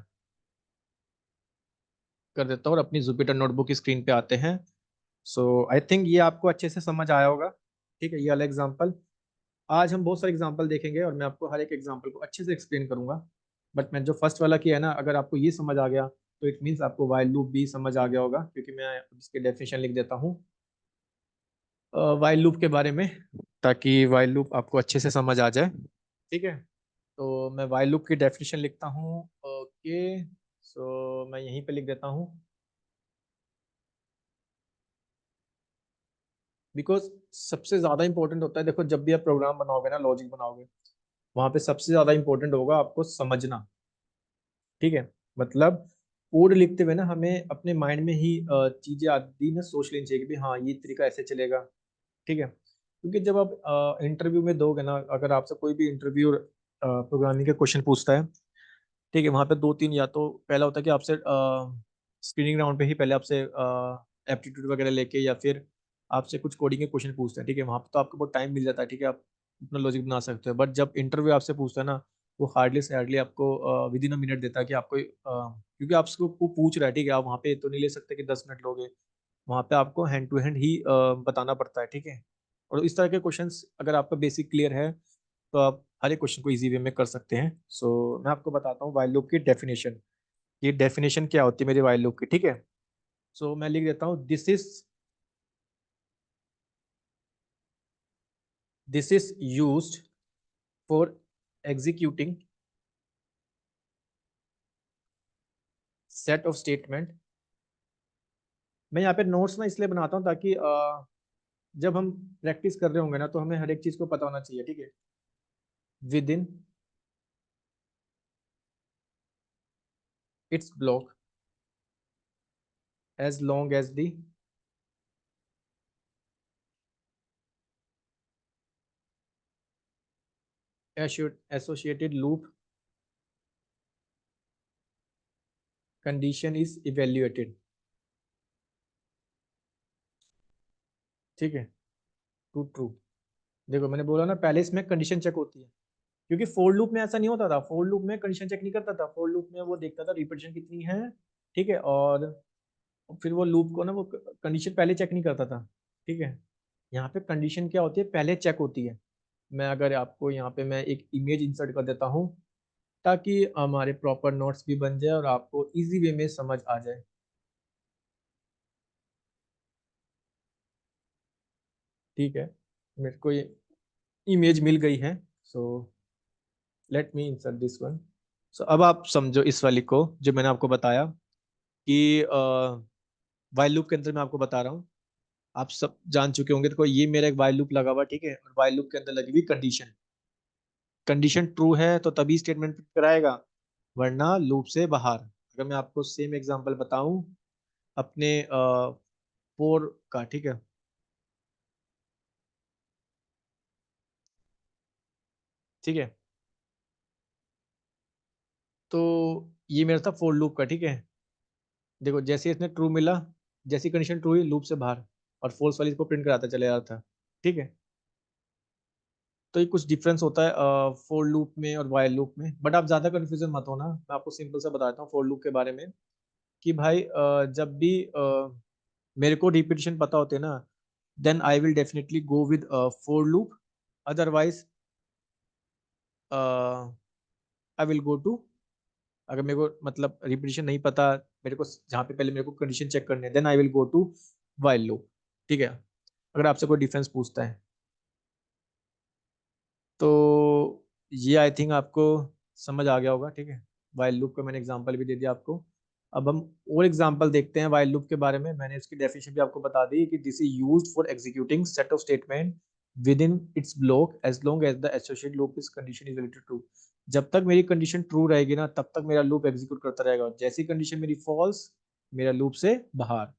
कर देता हूँ, और अपनी जुपिटर नोटबुक की स्क्रीन पे आते हैं। सो आई थिंक ये आपको अच्छे से समझ आया होगा, ठीक है। ये वाला एग्जांपल, आज हम बहुत सारे एग्जांपल देखेंगे, और मैं आपको हर एक एग्जांपल को अच्छे से एक्सप्लेन करूंगा। बट मैं जो फर्स्ट वाला किया है ना, अगर आपको ये समझ आ गया तो इट मीन्स आपको वाइल लूप भी समझ आ गया होगा, क्योंकि मैं इसके डेफिनेशन लिख देता हूँ वाइल लूप के बारे में, ताकि वाइल लूप आपको अच्छे से समझ आ जाए, ठीक है। तो मैं वाइल लूप की डेफिनेशन लिखता हूँ, ओके। सो मैं यहीं पे लिख देता हूँ, बिकॉज सबसे ज़्यादा इंपॉर्टेंट होता है, देखो जब भी आप प्रोग्राम बनाओगे ना, लॉजिक बनाओगे, वहाँ पे सबसे ज़्यादा इंपॉर्टेंट होगा आपको समझना, ठीक है। मतलब कोड लिखते हुए ना हमें अपने माइंड में ही चीज़ें आदि ना सोच लेनी चाहिए कि भाई हाँ ये तरीका ऐसे चलेगा, ठीक है। क्योंकि जब आप इंटरव्यू में दोगे ना, अगर आपसे कोई भी इंटरव्यू प्रोग्रामिंग के क्वेश्चन पूछता है, ठीक है, वहाँ पे 2 3, या तो पहला होता है कि आपसे स्क्रीनिंग राउंड पे ही पहले आपसे एप्टीट्यूड वगैरह लेके, या फिर आपसे कुछ कोडिंग के क्वेश्चन पूछते हैं, ठीक है। वहाँ पे तो आपको बहुत टाइम मिल जाता है, ठीक है, आप अपना लॉजिक बना सकते हो। बट जब इंटरव्यू आपसे पूछता है ना, वो हार्डली से हार्डली आपको विद इन अ मिनट देता है कि आपको क्योंकि आपको वो पूछ रहा है, ठीक है, आप वहाँ पे तो नहीं ले सकते कि 10 मिनट लोगे, वहाँ पे आपको हैंड टू हैंड ही बताना पड़ता है, ठीक है। और इस तरह के क्वेश्चंस अगर आपका बेसिक क्लियर है, तो आप हर एक क्वेश्चन को इजी वे में कर सकते हैं। सो मैं आपको बताता हूँ वाइल लूप की डेफिनेशन, ये डेफिनेशन क्या होती है मेरी वाइल लूप की, ठीक है। सो मैं लिख देता हूँ, this is used for executing set of statement. मैं यहाँ पे नोट्स ना इसलिए बनाता हूँ ताकि जब हम प्रैक्टिस कर रहे होंगे ना, तो हमें हर एक चीज को पता होना चाहिए, ठीक है। Within its block, as long as the associated loop condition is evaluated, ठीक है, टू ट्रू। देखो मैंने बोला ना, पहले इसमें कंडीशन चेक होती है, क्योंकि फोर लूप में ऐसा नहीं होता था। फोर लूप में कंडीशन चेक नहीं करता था। फोर लूप में वो देखता था रिपीटेशन कितनी है, ठीक है, और फिर वो लूप को ना वो कंडीशन पहले चेक नहीं करता था, ठीक है। यहाँ पे कंडीशन क्या होती है, पहले चेक होती है। मैं अगर आपको यहाँ पे मैं एक इमेज इंसर्ट कर देता हूँ, ताकि हमारे प्रॉपर नोट्स भी बन जाए और आपको इजी वे में समझ आ जाए। ठीक है, मेरे को ये इमेज मिल गई है। So let me insert this one. So अब आप समझो इस वाली को, जो मैंने आपको बताया कि वाइल लूप के अंदर मैं आपको बता रहा हूँ। आप सब जान चुके होंगे, तो ये मेरा एक वाइल लूप लगा हुआ, ठीक है, और वाइल लूप के अंदर लगी हुई कंडीशन। कंडीशन ट्रू है तो तभी स्टेटमेंट प्रिंट कराएगा, वरना लूप से बाहर। अगर मैं आपको सेम एग्जांपल बताऊं अपने फोर का, ठीक है, ठीक है, तो ये मेरा था फोर लूप का, ठीक है। देखो जैसे इसने ट्रू मिला, जैसी कंडीशन ट्रू हुई लूप से बाहर, और फोल्स वाली को प्रिंट कराता चले जा रहा था, ठीक है। तो ये कुछ डिफरेंस होता है फोर लूप में और वाइल लूप में, बट आप ज्यादा कंफ्यूजन मत होना, मैं आपको सिंपल सा बताता हूँ फोर लूप के बारे में। कि भाई जब भी मेरे को रिपीटिशन पता होते हैं ना, then I will definitely go with for loop. Otherwise I will go to, अगर मेरे को मतलब रिपीटिशन नहीं पता, मेरे को जहाँ पे पहले मेरे को कंडीशन चेक करने, then I will go to while loop, ठीक है। अगर आपसे कोई डिफरेंस पूछता है तो ये आई थिंक आपको समझ आ गया होगा, ठीक है। वाइल लूप का मैंने एग्जांपल भी दे दिया आपको। अब हम और एग्जांपल देखते हैं वाइल लूप के बारे में। मैंने इसकी डेफिनेशन भी आपको बता दी कि this is used for executing set of statement within its block as long as the associated loop is condition is related to. जब तक मेरी कंडीशन ट्रू रहेगी ना, तब तक मेरा लूप एग्जीक्यूट करता रहेगा, और जैसी कंडीशन मेरी फॉल्स, मेरा लूप से बाहर।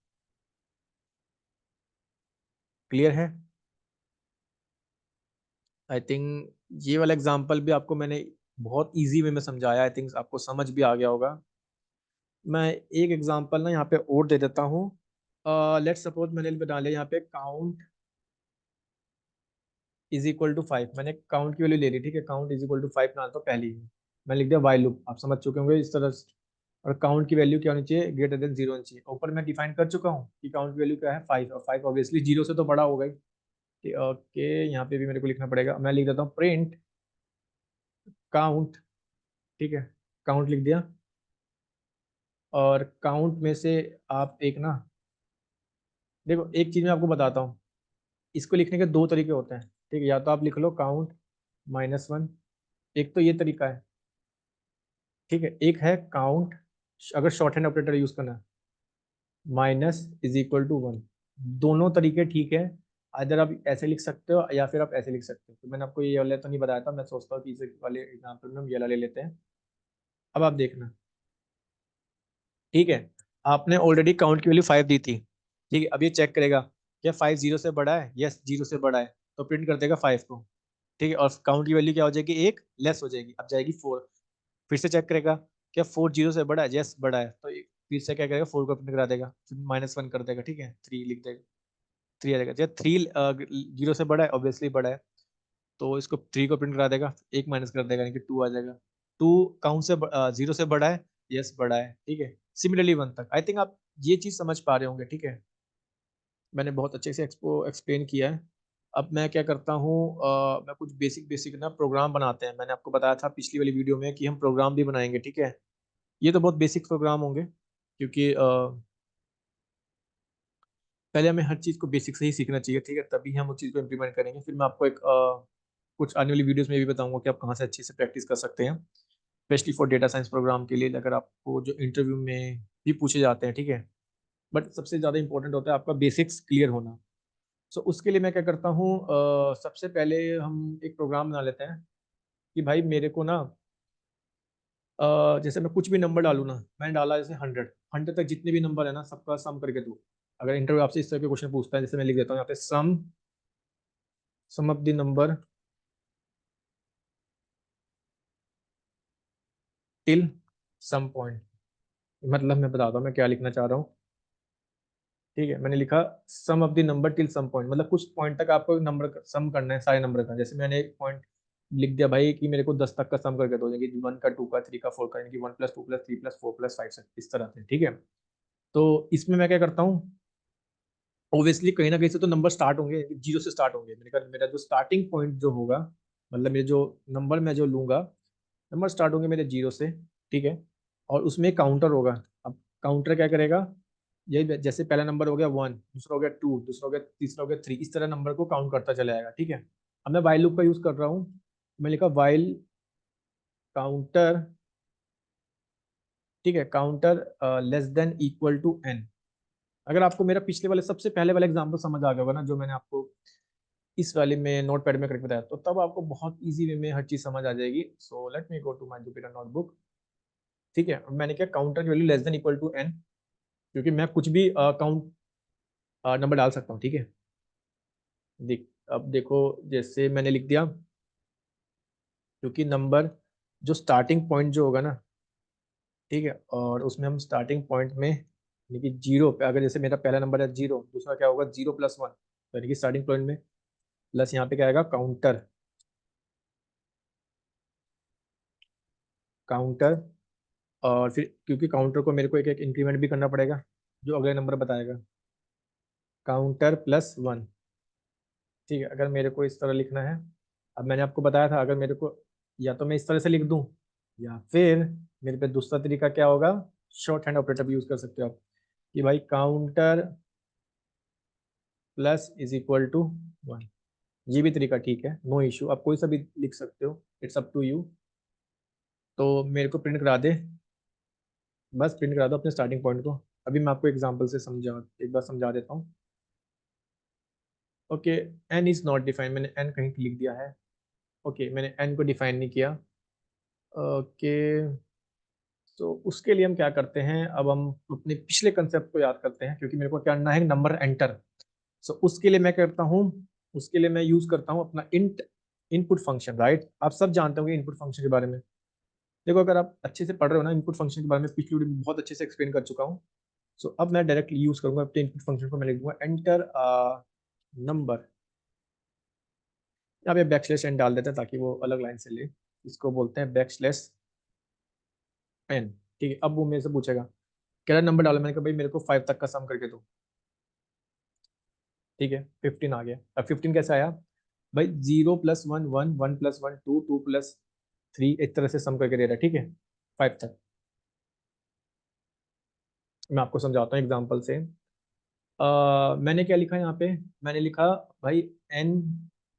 क्लियर है? आई थिंक ये वाला एग्जांपल भी आपको मैंने बहुत इजी वे में समझाया, आई थिंक आपको समझ भी आ गया होगा। मैं एक एग्जांपल ना यहाँ पे और दे देता हूँ। लेट्स सपोज मैंने बना लिया यहाँ पे काउंट इज इक्वल टू 5। मैंने काउंट की वैल्यू ले ली, ठीक है, काउंट इज इक्वल टू 5 ना, तो पहली ही मैं लिख दिया वाइल लूप, आप समझ चुके होंगे इस तरह से। और काउंट की वैल्यू क्या होनी चाहिए, ग्रेटर देन 0 होनी चाहिए। ऊपर मैं डिफाइन कर चुका हूँ कि काउंट की वैल्यू क्या है, 5, और 5 ऑब्वियसली 0 से तो बड़ा हो गई। ओके, यहाँ पे भी मेरे को लिखना पड़ेगा, मैं लिख देता हूँ प्रिंट काउंट, ठीक है, काउंट लिख दिया। और काउंट में से आप एक ना, देखो एक चीज मैं आपको बताता हूँ, इसको लिखने के दो तरीके होते हैं, ठीक है। या तो आप लिख लो काउंट -1, एक तो ये तरीका है, ठीक है। एक है काउंट, अगर शॉर्ट हैंड ऑपरेटर यूज करना है, -=1। दोनों तरीके ठीक है। अगर आप ऐसे लिख सकते हो या फिर आप ऐसे लिख सकते हो। तो मैंने आपको ये वाला तो नहीं बताया था, मैं सोचता हूँ कि इस वाले एग्जाम्पल में हम ये वाला ले लेते हैं। अब आप देखना, ठीक है, आपने ऑलरेडी काउंट की वैल्यू 5 दी थी, ठीक है। अब ये चेक करेगा क्या 5 0 से बड़ा है, यस 0 से बड़ा है, तो प्रिंट कर देगा 5 को, ठीक है। और काउंट की वैल्यू क्या हो जाएगी, एक लेस हो जाएगी, अब जाएगी 4। फिर से चेक करेगा क्या 4 0 से बड़ा है, यस बड़ा है, तो फिर से क्या करेगा, 4 को प्रिंट करा देगा, फिर -1 कर देगा, ठीक है, 3 लिख देगा, 3 आ जाएगा। जब 3 0 से बड़ा है, ऑब्वियसली बड़ा है, तो इसको 3 को प्रिंट करा देगा, एक माइनस कर देगा, यानी कि 2 आ जाएगा। 2 काउंट से 0 से बड़ा है, यस बड़ा है, ठीक है। सिमिलरली 1 तक आई थिंक आप ये चीज समझ पा रहे होंगे, ठीक है। मैंने बहुत अच्छे से एक्सप्लेन किया है। अब मैं क्या करता हूँ, मैं कुछ बेसिक बेसिक ना प्रोग्राम बनाते हैं। मैंने आपको बताया था पिछली वाली वीडियो में कि हम प्रोग्राम भी बनाएंगे, ठीक है। ये तो बहुत बेसिक प्रोग्राम होंगे, क्योंकि पहले हमें हर चीज़ को बेसिक से ही सीखना चाहिए, ठीक है, तभी हम उस चीज़ को इम्प्लीमेंट करेंगे। फिर मैं आपको एक कुछ आने वाली वीडियोस में भी बताऊंगा कि आप कहाँ से अच्छे से प्रैक्टिस कर सकते हैं, specially for data science program के लिए, अगर आपको जो इंटरव्यू में भी पूछे जाते हैं, ठीक है। बट सबसे ज़्यादा इंपॉर्टेंट होता है आपका बेसिक्स क्लियर होना। सो उसके लिए मैं क्या करता हूँ, सबसे पहले हम एक प्रोग्राम बना लेते हैं कि भाई मेरे को ना जैसे मैं कुछ भी नंबर डालूँ ना, मैंने डाला जैसे 100 तक जितने भी नंबर है ना, सबका सम करके दो। अगर इंटरव्यू आपसे इस तरह के क्वेश्चन पूछता है, जैसे मैं लिख देता हूँ यहाँ पे sum of the number till some point. मतलब मैं बताता हूँ मैं क्या लिखना चाह रहा हूँ, ठीक है, मैंने लिखा sum of the number till some point, मतलब कुछ पॉइंट तक आपको नंबर सम करना है सारे नंबर का। जैसे मैंने एक पॉइंट लिख दिया भाई कि मेरे को 10 तक का सम करके दो, यानी कि 1 का 2 का 3 का 4 का, यानी कि 1 + 2 + 3 + 4 + 5 इस तरह से। ठीक है, तो इसमें मैं क्या करता हूँ, ऑब्वियसली कहीं ना कहीं से तो नंबर स्टार्ट होंगे, जीरो से स्टार्ट होंगे। मैंने कहा मेरा जो स्टार्टिंग पॉइंट जो होगा, मतलब मेरे जो नंबर मैं जो लूंगा, नंबर स्टार्ट होंगे मेरे जीरो से। ठीक है, और उसमें काउंटर होगा। अब काउंटर क्या करेगा, ये जैसे पहला नंबर हो गया 1, दूसरा हो गया 2, दूसरा हो गया, तीसरा हो गया 3, इस तरह नंबर को काउंट करता चला जाएगा। ठीक है, अब मैं वाइल लूप का यूज कर रहा हूँ। मैं लिखा वाइल काउंटर, ठीक है, counter less than equal to n। अगर आपको मेरा पिछले वाले सबसे पहले वाला एग्जाम्पल समझ आ गया होगा ना, जो मैंने आपको इस वाले में नोट पैड में करके बताया, तो तब आपको बहुत इजी वे में हर चीज समझ आ जाएगी। So let me go to my Jupyter notebook. ठीक है, अब मैंने क्या, काउंटर की value less than equal to n, क्योंकि मैं कुछ भी काउंट नंबर डाल सकता हूँ। ठीक है, अब देखो, जैसे मैंने लिख दिया, क्योंकि नंबर जो स्टार्टिंग पॉइंट जो होगा ना, ठीक है, और उसमें हम स्टार्टिंग पॉइंट में यानी कि जीरो पे, अगर जैसे मेरा पहला नंबर है जीरो, दूसरा क्या होगा 0 + 1, यानी कि स्टार्टिंग पॉइंट में प्लस यहाँ पे क्या आएगा काउंटर, काउंटर। और फिर क्योंकि काउंटर को मेरे को एक एक इंक्रीमेंट भी करना पड़ेगा जो अगले नंबर बताएगा, काउंटर +1। ठीक है, अगर मेरे को इस तरह लिखना है, अब मैंने आपको बताया था, अगर मेरे को या तो मैं इस तरह से लिख दूं, या फिर मेरे पे दूसरा तरीका क्या होगा, शॉर्ट हैंड ऑपरेटर भी यूज कर सकते हो आप, कि भाई counter plus is equal to 1। ये भी तरीका ठीक है, नो इशू, आप कोई सा भी लिख सकते हो, इट्स अप टू यू। तो मेरे को प्रिंट करा दे, बस प्रिंट करा दो अपने स्टार्टिंग पॉइंट को। अभी मैं आपको एग्जांपल से समझा, एक बार समझा देता हूँ। Okay, n is not defined, मैंने एन कहीं लिख दिया है। ओके, मैंने एन को डिफाइन नहीं किया। ओके, तो उसके लिए हम क्या करते हैं, अब हम अपने पिछले कंसेप्ट को याद करते हैं, क्योंकि मेरे को क्या करना है, नंबर एंटर। सो उसके लिए मैं करता हूँ, उसके लिए मैं यूज करता हूँ अपना इंट इनपुट फंक्शन। राइट, आप सब जानते होंगे इनपुट फंक्शन के बारे में। देखो, अगर आप अच्छे से पढ़ रहे हो ना, इनपुट फंक्शन के बारे में पिछली वीडियो में बहुत अच्छे से एक्सप्लेन कर चुका हूँ। सो अब मैं डायरेक्टली यूज करूंगा अपने इनपुट फंक्शन को, मैं लिख दूंगा एंटर नंबर। यहाँ पे बैकस्लैश एन डाल देते हैं ताकि वो अलग लाइन से ले, इसको बोलते हैं बैकस्लैश एन। ठीक है, अब वो मेरे से पूछेगा क्या नंबर डाला, मैंने कहा भाई मेरे को 5 तक का सम करके दो। ठीक है, 15 आ गया। अब 15 कैसे आया भाई, 0 + 1 1, 1 + 1 2, 2 + 3, एक तरह से सम करके दे रहा है। ठीक है, 5 तक। मैं आपको समझाता हूँ एग्जाम्पल से। मैंने क्या लिखा यहाँ पे, मैंने लिखा भाई एन,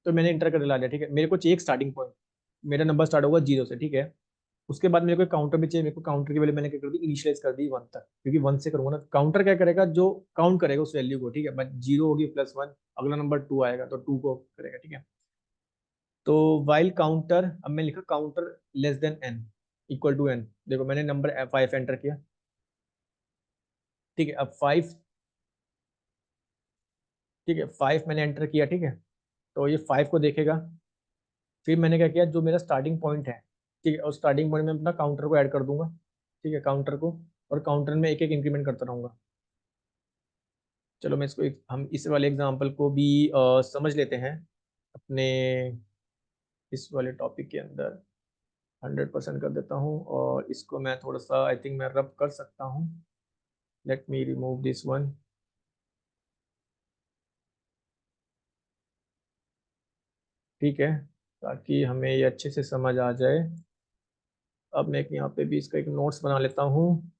तो मैंने इंटर कर ला दिया। ठीक है, मेरे को चाहिए एक स्टार्टिंग पॉइंट, मेरा नंबर स्टार्ट होगा जीरो से। ठीक है, उसके बाद मेरे को काउंटर भी चाहिए, मेरे को काउंटर की वैल्यू मैंने क्या कर दी, इनिशियलाइज कर दी 1 तक, क्योंकि 1 से करूंगा ना। काउंटर क्या करेगा, जो काउंट करेगा उस वैल्यू को। ठीक है, बट जीरो होगी +1, अगला नंबर 2 आएगा तो 2 को करेगा। ठीक है, तो वाइल काउंटर, अब मैं लिखा counter less than n equal to n। देखो मैंने नंबर 5 एंटर किया। ठीक है, अब 5, ठीक है 5 मैंने एंटर किया। ठीक है, तो ये 5 को देखेगा। फिर मैंने क्या किया, जो मेरा स्टार्टिंग पॉइंट है, ठीक है, और स्टार्टिंग पॉइंट में अपना काउंटर को ऐड कर दूंगा। ठीक है, काउंटर को, और काउंटर में एक एक इंक्रीमेंट करता रहूंगा। चलो मैं इसको हम इस वाले एग्जांपल को भी समझ लेते हैं अपने इस वाले टॉपिक के अंदर। 100% कर देता हूँ, और इसको मैं थोड़ा सा आई थिंक मैं रब कर सकता हूँ। Let me remove this one. ठीक है, ताकि हमें ये अच्छे से समझ आ जाए। अब मैं एक यहाँ पे भी इसका एक नोट्स बना लेता हूँ,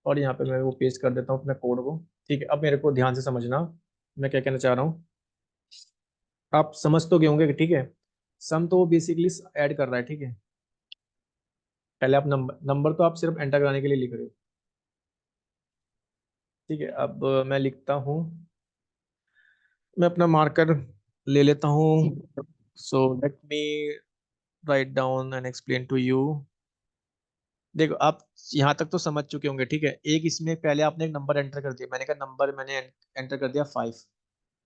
और यहाँ पे मैं वो पेस्ट कर देता हूँ अपने कोड को। ठीक है, अब मेरे को ध्यान से समझना मैं क्या कहना चाह रहा हूँ। आप समझ तो गए होंगे कि ठीक है, सम तो वो बेसिकली ऐड कर रहा है। ठीक है, पहले आप नंबर नंबर तो आप सिर्फ एंटर कराने के लिए लिख रहे हो। ठीक है, अब मैं लिखता हूँ, मैं अपना मार्कर ले लेता हूँ। So let me write down and explain to you. देखो आप यहाँ तक तो समझ चुके होंगे। ठीक है, एक इसमें पहले आपने एक नंबर एंटर कर दिया, मैंने कहा नंबर मैंने एंटर कर दिया 5।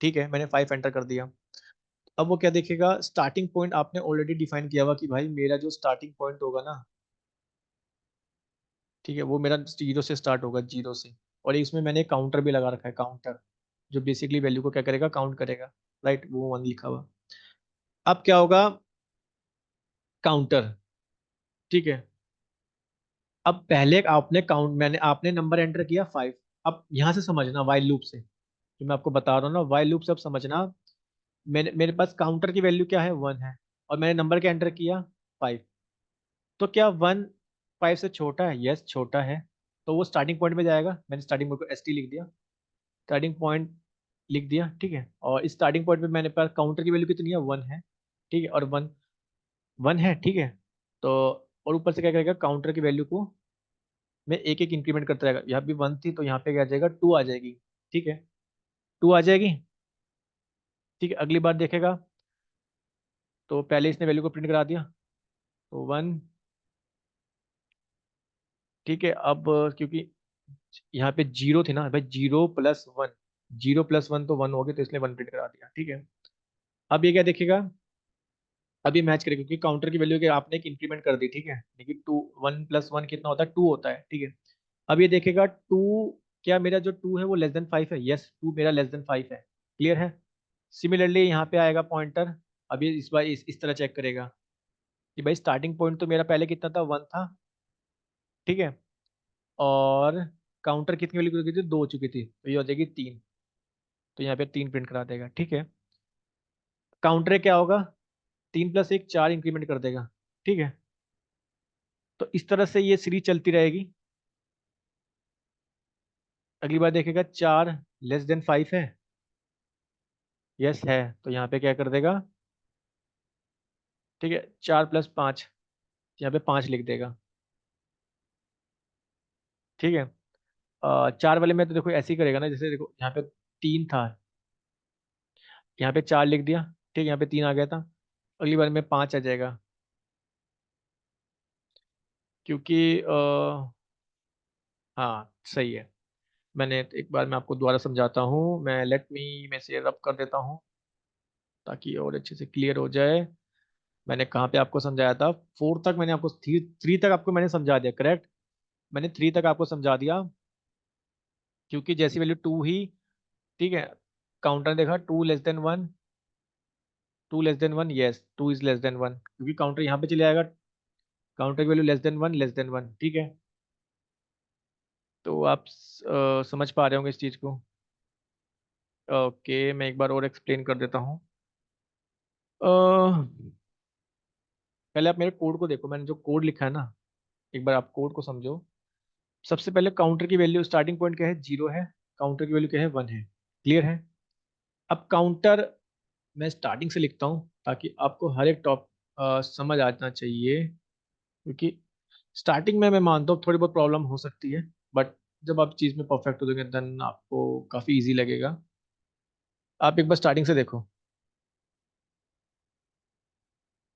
ठीक है, मैंने 5 एंटर कर दिया। अब वो क्या देखेगा, स्टार्टिंग पॉइंट आपने ऑलरेडी डिफाइन किया हुआ कि भाई मेरा जो स्टार्टिंग पॉइंट होगा ना, ठीक है, वो मेरा जीरो से स्टार्ट होगा, जीरो से। और इसमें मैंने काउंटर भी लगा रखा है, काउंटर, जो बेसिकली वैल्यू को क्या करेगा, काउंट करेगा। राइट, वो 1 लिखा हुआ। अब क्या होगा, काउंटर, ठीक है। अब पहले आपने काउंट, मैंने आपने नंबर एंटर किया 5। अब यहां से समझना वाइल लूप से, जो मैं आपको बता रहा हूँ ना, वाइल लूप से अब समझना। मैंने, मेरे पास काउंटर की वैल्यू क्या है, 1 है, और मैंने नंबर क्या एंटर किया, 5। तो क्या 1 5 से छोटा है, यस छोटा है, तो वो स्टार्टिंग पॉइंट में जाएगा। मैंने स्टार्टिंग पॉइंट को ST लिख दिया, स्टार्टिंग पॉइंट लिख दिया, ठीक है। और इस स्टार्टिंग पॉइंट पे मैंने पास काउंटर की वैल्यू कितनी है, 1 है, ठीक है, और 1 1 है, ठीक है। तो और ऊपर से क्या करेगा, काउंटर की वैल्यू को मैं एक एक इंक्रीमेंट करता रहेगा। यहाँ भी 1 थी, तो यहाँ पे क्या आ जाएगा, 2 आ जाएगी, ठीक है, 2 आ जाएगी, ठीक है। अगली बार देखेगा, तो पहले इसने वैल्यू को प्रिंट करा दिया, तो 1, ठीक है। अब क्योंकि यहाँ पे 0 थी ना भाई, 0 + 1, 0 + 1 तो 1 हो गया, तो इसलिए 1 प्रिंट करा दिया, ठीक है। अब ये क्या देखेगा, अब ये मैच करेगा, क्योंकि काउंटर की वैल्यू के आपने एक इंक्रीमेंट कर दी, ठीक है, लेकिन 2, 1 + 1 कितना होता है, 2 होता है, ठीक है। अब ये देखेगा 2, क्या मेरा जो 2 है वो <5 है, यस 2 मेरा <5 है, क्लियर है। सिमिलरली यहाँ पे आएगा पॉइंटर। अब ये इस बार इस तरह चेक करेगा कि भाई स्टार्टिंग पॉइंट तो मेरा पहले कितना था, 1 था, ठीक है, और काउंटर कितनी वैल्यू हो चुकी थी, 2 हो चुकी थी, तो ये हो जाएगी 3, तो यहाँ पे 3 प्रिंट करा देगा, ठीक है। काउंटर क्या होगा, 3 + 1 4 इंक्रीमेंट कर देगा, ठीक है। तो इस तरह से ये सीरीज चलती रहेगी। अगली बार देखेगा 4 <5 है, यस है, तो यहाँ पे क्या कर देगा, ठीक है, 4 + 5, यहाँ पे 5 लिख देगा, ठीक है। 4 वाले में तो देखो ऐसे ही करेगा ना, जैसे देखो यहाँ पे 3 था, यहाँ पे 4 लिख दिया, ठीक है, यहाँ पे 3 आ गया था। अगली बार में 5 आ जाएगा, क्योंकि हाँ सही है। मैंने एक बार, मैं आपको दोबारा समझाता हूँ, मैं लेट मी में से रब कर देता हूँ ताकि और अच्छे से क्लियर हो जाए। मैंने कहाँ पे आपको समझाया था, 4 तक मैंने आपको, 3 तक आपको मैंने समझा दिया, करेक्ट। मैंने 3 तक आपको समझा दिया, क्योंकि जैसी वैल्यू 2 ही, ठीक है, काउंटर देखा 2 <1, 2 <1, यस 2 <1, क्योंकि काउंटर यहाँ पे चले आएगा, काउंटर की वैल्यू <1, ठीक है। तो आप समझ पा रहे होंगे इस चीज़ को। ओके, मैं एक बार और एक्सप्लेन कर देता हूँ। पहले आप मेरे कोड को देखो, मैंने जो कोड लिखा है ना, एक बार आप कोड को समझो। सबसे पहले काउंटर की वैल्यू, स्टार्टिंग पॉइंट क्या है, 0 है, काउंटर की वैल्यू क्या है, 1 है, क्लियर है। अब काउंटर मैं स्टार्टिंग से लिखता हूँ ताकि आपको हर एक टॉप समझ आना चाहिए, क्योंकि स्टार्टिंग में मैं मानता हूँ थोड़ी बहुत प्रॉब्लम हो सकती है, बट जब आप चीज़ में परफेक्ट हो जाएंगे देन आपको काफ़ी इजी लगेगा। आप एक बार स्टार्टिंग से देखो,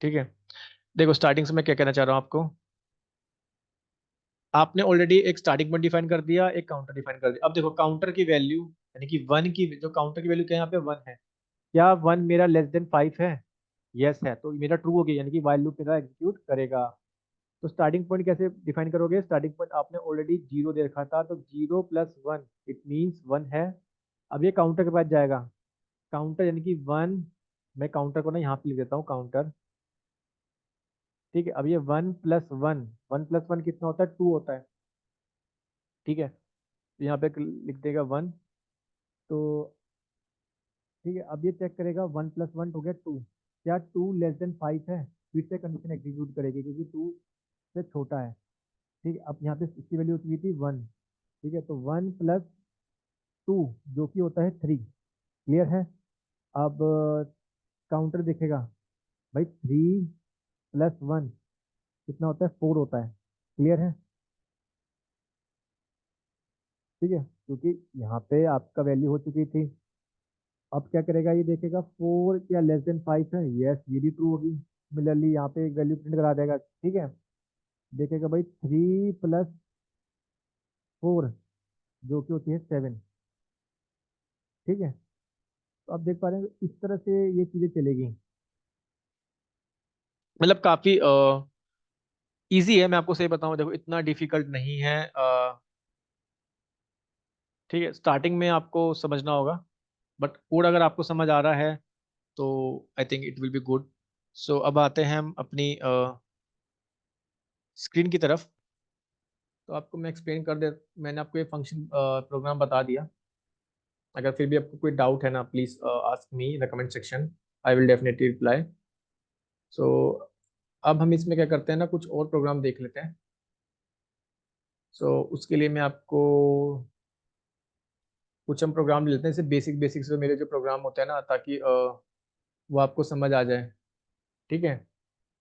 ठीक है। देखो स्टार्टिंग से मैं क्या कहना चाह रहा हूँ आपको, आपने ऑलरेडी एक स्टार्टिंग पॉइंट डिफाइन कर दिया, एक काउंटर डिफाइन कर दिया। अब देखो काउंटर की वैल्यू, यानी कि 1 की, जो काउंटर की वैल्यू क्या है यहाँ पे 1 है, क्या 1 मेरा <5 है, यस है, तो मेरा ट्रू हो गया, यानी कि वाइल लूप मेरा एग्जीक्यूट करेगा। तो स्टार्टिंग पॉइंट कैसे डिफाइन करोगे, स्टार्टिंग पॉइंट आपने ऑलरेडी 0 दे रखा था, तो 0 + 1 इट मीन्स 1 है। अब ये काउंटर के पास जाएगा, काउंटर यानी कि 1, मैं काउंटर को ना यहाँ पे लिख देता हूँ, काउंटर, ठीक है। अब ये 1 + 1, 1 + 1 कितना होता है, 2 होता है, ठीक है। तो यहाँ पे लिख देगा 1, तो ठीक है। अब ये चेक करेगा, 1 + 1 हो गया 2, क्या 2 <5 है, फिर से कंडीशन एग्जीक्यूट करेगी, क्योंकि 2 से छोटा है, ठीक है। अब यहाँ पे इसकी वैल्यू होती थी 1, ठीक है, तो 1 + 2 जो कि होता है 3, क्लियर है। अब काउंटर देखेगा, भाई 3 + 1 कितना होता है, 4 होता है, क्लियर है, ठीक है, क्योंकि यहाँ पे आपका वैल्यू हो चुकी थी। अब क्या करेगा, ये देखेगा 4 क्या <5 है, यस ये भी ट्रू होगी। सिमिलरली यहाँ पे एक वैल्यू प्रिंट करा देगा, ठीक है। देखेगा भाई 3 + 4 जो कि होती है 7, ठीक है। तो आप देख पा रहे हैं इस तरह से ये चीजें चलेगी, मतलब काफी इजी है। मैं आपको सही बताऊं, देखो इतना डिफिकल्ट नहीं है। ठीक है, स्टार्टिंग में आपको समझना होगा, बट कोड अगर आपको समझ आ रहा है तो I think it will be good. So अब आते हैं हम अपनी स्क्रीन की तरफ। तो आपको मैं एक्सप्लेन कर दे, मैंने आपको ये फंक्शन प्रोग्राम बता दिया। अगर फिर भी आपको कोई डाउट है ना, please ask me in the comment section, I will definitely reply. So अब हम इसमें क्या करते हैं ना, कुछ और प्रोग्राम देख लेते हैं। उसके लिए मैं आपको कुछ हम प्रोग्राम लेते हैं, जैसे बेसिक बेसिक से मेरे जो प्रोग्राम होते हैं ना, ताकि वो आपको समझ आ जाए। ठीक है,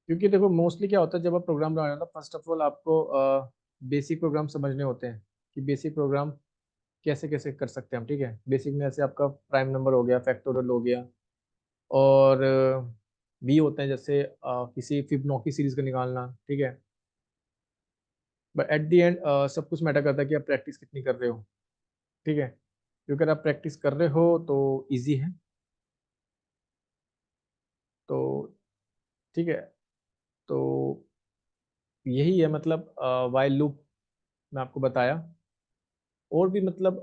क्योंकि देखो मोस्टली क्या होता है, जब आप प्रोग्राम बना रहे हो ना, फर्स्ट ऑफ ऑल आपको बेसिक प्रोग्राम समझने होते हैं कि बेसिक प्रोग्राम कैसे कैसे कर सकते हैं हम। ठीक है, बेसिक में ऐसे आपका प्राइम नंबर हो गया, फैक्टोरियल हो गया, और भी होते हैं जैसे किसी फिबोनाची सीरीज का निकालना। ठीक है, बट एट द एंड सब कुछ मैटर करता है कि आप प्रैक्टिस कितनी कर रहे हो। ठीक है, क्योंकि अगर आप प्रैक्टिस कर रहे हो तो इजी है। तो ठीक है, तो यही है मतलब वाइल लूप मैं आपको बताया। और भी मतलब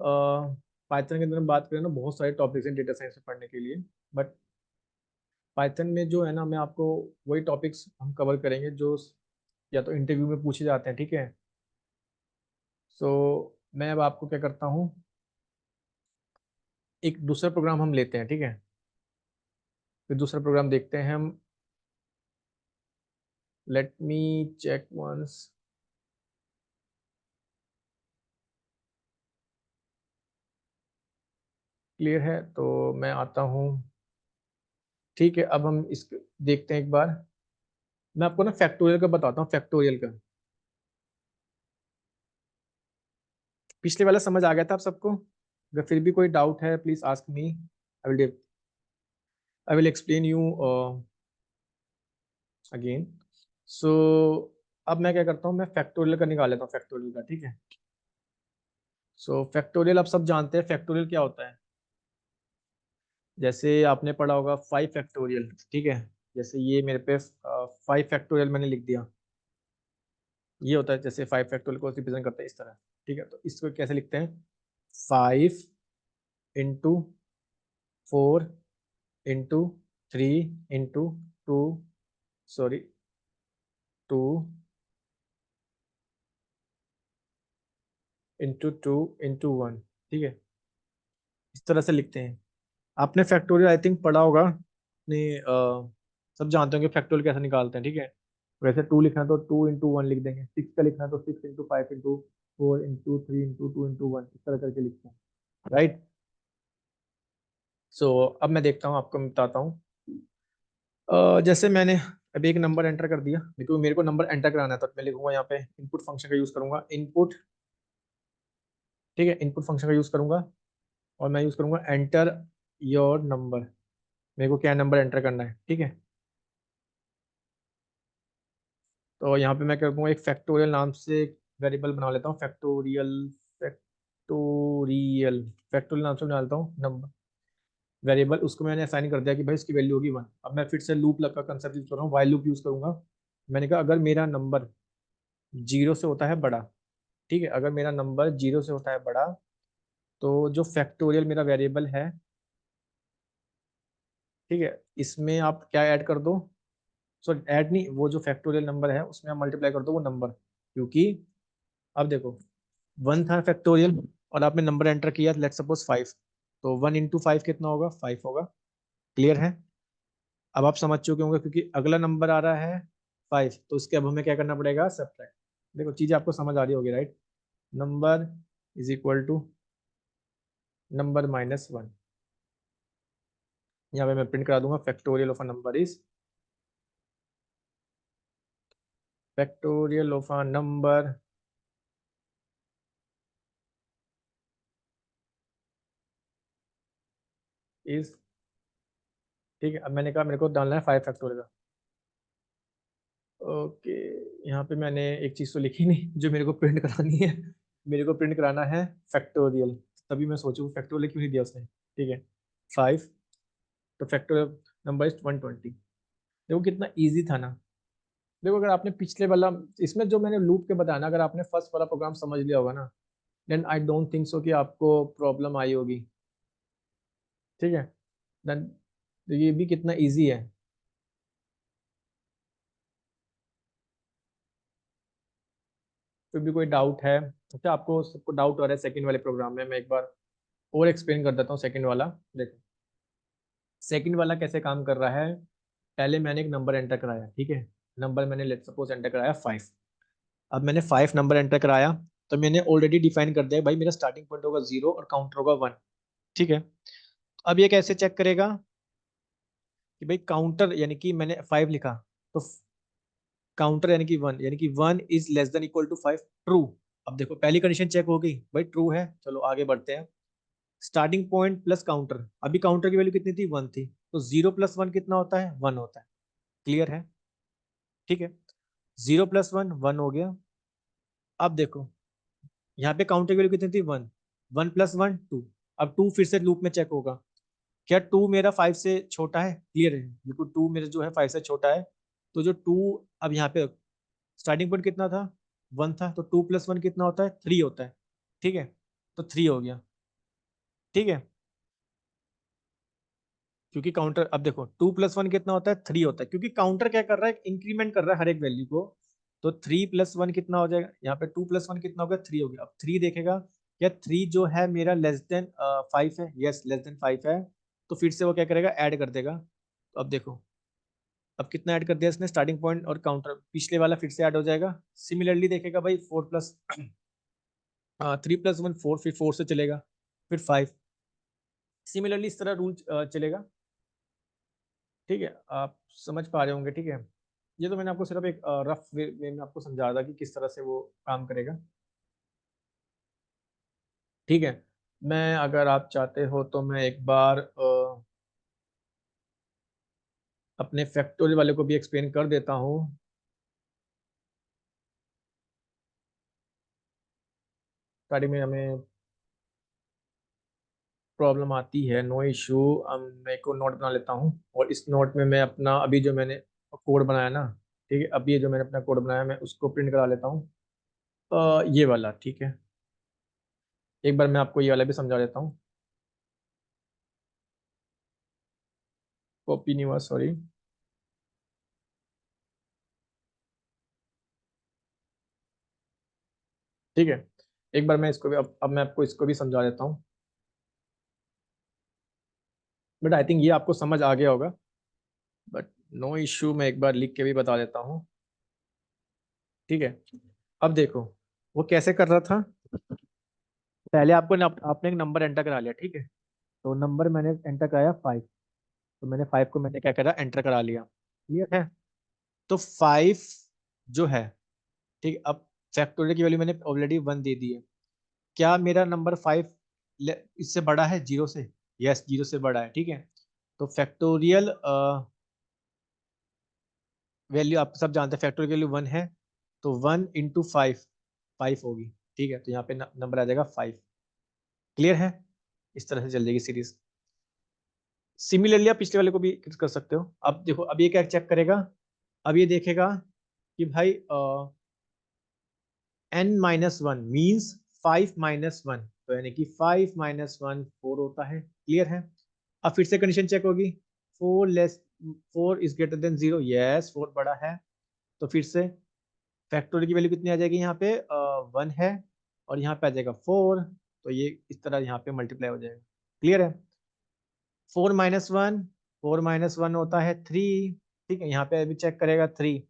पाइथन के अंदर हम बात करें ना, बहुत सारे टॉपिक्स हैं डेटा साइंस में पढ़ने के लिए। बट पाइथन में जो है ना, मैं आपको वही टॉपिक्स हम कवर करेंगे जो या तो इंटरव्यू में पूछे जाते हैं। ठीक है, सो मैं अब आपको क्या करता हूँ, एक दूसरा प्रोग्राम हम लेते हैं। ठीक है, फिर दूसरा प्रोग्राम देखते हैं हम। Let me check once. Clear है, तो मैं आता हूँ। ठीक है, अब हम इस देखते हैं एक बार। मैं आपको ना फैक्टोरियल का बताता हूँ, फैक्टोरियल का। पिछले वाला समझ आ गया था आप सबको? अगर फिर भी कोई डाउट है, please ask me, I will explain you again. So अब मैं क्या करता हूँ, मैं फैक्टोरियल का निकाल लेता हूँ, फैक्टोरियल का। ठीक है, फैक्टोरियल आप सब जानते हैं फैक्टोरियल क्या होता है। जैसे आपने पढ़ा होगा 5 फैक्टोरियल। ठीक है, जैसे ये मेरे पे 5 फैक्टोरियल मैंने लिख दिया, ये होता है जैसे 5 फैक्टोरियल को रिप्रेजेंट करता है इस तरह। ठीक है, तो इसको कैसे लिखते हैं, 5 into 4 into 3 into 2, sorry 2 into 2 into 1। ठीक है, इस तरह से लिखते हैं। आपने फैक्टोरियल आई थिंक पढ़ा होगा, अपने सब जानते होंगे फैक्टोरियल कैसे निकालते हैं। ठीक है, वैसे 2 लिखना है तो 2 इंटू 1 लिख देंगे, 6 का लिखना है तो 6 into 5 into 4 into 3 into 2 into 1, इस तरह करके लिखते हैं। राइट। अब मैं देखता हूँ, आपको मैं बताता हूँ। जैसे मैंने अभी एक नंबर एंटर कर दिया, देखो मेरे को नंबर एंटर कराना है, तो मैं लिखूंगा यहाँ पे इनपुट फंक्शन का यूज करूंगा, इनपुट। ठीक है, इनपुट फंक्शन का यूज करूंगा, और मैं यूज करूंगा एंटर योर नंबर। मेरे को क्या नंबर एंटर करना है। ठीक है, तो यहाँ पे मैं करूँगा एक फैक्टोरियल नाम से एक वेरिएबल बना लेता हूँ, फैक्टोरियल। फैक्टोरियल फैक्टोरियल नाम से बना लेता हूँ नंबर वेरिएबल, उसको मैंने असाइन कर दिया कि भाई इसकी वैल्यू होगी 1। अब मैं फिर से लूप लग का कंसेप्ट यूज कर रहा हूँ, वाइल लूप यूज करूंगा। मैंने कहा अगर मेरा नंबर 0 से होता है बड़ा, ठीक है, अगर मेरा नंबर 0 से होता है बड़ा, तो जो फैक्टोरियल मेरा वेरिएबल है, ठीक है, इसमें आप क्या ऐड कर दो, सॉरी ऐड नहीं, वो जो फैक्टोरियल नंबर है उसमें आप मल्टीप्लाई कर दो वो नंबर। क्योंकि अब देखो 1 था फैक्टोरियल, और आपने नंबर एंटर किया लेट सपोज 5, तो 1 इंटू 5 कितना होगा, 5 होगा। क्लियर है? अब आप समझ चुके होंगे, क्योंकि अगला नंबर आ रहा है 5, तो उसके अब हमें क्या करना पड़ेगा, सब्ट्रैक्ट। देखो चीजें आपको समझ आ रही होगी, right. Number is equal to number -1। यहाँ पे मैं प्रिंट करा दूंगा, factorial of a number is, factorial of a number is. ठीक है, अब मैंने कहा मेरे को डालना है 5 फैक्टोरियल का। ओके, यहाँ पे मैंने एक चीज़ तो लिखी नहीं जो मेरे को प्रिंट करानी है। मेरे को प्रिंट कराना है फैक्टोरियल, तभी मैं सोचूं फैक्टोरियल क्यों नहीं दिया उसने। ठीक है, 5, तो फैक्टोरियल नंबर इज 120। देखो कितना इजी था ना। देखो अगर आपने पिछले वाला, इसमें जो मैंने लूप के बताया ना, अगर आपने फर्स्ट वाला प्रोग्राम समझ लिया होगा ना, then I don't think so कि आपको प्रॉब्लम आई होगी। ठीक है, देन ये भी कितना इजी है। फिर भी कोई डाउट है? अच्छा, आपको सबको डाउट हो रहा है सेकंड वाले प्रोग्राम में, मैं एक बार और एक्सप्लेन कर देता हूँ सेकंड वाला। देखो सेकंड वाला कैसे काम कर रहा है। पहले मैंने एक नंबर एंटर कराया, ठीक है, नंबर मैंने लेट सपोज एंटर कराया 5। अब मैंने 5 नंबर एंटर कराया, तो मैंने ऑलरेडी डिफाइन कर दिया भाई मेरा स्टार्टिंग पॉइंट होगा 0 और काउंटर होगा 1। ठीक है, अब ये कैसे चेक करेगा कि भाई काउंटर यानी कि मैंने 5 लिखा, तो काउंटर यानी कि 1, यानी कि 1 is less than equal to 5, true. अब देखो पहली कंडीशन चेक हो गई भाई, ट्रू है। चलो आगे बढ़ते हैं। स्टार्टिंग पॉइंट प्लस काउंटर, अभी काउंटर की वैल्यू कितनी थी, 1 थी, तो 0 प्लस 1 कितना होता है, 1 होता है। क्लियर है? ठीक है, 0 प्लस 1 1 हो गया। अब देखो यहाँ पे काउंटर की वैल्यू कितनी थी, 1, 1 प्लस 1 2। अब 2 फिर से लूप में चेक होगा, क्या 2 मेरा 5 से छोटा है? क्लियर है, बिल्कुल 2 मेरा जो है 5 से छोटा है। तो जो 2, अब यहाँ पे स्टार्टिंग पॉइंट कितना था, 1 था, तो 2 प्लस 1 कितना होता है, 3 होता है। ठीक है, तो 3 हो गया। ठीक है, क्योंकि काउंटर, अब देखो 2 प्लस 1 कितना होता है, 3 होता है, क्योंकि काउंटर क्या कर रहा है, इंक्रीमेंट कर रहा है हर एक वैल्यू को। तो 3 प्लस 1 कितना हो जाएगा, यहाँ पे 2 प्लस 1 कितना हो गया, 3 हो गया। अब 3 देखेगा, क्या 3 जो है मेरा लेस देन 5 है? यस, लेस देन 5 है। तो फिर से वो क्या करेगा, ऐड कर देगा। तो अब देखो, अब कितना ऐड कर दिया इसने, स्टार्टिंग पॉइंट और काउंटर पिछले वाला फिर से ऐड हो जाएगा। सिमिलरली देखेगा भाई 4 प्लस 3 प्लस 1 4, फिर 4 से चलेगा, फिर 5। सिमिलरली इस तरह रूल चलेगा। ठीक है, आप समझ पा रहे होंगे। ठीक है, ये तो मैंने आपको सिर्फ एक रफ वे में आपको समझा था कि किस तरह से वो काम करेगा। ठीक है, मैं अगर आप चाहते हो तो मैं एक बार अपने फैक्टोरियल वाले को भी एक्सप्लेन कर देता हूँ। स्टार्टिंग में हमें प्रॉब्लम आती है, नो इशू। मैं को नोट बना लेता हूँ, और इस नोट में मैं अपना अभी जो मैंने कोड बनाया ना, ठीक है, अभी ये जो मैंने अपना कोड बनाया मैं उसको प्रिंट करा लेता हूँ। ये वाला, ठीक है, एक बार मैं आपको ये वाला भी समझा देता हूँ। कॉपी नहीं हुआ, सॉरी। ठीक है, एक बार मैं इसको भी अब मैं आपको इसको भी समझा देता हूँ। बट आई थिंक ये आपको समझ आ गया होगा, बट नो इश्यू, मैं एक बार लिख के भी बता देता हूँ। ठीक है, अब देखो वो कैसे कर रहा था। पहले आपने एक नंबर एंटर करा लिया, ठीक है, तो नंबर मैंने एंटर कराया 5, तो मैंने 5 को मैंने क्या करा, एंटर करा लिया। क्लियर है? तो 5 जो है, ठीक, अब फैक्टोरियल की वैल्यू मैंने ऑलरेडी 1 दे दी है। क्या मेरा नंबर 5 इससे बड़ा है 0 से? यस, 0 से बड़ा है। ठीक है, तो फैक्टोरियल वैल्यू आप सब जानते हैं, फैक्टोरियल वैल्यू 1 है, तो 1 इंटू 5 5 होगी। ठीक है, तो यहाँ पे नंबर आ जाएगा 5। क्लियर है? इस तरह से चल जाएगी सीरीज। सिमिलरली आप पिछले वाले को भी कर सकते हो। अब देखो, अब ये क्या चेक करेगा, अब ये देखेगा कि भाई n माइनस वन मीन्स 5 - 1, तो यानी कि 5 - 1 4 होता है। क्लियर है? अब फिर से कंडीशन चेक होगी, 4 इज ग्रेटर देन 0, यस 4 बड़ा है। तो फिर से फैक्टोरियल की वैल्यू कितनी आ जाएगी, यहाँ पे 1 है, और यहाँ पे आ जाएगा 4, तो ये इस तरह यहाँ पे मल्टीप्लाई हो जाएगा। क्लियर है? 4 - 1, 4 - 1 होता है 3। ठीक है, यहाँ पे अभी चेक करेगा 3,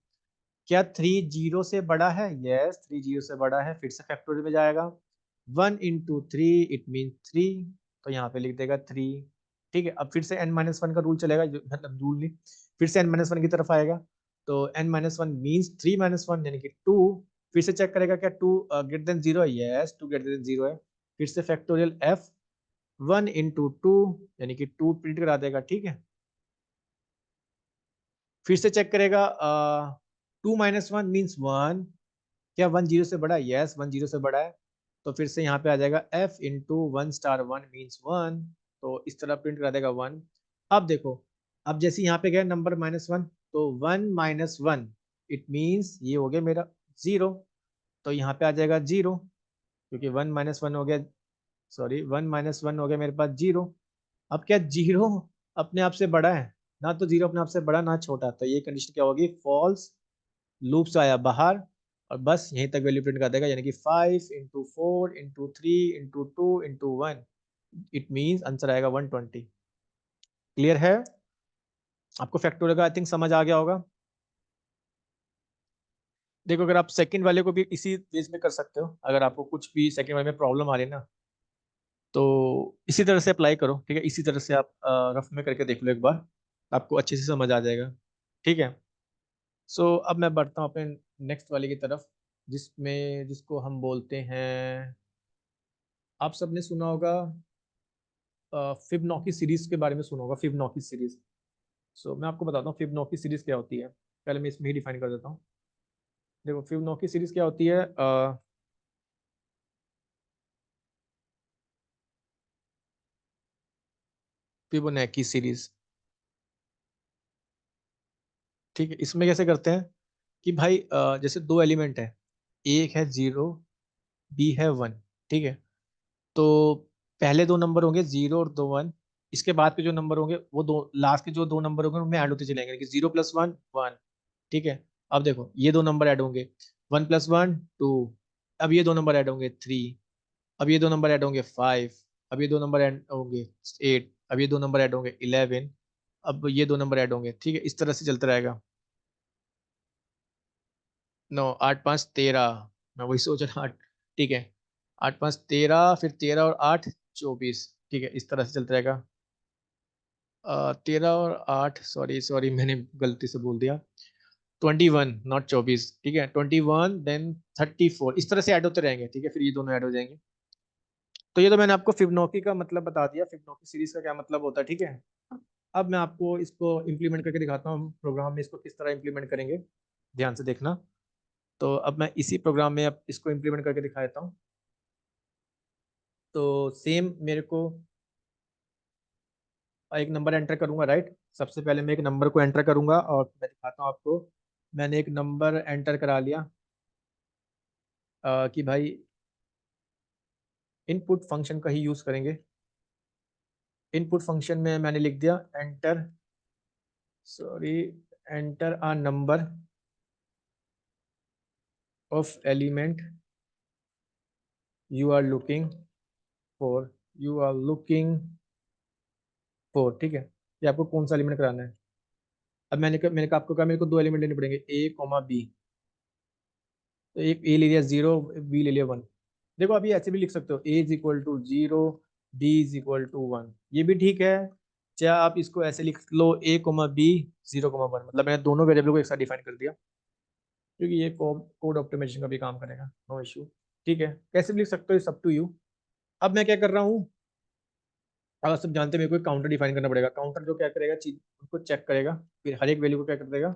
क्या 3 0 से बड़ा है? यस, 3 0 से बड़ा है। फिर से फैक्टोरियल में जाएगा, 1 इंटू 3 इट मीन 3, तो यहाँ पे लिख देगा 3। ठीक है, अब फिर से n-1 का रूल चलेगा, मतलब रूल नहीं, फिर से n-1 की तरफ आएगा, तो n-1 मीन्स 3 - 1 यानी कि 2। फिर से चेक करेगा क्या 2 ग्रेटर देन 0 है? यस, 2 ग्रेटर देन 0 है। फिर से फैक्टोरियल f 1 इंटू 2 यानी कि 2 प्रिंट करा देगा। ठीक है, फिर से चेक करेगा 2 - 1 मीन्स 1, क्या 1 0 से बड़ा है? यस, 1 0 से बड़ा है। तो फिर से यहाँ पे आ जाएगा f इंटू 1*1 मीन्स 1, तो इस तरह प्रिंट कर देगा 1। अब देखो, अब जैसे यहाँ पे गया नंबर -1, तो 1 - 1 इट मीन्स ये हो गया मेरा 0, तो यहाँ पे आ जाएगा 0। क्योंकि 1 - 1 हो गया, सॉरी 1 - 1 हो गया मेरे पास 0। अब क्या जीरो अपने आप से बड़ा है? ना तो जीरो अपने आप से बड़ा ना छोटा, तो ये कंडीशन क्या होगी? फॉल्स। लूप से आया बाहर और बस यहीं तक वैल्यू प्रिंट कर देगा, यानी कि 5 × 4 × 3 × 2 × 1। इट मीन्स आंसर आएगा 120। क्लियर है? आपको फैक्टोरियल का आई थिंक समझ आ गया होगा। देखो, अगर आप सेकंड वाले को भी इसी बेस में कर सकते हो, अगर आपको कुछ भी सेकंड वाले में प्रॉब्लम आ रही है ना, तो इसी तरह से अप्लाई करो, ठीक है? इसी तरह से आप रफ में करके देख लो एक बार, आपको अच्छे से समझ आ जाएगा। ठीक है। सो अब मैं बढ़ता हूँ अपने नेक्स्ट वाले की तरफ, जिसको हम बोलते हैं, आप सबने सुना होगा, फिबोनाची सीरीज के बारे में सुना होगा, फिबोनाची सीरीज। सो मैं आपको बताता हूँ फिबोनाची सीरीज क्या होती है। पहले मैं इसमें ही डिफाइन कर देता हूँ। देखो, फिबोनाची सीरीज क्या होती है? फिबोनाची सीरीज, ठीक है, इसमें कैसे करते हैं कि भाई जैसे दो एलिमेंट है, एक है 0, बी है 1, ठीक है? तो पहले दो नंबर होंगे 0 और 2 1, इसके बाद के जो नंबर होंगे वो दो, लास्ट के जो दो नंबर होंगे उनमें ऐड होते चलेंगे कि 0 + 1 1, ठीक है? अब देखो ये दो नंबर ऐड होंगे, 1 + 1 2, अब ये दो नंबर ऐड होंगे 3, अब ये दो नंबर ऐड होंगे 5, अब ये दो नंबर ऐड होंगे 8, अब ये दो नंबर ऐड होंगे 11, अब ये दो नंबर ऐड होंगे, ठीक है? इस तरह से चलता रहेगा। 9 8 5 13, मैं वही सोच रहा, 8, ठीक है। 8 5 13, फिर 13 और 8 24, ठीक है? इस तरह से चलता रहेगा। 13 और 8, सॉरी सॉरी मैंने गलती से बोल दिया, 21 नॉट 24, ठीक है? 21 देन 34, इस तरह से ऐड होते रहेंगे, ठीक है? फिर ये दोनों ऐड हो जाएंगे। तो ये तो मैंने आपको फिबोनाची का मतलब बता दिया, फिबोनाची सीरीज का क्या मतलब होता है, ठीक है? अब मैं आपको इसको इम्प्लीमेंट करके दिखाता हूँ, प्रोग्राम में इसको किस तरह इम्प्लीमेंट करेंगे, ध्यान से देखना। तो अब मैं इसी प्रोग्राम में अब इसको इम्प्लीमेंट करके दिखा देता हूँ। तो सेम मेरे को एक नंबर एंटर करूंगा, राइट? सबसे पहले मैं एक नंबर को एंटर करूंगा और मैं दिखाता हूँ आपको। मैंने एक नंबर एंटर करा लिया, कि भाई इनपुट फंक्शन का ही यूज करेंगे। इनपुट फंक्शन में मैंने लिख दिया enter, sorry, enter a number of element you are looking for, you are looking for, ठीक है? ये आपको कौन सा एलिमेंट कराना है? अब मैंने कहा आपको कहा मेरे को दो एलिमेंट लेने पड़ेंगे, ए कॉमा बी। तो एक ए ले लिया 0, बी ले लिया 1। देखो अभी ऐसे भी लिख सकते हो, A is equal to 0, B is equal to 1, ये भी ठीक है। चाहे आप इसको ऐसे लिख लो, ए कोमा बी 0 कोमा 1, मतलब मैंने दोनों वेरिएबल को एक साथ डिफाइन कर दिया, क्योंकि ये कोड ऑप्टिमाइजेशन का भी काम करेगा, नो इशू। ठीक है, कैसे भी लिख सकते हो, इट्स अप टू यू। अब मैं क्या कर रहा हूँ, अब आप सब जानते हैं मेरे को काउंटर डिफाइन करना पड़ेगा। काउंटर जो क्या करेगा, चीज उसको चेक करेगा, फिर हर एक वैल्यू को क्या कर देगा,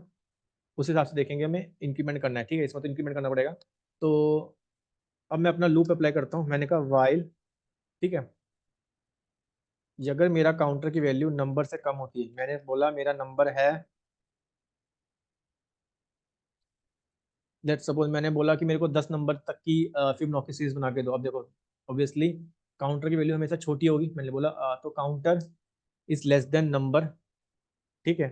उस हिसाब से देखेंगे हमें इंक्रीमेंट करना है, ठीक है? इसमें तो इंक्रीमेंट करना पड़ेगा। तो अब मैं अपना लूप अप्लाई करता हूँ, मैंने कहा वाइल, ठीक है, ये अगर मेरा काउंटर की वैल्यू नंबर से कम होती है, मैंने बोला मेरा नंबर है, लेट्स सपोज मैंने बोला कि मेरे को 10 नंबर तक की फिबोनाची सीरीज बना के दो। अब देखो, ऑब्वियसली काउंटर की वैल्यू हमेशा छोटी होगी, मैंने बोला तो counter is less then number, ठीक है?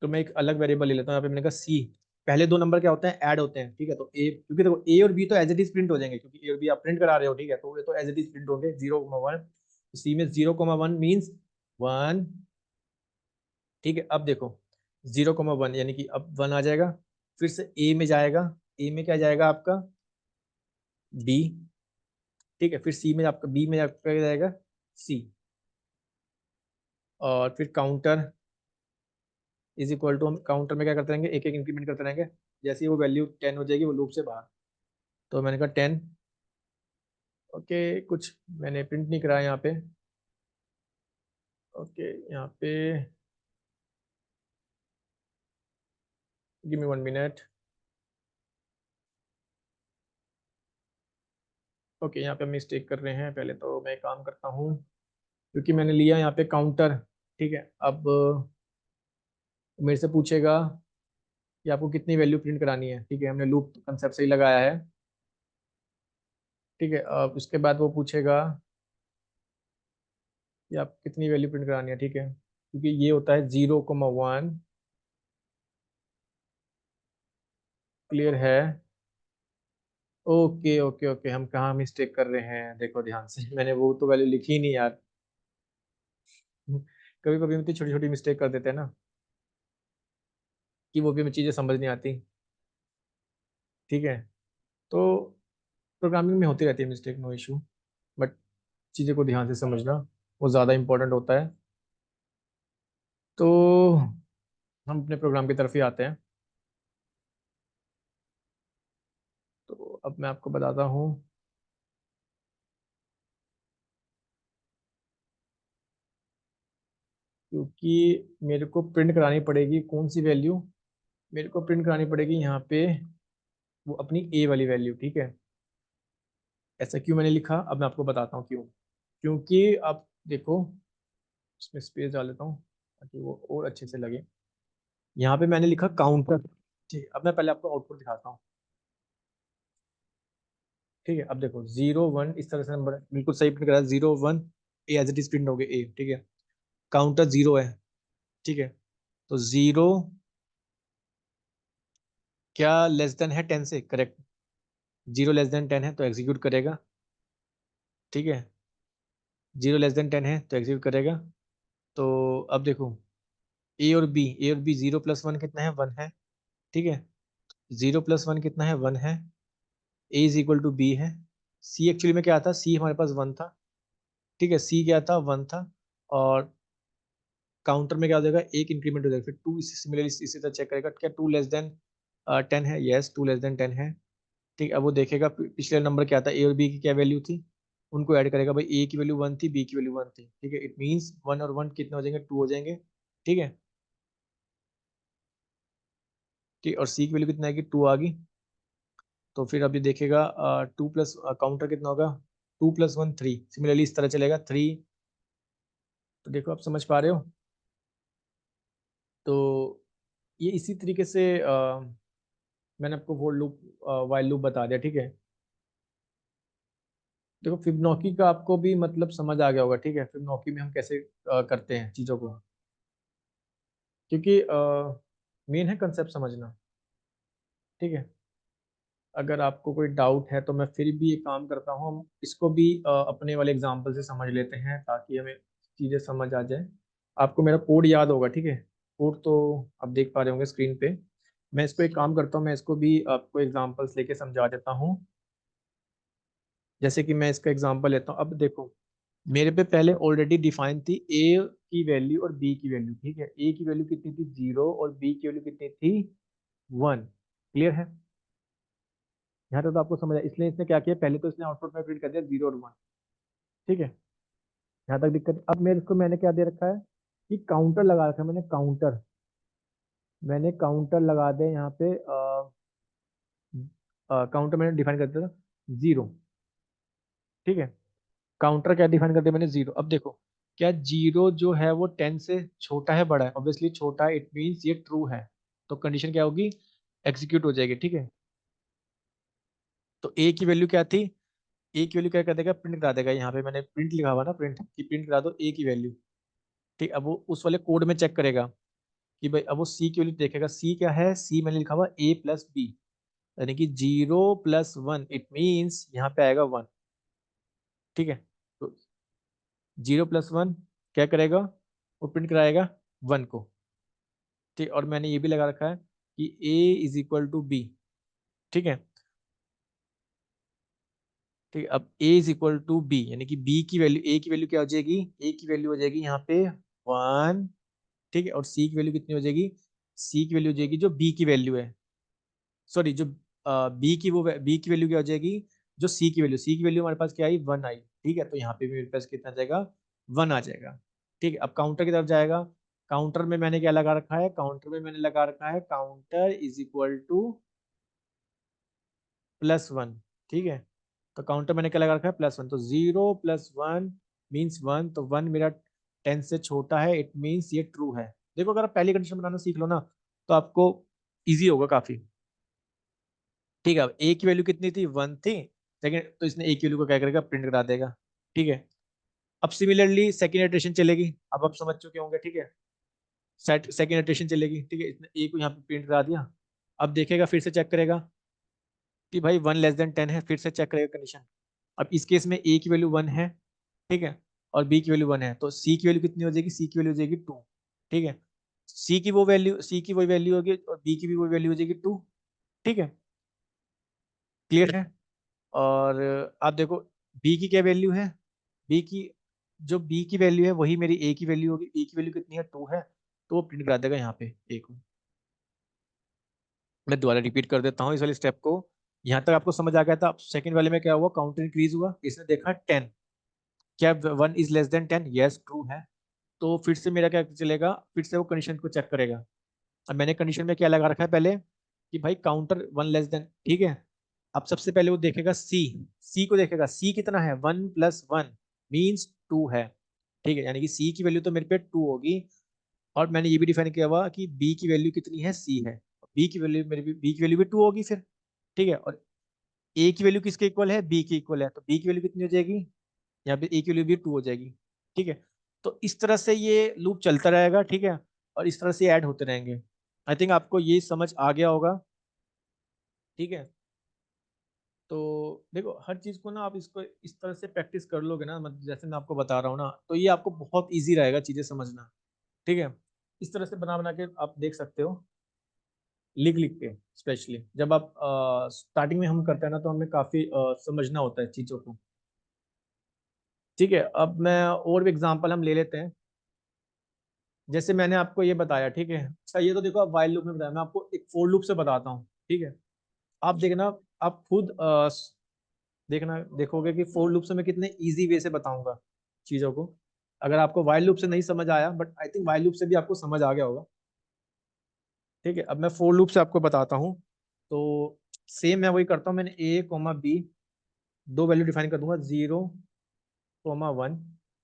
तो मैं एक अलग वेरिएबल ले लेता हूँ, यहाँ पे मैंने कहा सी। पहले दो नंबर क्या होते हैं, ऐड होते हैं, ठीक है? तो ए, क्योंकि देखो ए और बी तो एज इट इज प्रिंट हो जाएंगे, क्योंकि ए और बी आप प्रिंट करा रहे हो, ठीक है? तो ये तो एज इट इज प्रिंट होंगे 0 कोमा 1। सी में 0 कोमा 1 मीन्स 1, ठीक है? अब देखो 0 कोमा 1 यानी कि अब 1 आ जाएगा, फिर से ए में जाएगा, ए में क्या जाएगा आपका, बी, ठीक है? फिर सी में आपका, बी में आपका क्या जाएगा, सी, और फिर काउंटर इज इक्वल टू, हम काउंटर में क्या करते रहेंगे, एक एक इंक्रीमेंट करते रहेंगे, जैसे ही वो वैल्यू 10 हो जाएगी वो लूप से बाहर। तो मैंने कहा 10, ओके, कुछ मैंने प्रिंट नहीं कराया यहाँ पे, ओके, यहाँ पे गिव मी 1 मिनट। ओके, यहाँ पे हम मिस्टेक कर रहे हैं, पहले तो मैं एक काम करता हूँ, क्योंकि मैंने लिया यहाँ पे काउंटर, ठीक है? अब मेरे से पूछेगा कि आपको कितनी वैल्यू प्रिंट करानी है, ठीक है? हमने लूप कंसेप्ट सही लगाया है। ठीक है, अब उसके बाद वो पूछेगा कि आप कितनी वैल्यू प्रिंट करानी है। ठीक है, क्योंकि ये होता है 0,1। क्लियर है? ओके ओके ओके, हम कहाँ मिस्टेक कर रहे हैं देखो ध्यान से। मैंने वो तो वैल्यू लिखी ही नहीं यार। कभी कभी हम तो छोटी छोटी मिस्टेक कर देते हैं ना, कि वो भी हमें चीज़ें समझ नहीं आती। ठीक है, तो प्रोग्रामिंग में होती रहती है मिस्टेक, नो इशू। बट चीज़ें को ध्यान से समझना वो ज़्यादा इंपॉर्टेंट होता है। तो हम अपने प्रोग्राम की तरफ ही आते हैं। तो अब मैं आपको बताता हूँ, क्योंकि मेरे को प्रिंट करानी पड़ेगी कौन सी वैल्यू, मेरे को प्रिंट करानी पड़ेगी यहाँ पे वो अपनी ए वाली वैल्यू। ठीक है, ऐसा क्यों मैंने लिखा, अब मैं आपको बताता हूँ क्यों। क्योंकि अब देखो, इसमें स्पेस डाल लेता हूँ ताकि वो और अच्छे से लगे। यहाँ पे मैंने लिखा काउंटर। ठीक है, अब मैं पहले आपको आउटपुट दिखाता हूँ। ठीक है, अब देखो 0 1 इस तरह से नंबर है, बिल्कुल सही प्रिंट करा। 0 1 ए एज इट इज प्रिंट हो गए ए। ठीक है, काउंटर 0 है। ठीक है, तो 0 क्या लेस देन है 10 से? करेक्ट, 0 <10 है तो एग्जीक्यूट करेगा। ठीक है, 0 <10 है तो एग्जीक्यूट करेगा। तो अब देखो, ए और बी 0 + 1 कितना है? 1 है। ठीक है, 0 + 1 कितना है? 1 है। ए इज इक्वल टू बी है। सी एक्चुअली में क्या था? सी हमारे पास 1 था। ठीक है, सी क्या था? 1 था। और काउंटर में क्या हो जाएगा? एक इंक्रीमेंट हो जाएगा, फिर 2 इसी सिमिलरली इसी तरह चेक करेगा क्या 2 <10 है। यस, 2 <10 है। ठीक है, अब वो देखेगा पिछले नंबर क्या था, ए और बी की क्या वैल्यू थी, उनको ऐड करेगा। भाई ए की वैल्यू 1 थी, बी की वैल्यू 1 थी। ठीक है, इट मीन्स 1 और 1 कितने हो जाएंगे? 2 हो जाएंगे। ठीक है, ठीक, और सी की वैल्यू कितना आएगी? 2 आ गई। तो फिर अभी देखेगा 2 प्लस काउंटर कितना होगा? 2 + 1 3, सिमिलरली इस तरह चलेगा 3। तो देखो आप समझ पा रहे हो। तो ये इसी तरीके से मैंने आपको वो लूप वाइल लूप बता दिया। ठीक है, देखो फिबोनाची का आपको भी मतलब समझ आ गया होगा। ठीक है, फिबोनाची में हम कैसे करते हैं चीज़ों को, क्योंकि मेन है कंसेप्ट समझना। ठीक है, अगर आपको कोई डाउट है तो मैं फिर भी एक काम करता हूँ, हम इसको भी अपने वाले एग्जांपल से समझ लेते हैं ताकि हमें चीज़ें समझ आ जाए। आपको मेरा कोड याद होगा। ठीक है, कोड तो आप देख पा रहे होंगे स्क्रीन पे। मैं इसको एक काम करता हूँ, मैं इसको भी आपको एग्जांपल्स लेके समझा देता हूँ। जैसे कि मैं इसका एग्जांपल लेता हूँ। अब देखो, मेरे पे पहले ऑलरेडी डिफाइन थी ए की वैल्यू और बी की वैल्यू। ठीक है, ए की वैल्यू कितनी थी? 0, और बी की वैल्यू कितनी थी? 1। क्लियर है? यहाँ तक तो आपको समझ आया। इसलिए इसने क्या किया, पहले तो इसने आउटपुट में प्रिंट कर दिया 0 और 1। ठीक है, यहाँ तक दिक्कत। अब मेरे इसको मैंने क्या दे रखा है कि काउंटर लगा रखा है। मैंने काउंटर लगा दिया यहाँ पे। काउंटर मैंने डिफाइन कर दिया था 0। ठीक है, काउंटर क्या डिफाइन कर दिया मैंने? 0। अब देखो, क्या 0 जो है वो 10 से छोटा है बड़ा है? ऑब्वियसली छोटा है, इट मीन्स ये ट्रू है। तो कंडीशन क्या होगी? एग्जीक्यूट हो जाएगी। ठीक है, तो ए की वैल्यू क्या थी? ए की वैल्यू क्या कर देगा? प्रिंट करा देगा। यहाँ पे मैंने प्रिंट लिखा हुआ ना, प्रिंट की प्रिंट करा दो ए की वैल्यू। ठीक, अब वो उस वाले कोड में चेक करेगा कि भाई, अब वो सी की वैल्यू देखेगा। सी क्या है? सी मैंने लिखा हुआ A + B, यानी कि 0 + 1, इट मीन्स यहाँ पे आएगा 1। ठीक है, तो 0 + 1 क्या करेगा? वो प्रिंट कराएगा 1 को। ठीक, और मैंने ये भी लगा रखा है कि A = B। ठीक है, ठीक है, अब A = B, यानी कि बी की वैल्यू, ए की वैल्यू क्या हो जाएगी? ए की वैल्यू हो जाएगी यहाँ पे 1। ठीक है, और सी की वैल्यू कितनी हो जाएगी? सी की वैल्यू हो जाएगी जो बी की वैल्यू है, सॉरी जो बी की, वो बी की वैल्यू क्या हो जाएगी? जो सी की वैल्यू हमारे पास क्या आई? 1 आई। ठीक है, तो यहाँ पे भी मेरे पास कितना आ जाएगा? 1 आ जाएगा। ठीक है, अब काउंटर की तरफ जाएगा। काउंटर में मैंने क्या लगा रखा है? काउंटर में मैंने लगा रखा है काउंटर = +1। ठीक है, तो काउंटर मैंने क्या लगा रखा है? +1। तो 0 + 1 मीन्स 1। तो 1 मेरा 10 से छोटा है, इट मीन्स ये ट्रू है। देखो, अगर आप पहली कंडीशन बनाना सीख लो ना, तो आपको इजी होगा काफी। ठीक है, अब ए की वैल्यू कितनी थी? 1 थी। सेकंड, तो इसने एक की वैल्यू को क्या करेगा, प्रिंट करा देगा। ठीक है, अब सिमिलरली सेकंड इटरेशन चलेगी, अब आप समझ चुके होंगे। ठीक है, सेकंड इटरेशन चलेगी। ठीक है, इसने ए को यहाँ पे प्रिंट करा दिया। अब देखेगा, फिर से चेक करेगा कि भाई 1 <10 है, फिर से चेक करेगा कंडीशन। अब इस केस में ए की वैल्यू 1 है, ठीक है, और बी की वैल्यू 1 है, तो सी की वैल्यू कितनी हो जाएगी, सी की वैल्यू हो जाएगी 2। ठीक है, सी की वही वैल्यू होगी और बी की भी वही वैल्यू हो जाएगी 2। ठीक है, क्लियर है। और आप देखो बी की क्या वैल्यू है, बी की, जो बी की वैल्यू है वही मेरी ए की वैल्यू होगी। ए की वैल्यू कितनी है, 2 है, तो वो प्रिंट करा देगा यहाँ पे ए को। मैं दोबारा रिपीट कर देता हूँ इस वाले स्टेप को। यहाँ तक आपको समझ आ गया था। अब सेकंड वाले में क्या हुआ, काउंटर इंक्रीज हुआ, इसने देखा 10, क्या 1 <10? यस, ट्रू है। तो फिर से मेरा क्या चलेगा, फिर से वो कंडीशन को चेक करेगा। अब मैंने कंडीशन में क्या लगा रखा है पहले, कि भाई काउंटर 1 <10। ठीक है, अब सबसे पहले वो देखेगा सी, सी को देखेगा, सी कितना है, 1 + 1 मीन्स 2 है। ठीक है, यानी कि सी की वैल्यू तो मेरे पे 2 होगी। और मैंने ये भी डिफाइन किया हुआ कि बी की वैल्यू कितनी है, सी है, बी की वैल्यू मेरी बी की वैल्यू भी 2 होगी फिर। ठीक है, और ए की वैल्यू किसके इक्वल है, बी की इक्वल है, तो बी की वैल्यू कितनी हो जाएगी, यहाँ पे ए की वैल्यू भी 2 हो जाएगी। ठीक है, तो इस तरह से ये लूप चलता रहेगा। ठीक है, और इस तरह से ऐड होते रहेंगे। आई थिंक आपको ये समझ आ गया होगा। ठीक है, तो देखो हर चीज को ना आप इसको इस तरह से प्रैक्टिस कर लोगे ना, मतलब जैसे मैं आपको बता रहा हूँ ना, तो ये आपको बहुत इजी रहेगा चीजें समझना। ठीक है, इस तरह से बना बना के आप देख सकते हो, लिख लिख के। स्पेशली जब आप स्टार्टिंग में हम करते हैं ना, तो हमें काफी समझना होता है चीजों को। ठीक है, अब मैं और भी एग्जांपल हम ले लेते हैं। जैसे मैंने आपको ये बताया, ठीक है, अच्छा ये तो देखो आप वाइल लूप में बताया, मैं आपको एक फोर लूप से बताता हूँ। ठीक है, आप देखना, आप खुद देखना, देखोगे कि फोर लूप से मैं कितने इजी वे से बताऊंगा चीजों को। अगर आपको वाइल लूप से नहीं समझ आया, but I think while loop से भी आपको समझ आ गया होगा। ठीक है, अब मैं फोर लूप से आपको बताता हूँ। तो सेम मैं वही करता हूँ, मैंने ए कोमा बी दो वैल्यू डिफाइन कर दूंगा, 0 कोमा 1।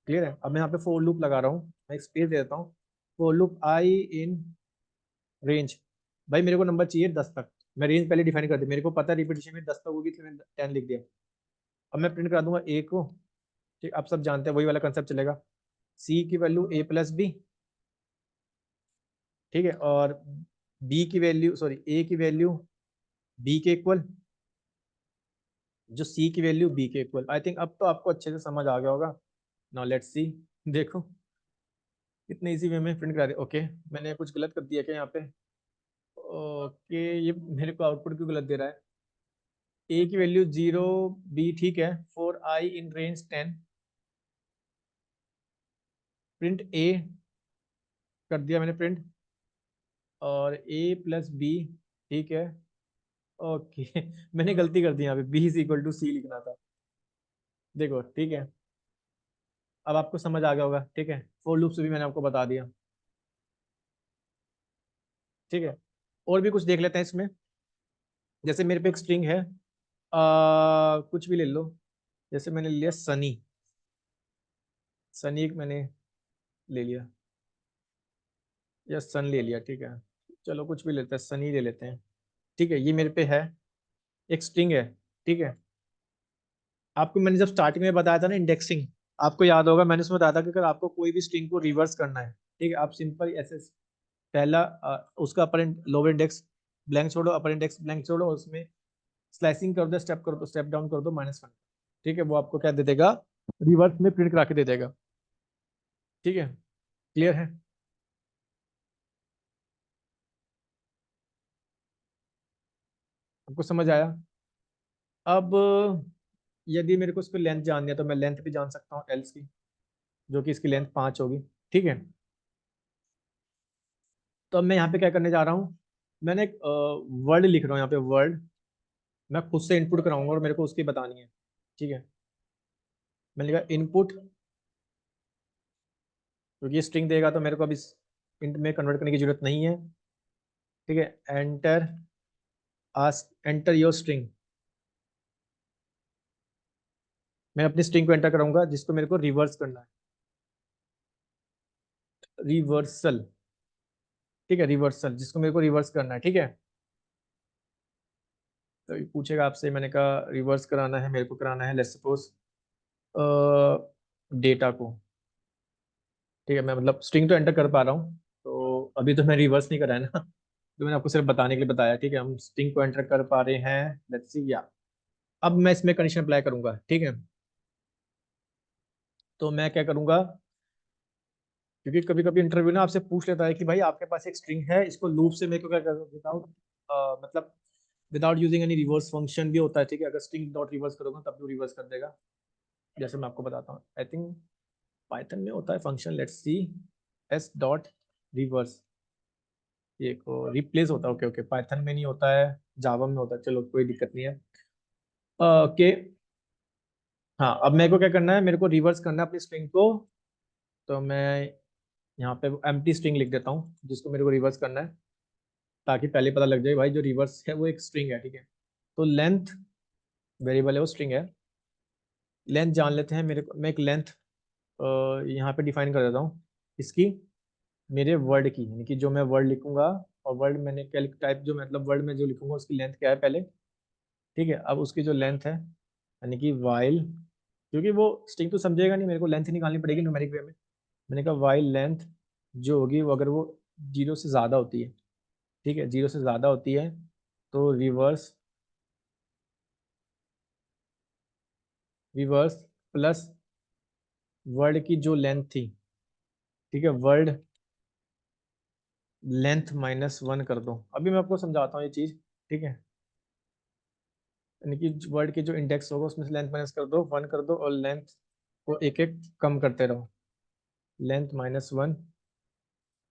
क्लियर है, अब मैं यहाँ पे फोर लूप लगा रहा हूँ, मैं एक स्पेस दे देता हूँ। For loop I in range, भाई मेरे को नंबर चाहिए 10 तक। मैं रेंज पहले डिफाइन कर दी, मेरे को पता है रिपीटेशन में 10 तक होगी, तो मैंने 10 लिख दिया। अब मैं प्रिंट करा दूंगा ए को। ठीक, आप सब जानते हैं वही वाला कंसेप्ट चलेगा, सी की वैल्यू A + B। ठीक है, और बी की वैल्यू, सॉरी ए की वैल्यू बी के इक्वल, जो सी की वैल्यू बी के इक्वल। आई थिंक अब तो आपको अच्छे से समझ आ गया होगा। नाउ लेट्स सी, देखो कितने इजी वे में प्रिंट करा दिया। ओके, मैंने कुछ गलत कर दिया क्या यहाँ पे, ओके ये मेरे को आउटपुट क्यों गलत दे रहा है। ए की वैल्यू 0 B, ठीक है, for I in range 10, print A कर दिया मैंने प्रिंट, और A + B, ठीक है। ओके मैंने गलती कर दी यहाँ पे, B = C लिखना था। देखो ठीक है, अब आपको समझ आ गया होगा। ठीक है, फोर लूप से भी मैंने आपको बता दिया। ठीक है, और भी कुछ देख लेते हैं इसमें। जैसे मेरे पे एक स्ट्रिंग है, कुछ भी ले लो। जैसे मैंने लिया सनी, सनी एक मैंने ले लिया, या सन ले लिया। ठीक है, चलो कुछ भी लेते हैं, सनी ले लेते हैं। ठीक है, ये मेरे पे है, एक स्ट्रिंग है। ठीक है, आपको मैंने जब स्टार्टिंग में बताया था ना इंडेक्सिंग, आपको याद होगा मैंने उसमें बताया था कि अगर आपको कोई भी स्ट्रिंग को रिवर्स करना है, ठीक है, आप सिंपल ऐसे पहला उसका अपर लोअर इंडेक्स ब्लैंक छोड़ो, अपर इंडेक्स ब्लैंक छोड़ो, उसमें स्लाइसिंग कर दो, स्टेप कर दो, स्टेप डाउन कर दो, -1। ठीक है, वो आपको क्या दे देगा, रिवर्स में प्रिंट करा के दे देगा। ठीक है, क्लियर है। आपको समझ आया। अब यदि मेरे को उसको लेंथ जाननी है, तो मैं लेंथ भी जान सकता हूँ एल्स की, जो कि इसकी लेंथ 5 होगी। ठीक है, तो अब मैं यहाँ पे क्या करने जा रहा हूँ, मैंने एक वर्ड लिख रहा हूँ यहाँ पे, वर्ड मैं खुद से इनपुट कराऊंगा और मेरे को उसकी बतानी है। ठीक है, मैंने लिखा इनपुट, क्योंकि ये स्ट्रिंग देगा तो मेरे को अभी इंट में कन्वर्ट करने की जरूरत नहीं है। ठीक है, enter ask enter your string, मैं अपनी स्ट्रिंग को एंटर कराऊंगा जिसको मेरे को रिवर्स करना है, रिवर्सल। ठीक है, रिवर्सल जिसको मेरे को रिवर्स करना है। ठीक है, तो ये पूछेगा आपसे, मैंने कहा रिवर्स कराना है, मेरे को कराना है लेट्स सपोज डेटा को। ठीक है, मैं मतलब स्ट्रिंग तो एंटर कर पा रहा हूँ, तो अभी तो मैं रिवर्स नहीं करा है ना तो मैंने आपको सिर्फ बताने के लिए बताया। ठीक है, हम स्ट्रिंग को एंटर कर पा रहे हैं, लेट्स सी या। अब मैं इसमें कंडीशन अप्लाई करूंगा। ठीक है, तो मैं क्या करूंगा, क्योंकि कभी कभी इंटरव्यू ना आपसे पूछ लेता है कि भाई आपके पास एक स्ट्रिंग है, इसको लूप से मेरे को क्या करना, विदाउट मतलब without using any reverse function भी होता है। ठीक है, अगर स्ट्रिंग डॉट रिवर्स करोगे तब भी रिवर्स कर देगा। जैसे मैं आपको बताता हूँ, आई थिंक पाइथन में होता है function, let's see s dot reverse, ये को रिप्लेस होता है। ओके ओके, पाइथन में नहीं होता है, जावा में होता है, चलो कोई दिक्कत नहीं है। ओके, हाँ अब मेरे को क्या करना है, मेरे को रिवर्स करना है अपनी स्ट्रिंग को। तो मैं यहाँ पे एम्प्टी स्ट्रिंग लिख देता हूँ जिसको मेरे को रिवर्स करना है, ताकि पहले पता लग जाए भाई जो रिवर्स है वो एक स्ट्रिंग है। ठीक है, तो लेंथ वेरिएबल है, वो स्ट्रिंग है। लेंथ जान लेते हैं, मेरे को मैं एक लेंथ यहाँ पे डिफाइन कर देता हूँ इसकी, मेरे वर्ड की, यानी कि जो मैं वर्ड लिखूंगा, और वर्ड मैंने कैलिक टाइप जो मतलब वर्ड में जो लिखूंगा उसकी लेंथ क्या है पहले। ठीक है, अब उसकी जो लेंथ है, यानी कि वाइल, क्योंकि वो स्ट्रिंग तो समझेगा नहीं, मेरे को लेंथ निकालनी पड़ेगी न्यूमेरिक वे में। मैंने कहा वाइल लेंथ जो होगी वो अगर वो 0 से ज़्यादा होती है, ठीक है 0 से ज़्यादा होती है, तो रिवर्स रिवर्स प्लस वर्ड की जो लेंथ थी, ठीक है वर्ड लेंथ -1 कर दो। अभी मैं आपको समझाता हूँ ये चीज़। ठीक है, यानी कि वर्ड के जो इंडेक्स होगा उसमें से लेंथ माइनस कर दो, 1 कर दो, और लेंथ को एक एक कम करते रहो, लेंथ -1,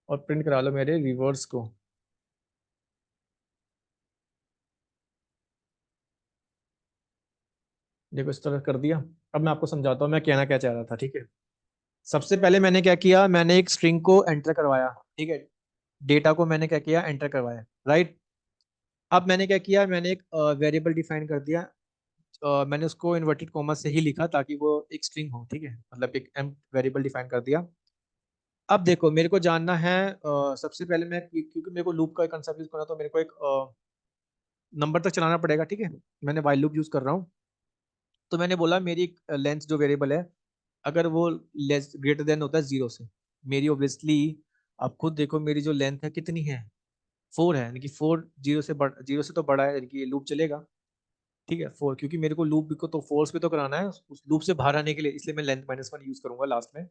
और प्रिंट करा लो मेरे रिवर्स को। देखो इस तरह कर दिया। अब मैं आपको समझाता हूँ मैं कहना क्या चाह रहा था। ठीक है, सबसे पहले मैंने क्या किया, मैंने एक स्ट्रिंग को एंटर करवाया। ठीक है, डेटा को मैंने क्या किया, एंटर करवाया, राइट। अब मैंने क्या किया, मैंने एक वेरिएबल डिफाइन कर दिया। मैंने उसको इन्वर्टेड कॉमा से ही लिखा ताकि वो एक स्ट्रिंग हो। ठीक है, मतलब एक एम वेरिएबल डिफाइन कर दिया। अब देखो मेरे को जानना है, सबसे पहले मैं क्योंकि मेरे को लूप का कंसेप्ट यूज करना, तो मेरे को एक नंबर तक चलाना पड़ेगा। ठीक है, मैंने वाइल लूप यूज कर रहा हूँ। तो मैंने बोला मेरी लेंथ जो वेरिएबल है, अगर वो लेस ग्रेटर देन होता है 0 से, मेरी ऑब्वियसली, आप खुद देखो मेरी जो लेंथ है कितनी है, 4 है, यानी कि 4 जीरो से तो बड़ा है, यानी कि ये लूप चलेगा। ठीक है 4, क्योंकि मेरे को लूप को तो फोर्स पे तो कराना है उस लूप से बाहर आने के लिए, इसलिए मैं लेंथ -1 यूज करूंगा लास्ट में।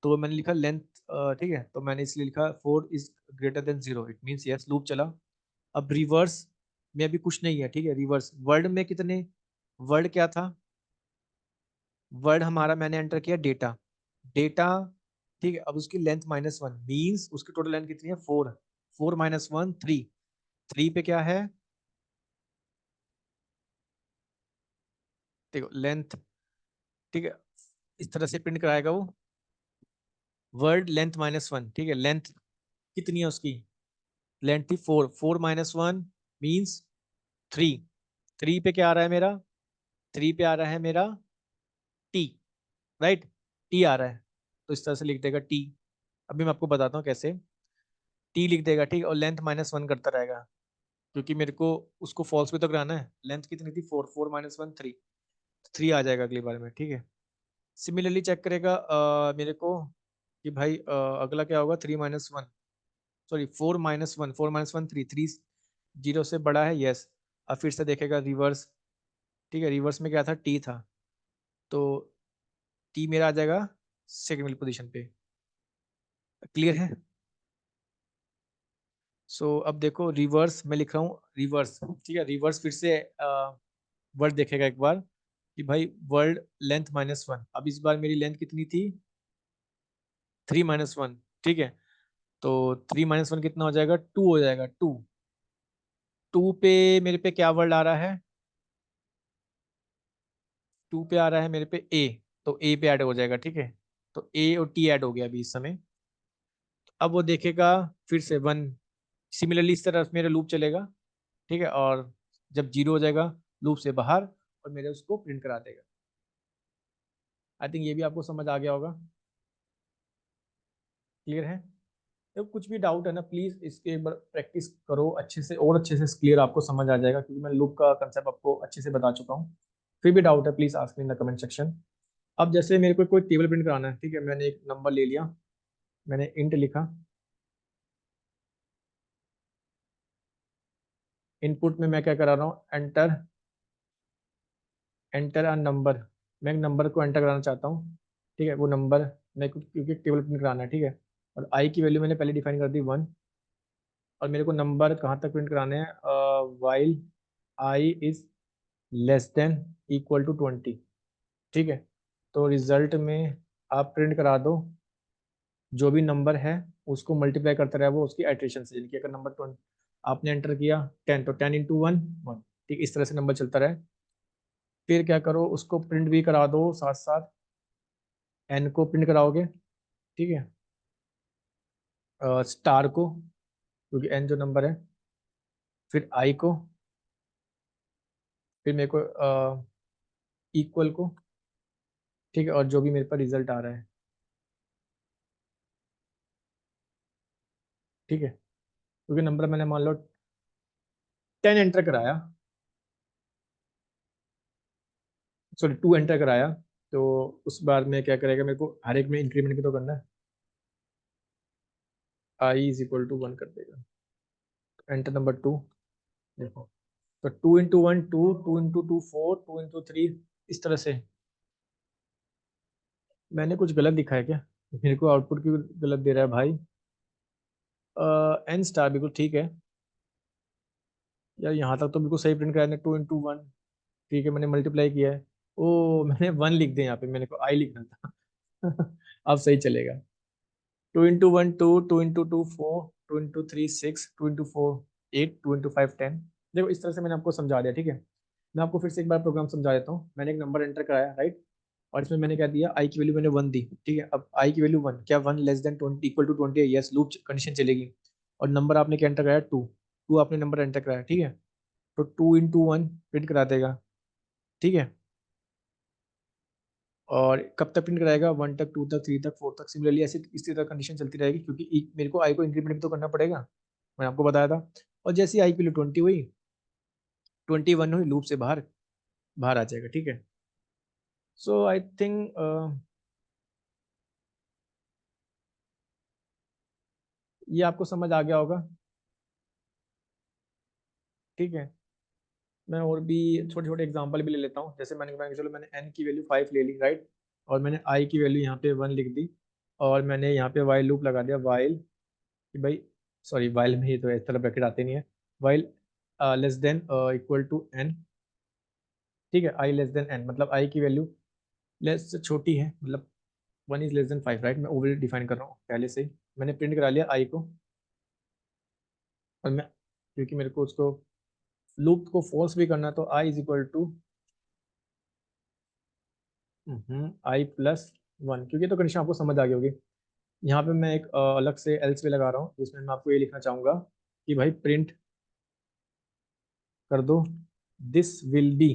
तो मैंने लिखा लेंथ, ठीक है, तो मैंने इसलिए लिखा 4 is greater than 0, it means yes loop चला। अब रिवर्स में अभी कुछ नहीं है। ठीक है, रिवर्स वर्ड में कितने, वर्ड क्या था, वर्ड हमारा मैंने एंटर किया डेटा, डेटा। ठीक है, अब उसकी लेंथ -1 मीन्स उसकी टोटल लेंथ कितनी है, 4, 4 -1 3, 3 पे क्या है, देखो लेंथ। ठीक है, इस तरह से प्रिंट कराएगा वो वर्ड लेंथ -1। ठीक है, लेंथ कितनी है उसकी, लेंथ थी 4, 4 -1 मीन्स 3, 3 पे क्या आ रहा है मेरा, 3 पे आ रहा है मेरा टी, राइट, टी आ रहा है, तो इस तरह से लिख देगा टी। अभी मैं आपको बताता हूँ कैसे, टी लिख देगा। ठीक, और लेंथ -1 करता रहेगा, क्योंकि मेरे को उसको फॉल्स पे तो कराना है। लेंथ कितनी थी, 4, 4 -1 3, 3 आ जाएगा अगली बार में। ठीक है, सिमिलरली चेक करेगा मेरे को कि भाई अगला क्या होगा, 3 -1, सॉरी 4 -1, 4 -1 3, 3 0 से बड़ा है, यस। अब फिर से देखेगा रिवर्स। ठीक है, रिवर्स में क्या था, टी था, तो टी मेरा आ जाएगा सेकेंड वाली पोजीशन पे। क्लियर है। अब देखो रिवर्स में लिख रहा हूँ, रिवर्स। ठीक है, रिवर्स फिर से वर्ड देखेगा एक बार कि भाई वर्ड लेंथ -1, अब इस बार मेरी लेंथ कितनी थी, 3 -1। ठीक है, तो 3 -1 कितना हो जाएगा, 2 हो जाएगा, 2, 2 पे मेरे पे क्या वर्ड आ रहा है, 2 पे आ रहा है मेरे पे ए, तो ए पे ऐड हो जाएगा। ठीक है, तो ए और टी ऐड हो गया अभी इस समय। अब वो देखेगा फिर से 1, सिमिलरली इस तरह मेरा लूप चलेगा। ठीक है, और जब 0 हो जाएगा लूप से बाहर, और मेरे उसको प्रिंट करा देगा। आई थिंक ये भी आपको समझ आ गया होगा। क्लियर है। तो कुछ भी डाउट है ना, प्लीज इसके एक बार प्रैक्टिस करो अच्छे से, और अच्छे से क्लियर आपको समझ आ जाएगा, क्योंकि मैं लूप का कंसेप्ट आपको अच्छे से बता चुका हूँ। फिर भी डाउट है please ask me in the comment section. अब जैसे मेरे को कोई टेबल प्रिंट कराना है, ठीक है, मैंने एक नंबर ले लिया, मैंने इंट लिखा, इनपुट में मैं क्या करा रहा हूँ, एंटर, एंटर अ नंबर, मैं एक नंबर को एंटर कराना चाहता हूँ, ठीक है, वो नंबर मेरे को क्योंकि टेबल प्रिंट कराना है, ठीक है, और आई की वैल्यू मैंने पहले डिफाइन कर दी 1, और मेरे को नंबर कहाँ तक प्रिंट कराने हैं, while i is less than equal to 20, ठीक है। तो रिजल्ट में आप प्रिंट करा दो, जो भी नंबर है उसको मल्टीप्लाई करता रहे वो उसकी आइट्रेशन से, यानी कि अगर नंबर 20 आपने एंटर किया 10, तो 10 इंटू 1 1, ठीक, इस तरह से नंबर चलता रहे। फिर क्या करो, उसको प्रिंट भी करा दो साथ साथ, एन को प्रिंट कराओगे, ठीक है, स्टार को, क्योंकि एन जो नंबर है, फिर आई को, फिर मेरे को इक्वल को, ठीक है, और जो भी मेरे पास रिजल्ट आ रहा है, ठीक है, क्योंकि नंबर मैंने मान लो 10 एंटर कराया, सॉरी 2 एंटर कराया, तो उस बार में क्या करेगा, मेरे को हर एक में इंक्रीमेंट भी तो करना है, आई इज इक्वल टू 1 कर देगा, एंटर नंबर 2, देखो, तो 2 इंटू 1 2, 2 इंटू 2 4, 2 इंटू 3, इस तरह से। मैंने कुछ गलत दिखा है क्या, मेरे को आउटपुट क्यों गलत दे रहा है भाई, एन स्टार बिल्कुल ठीक है यार, यहाँ तक तो बिल्कुल सही प्रिंट कराया 2 इंटू 1, ठीक है, मैंने मल्टीप्लाई किया है, ओ मैंने 1 लिख दिया यहाँ पे, मैंने को आई लिखना था अब सही चलेगा। 2 into 1 2, 2 into 2 4, 2 into 3 6, 2 into 4 8, 2 into 5 10। देखो इस तरह से मैंने आपको समझा दिया, ठीक है। मैं आपको फिर से एक बार प्रोग्राम समझा देता हूँ। मैंने एक नंबर एंटर कराया, राइट, और इसमें मैंने क्या दिया, आई की वैल्यू मैंने 1 दी, ठीक है। अब आई की वैल्यू 1, क्या 1 लेस देन 20 इक्वल टू 20 है, यस, लूप कंडीशन चलेगी। और नंबर आपने क्या एंटर कराया, 2, 2 आपने नंबर एंटर कराया, ठीक है, तो 2 इंटू 1 प्रिंट करा देगा, ठीक है। और कब तक प्रिंट कराएगा, 1 तक, 2 तक, 3 तक, 4 तक, सिमिलरली ऐसे इसी तरह कंडीशन चलती रहेगी, क्योंकि मेरे को आई को इंक्रीमेंट भी तो करना पड़ेगा, मैंने आपको बताया था। और जैसे आई की वैल्यू 20 हुई, 21 हुई, लूप से बाहर बाहर आ जाएगा, ठीक है। सो आई थिंक ये आपको समझ आ गया होगा, ठीक है। मैं और भी छोटे छोटे एग्जांपल भी ले लेता हूँ, जैसे मैंने चलो मैंने एन की वैल्यू 5 ले ली, राइट, और मैंने आई की वैल्यू यहाँ पे 1 लिख दी, और मैंने यहाँ पे वाइल लूप लगा दिया, वाइल कि भाई, सॉरी वाइल में ही तो इस तरह ब्रैकेट आते नहीं है, while less than equal to n, ठीक है, आई लेस देन एन, मतलब आई की वैल्यू लेस से छोटी है, मतलब 1 इज लेस देन 5, राइट, मैं ओवर डिफाइन कर रहा हूँ पहले से ही, मैंने प्रिंट करा लिया आई को, और मैं क्योंकि मेरे को उसको लूप को फॉल्स भी करना है, तो I is equal to I plus 1, क्योंकि तो कंडीशन आपको समझ आ गई होगी। यहाँ पे मैं एक अलग से एल्स भी लगा रहा हूँ, जिसमें मैं आपको ये लिखना चाहूंगा कि भाई प्रिंट कर दो, this will be,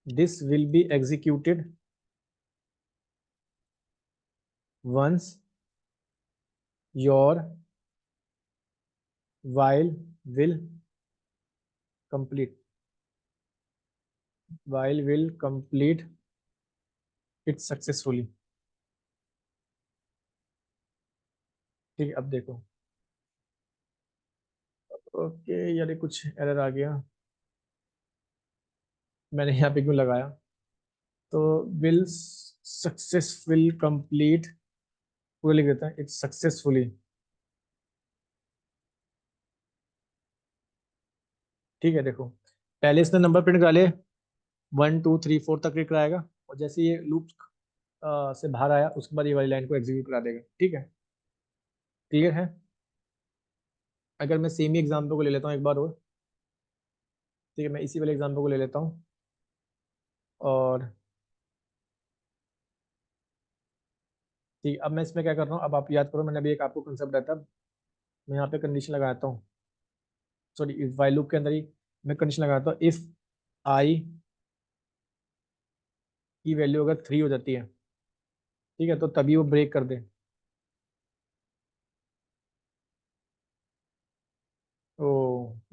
this will be executed once your while will complete, while will complete it successfully, ठीक है। अब देखो, ओके यार ये कुछ एरर आ गया, मैंने यहाँ पे क्यों लगाया, तो will सक्सेसफुल कंप्लीट, पूरा लिख देता है, इट्स सक्सेसफुली, ठीक है। देखो पहले इसने नंबर प्रिंट करा ले, 1 2 3 4 तक प्रिंट कराएगा, और जैसे ये लूप से बाहर आया, उसके बाद ये वाली लाइन को एग्जीक्यूट करा देगा, ठीक है, क्लियर है। अगर मैं सेम ही एग्जाम्पल को ले लेता हूँ एक बार और, ठीक है, मैं इसी वाले एग्जाम्पल को ले लेता हूँ, और ठीक है, अब मैं इसमें क्या कर रहा हूँ, अब आप याद करो, मैंने अभी एक आपको कंसेप्ट बताया था, मैं यहाँ पे कंडीशन लगाता हूँ, सॉरी इस वाइल लूप के अंदर ही मैं कंडीशन लगाता हूँ, इफ आई की वैल्यू अगर 3 हो जाती है, ठीक है, तो तभी वो ब्रेक कर दे,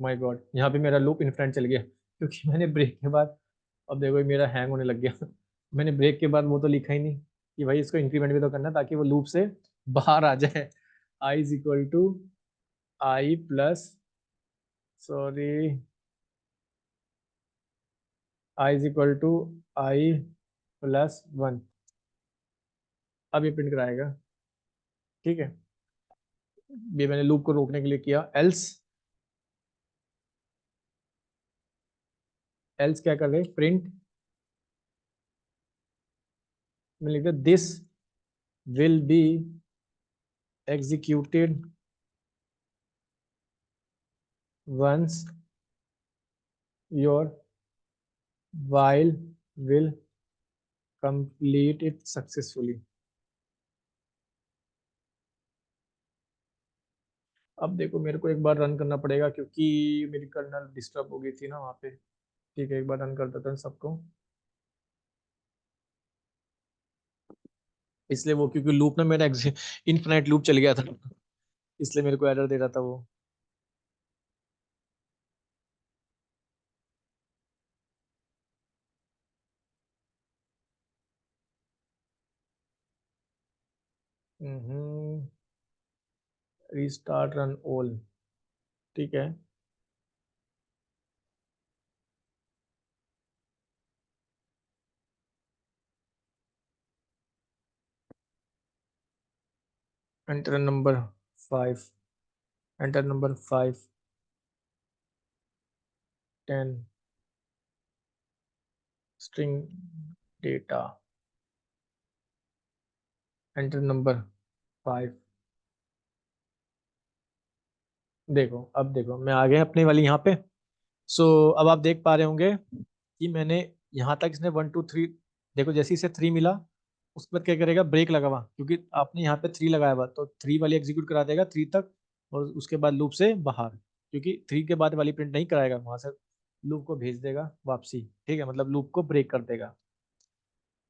माय गॉड, यहाँ पे मेरा लूप इनफिनिट चल गया क्योंकि मैंने ब्रेक के बाद, अब देखो ये मेरा हैंग होने लग गया मैंने ब्रेक के बाद वो तो लिखा ही नहीं कि भाई इसको इंक्रीमेंट भी तो करना ताकि वो लूप से बाहर आ जाए। I is equal to I plus, sorry, I is equal to I plus one. अब ये प्रिंट कराएगा, ठीक है। ये मैंने लूप को रोकने के लिए किया। एल्स, एल्स क्या कर रहे, प्रिंट में लिख दिया this will be executed once your while will complete it successfully। अब देखो मेरे को एक बार रन करना पड़ेगा क्योंकि मेरी कर्नल डिस्टर्ब हो गई थी ना वहाँ पे। ठीक है, एक बार रन कर देता हूँ सबको। इसलिए वो, क्योंकि लूप ना मेरा इनफिनाइट लूप चल गया था, इसलिए मेरे को एरर दे रहा था वो। रीस्टार्ट रन ऑल, ठीक है। Enter number 5, enter number 5, 10 string data, enter number 5। देखो, अब देखो मैं आ गया अपने वाली यहाँ पे। सो अब आप देख पा रहे होंगे कि मैंने यहाँ तक, इसने 1 2 3, देखो जैसे इसे 3 मिला उसके बाद क्या करेगा, ब्रेक लगा हुआ, क्योंकि आपने यहाँ पे 3 लगाया हुआ तो 3 वाली एग्जीक्यूट करा देगा 3 तक, और उसके बाद लूप से बाहर, क्योंकि 3 के बाद वाली प्रिंट नहीं कराएगा, वहां से लूप को भेज देगा वापसी। ठीक है, मतलब लूप को ब्रेक कर देगा।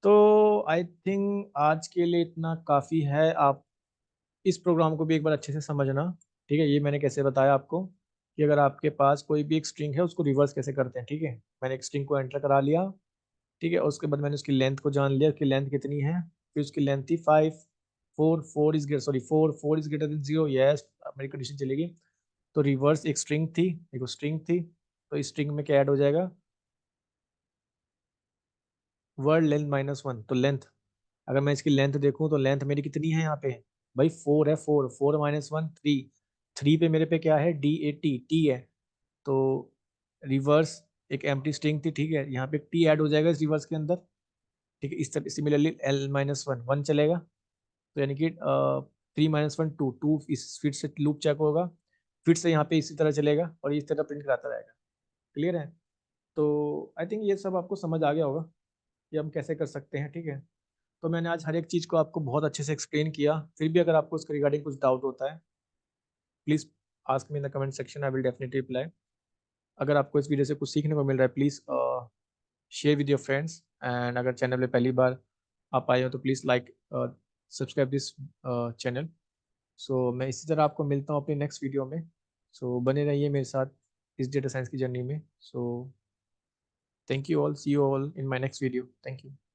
तो आई थिंक आज के लिए इतना काफ़ी है। आप इस प्रोग्राम को भी एक बार अच्छे से समझना। ठीक है, ये मैंने कैसे बताया आपको कि अगर आपके पास कोई भी एक स्ट्रिंग है उसको रिवर्स कैसे करते हैं। ठीक है, मैंने एक स्ट्रिंग को एंटर करा लिया, ठीक है, और उसके बाद मैंने उसकी लेंथ को जान लिया कि लेंथ कितनी है। फिर उसकी लेंथ थी 5, 4 is greater, sorry 4 is greater than 0, yes, मेरी कंडीशन चलेगी। तो रिवर्स एक स्ट्रिंग थी, एक स्ट्रिंग थी, तो इस स्ट्रिंग में क्या ऐड हो जाएगा, वर्ड लेंथ -1। तो लेंथ, अगर मैं इसकी लेंथ देखूं तो लेंथ मेरी कितनी है यहाँ पे, भाई 4 है, 4, 4 - 1 3, 3 पे मेरे पे क्या है, DAT, टी है। तो रिवर्स एक एम्प्टी स्ट्रिंग थी, ठीक है, यहाँ पे टी ऐड हो जाएगा इस रिवर्स के अंदर। ठीक है, इस तरह सिमिलरली L-1 1 चलेगा, तो यानी कि 3 - 1 2, 2 इस फिर से लूप चेक होगा, फिर से यहाँ पे इसी तरह चलेगा और इस तरह प्रिंट कराता रहेगा। क्लियर है? तो आई थिंक ये सब आपको समझ आ गया होगा कि हम कैसे कर सकते हैं। ठीक है, तो मैंने आज हर एक चीज़ को आपको बहुत अच्छे से एक्सप्लेन किया। फिर भी अगर आपको उसके रिगार्डिंग कुछ डाउट होता है, please ask me in the comment section, I will definitely reply. अगर आपको इस वीडियो से कुछ सीखने को मिल रहा है, please share with your friends, and अगर चैनल पे पहली बार आप आए हो तो please like subscribe this channel. So मैं इसी तरह आपको मिलता हूँ अपने नेक्स्ट वीडियो में। सो बने रहिए मेरे साथ इस डेटा साइंस की जर्नी में। So thank you all, see you all in my next video, thank you.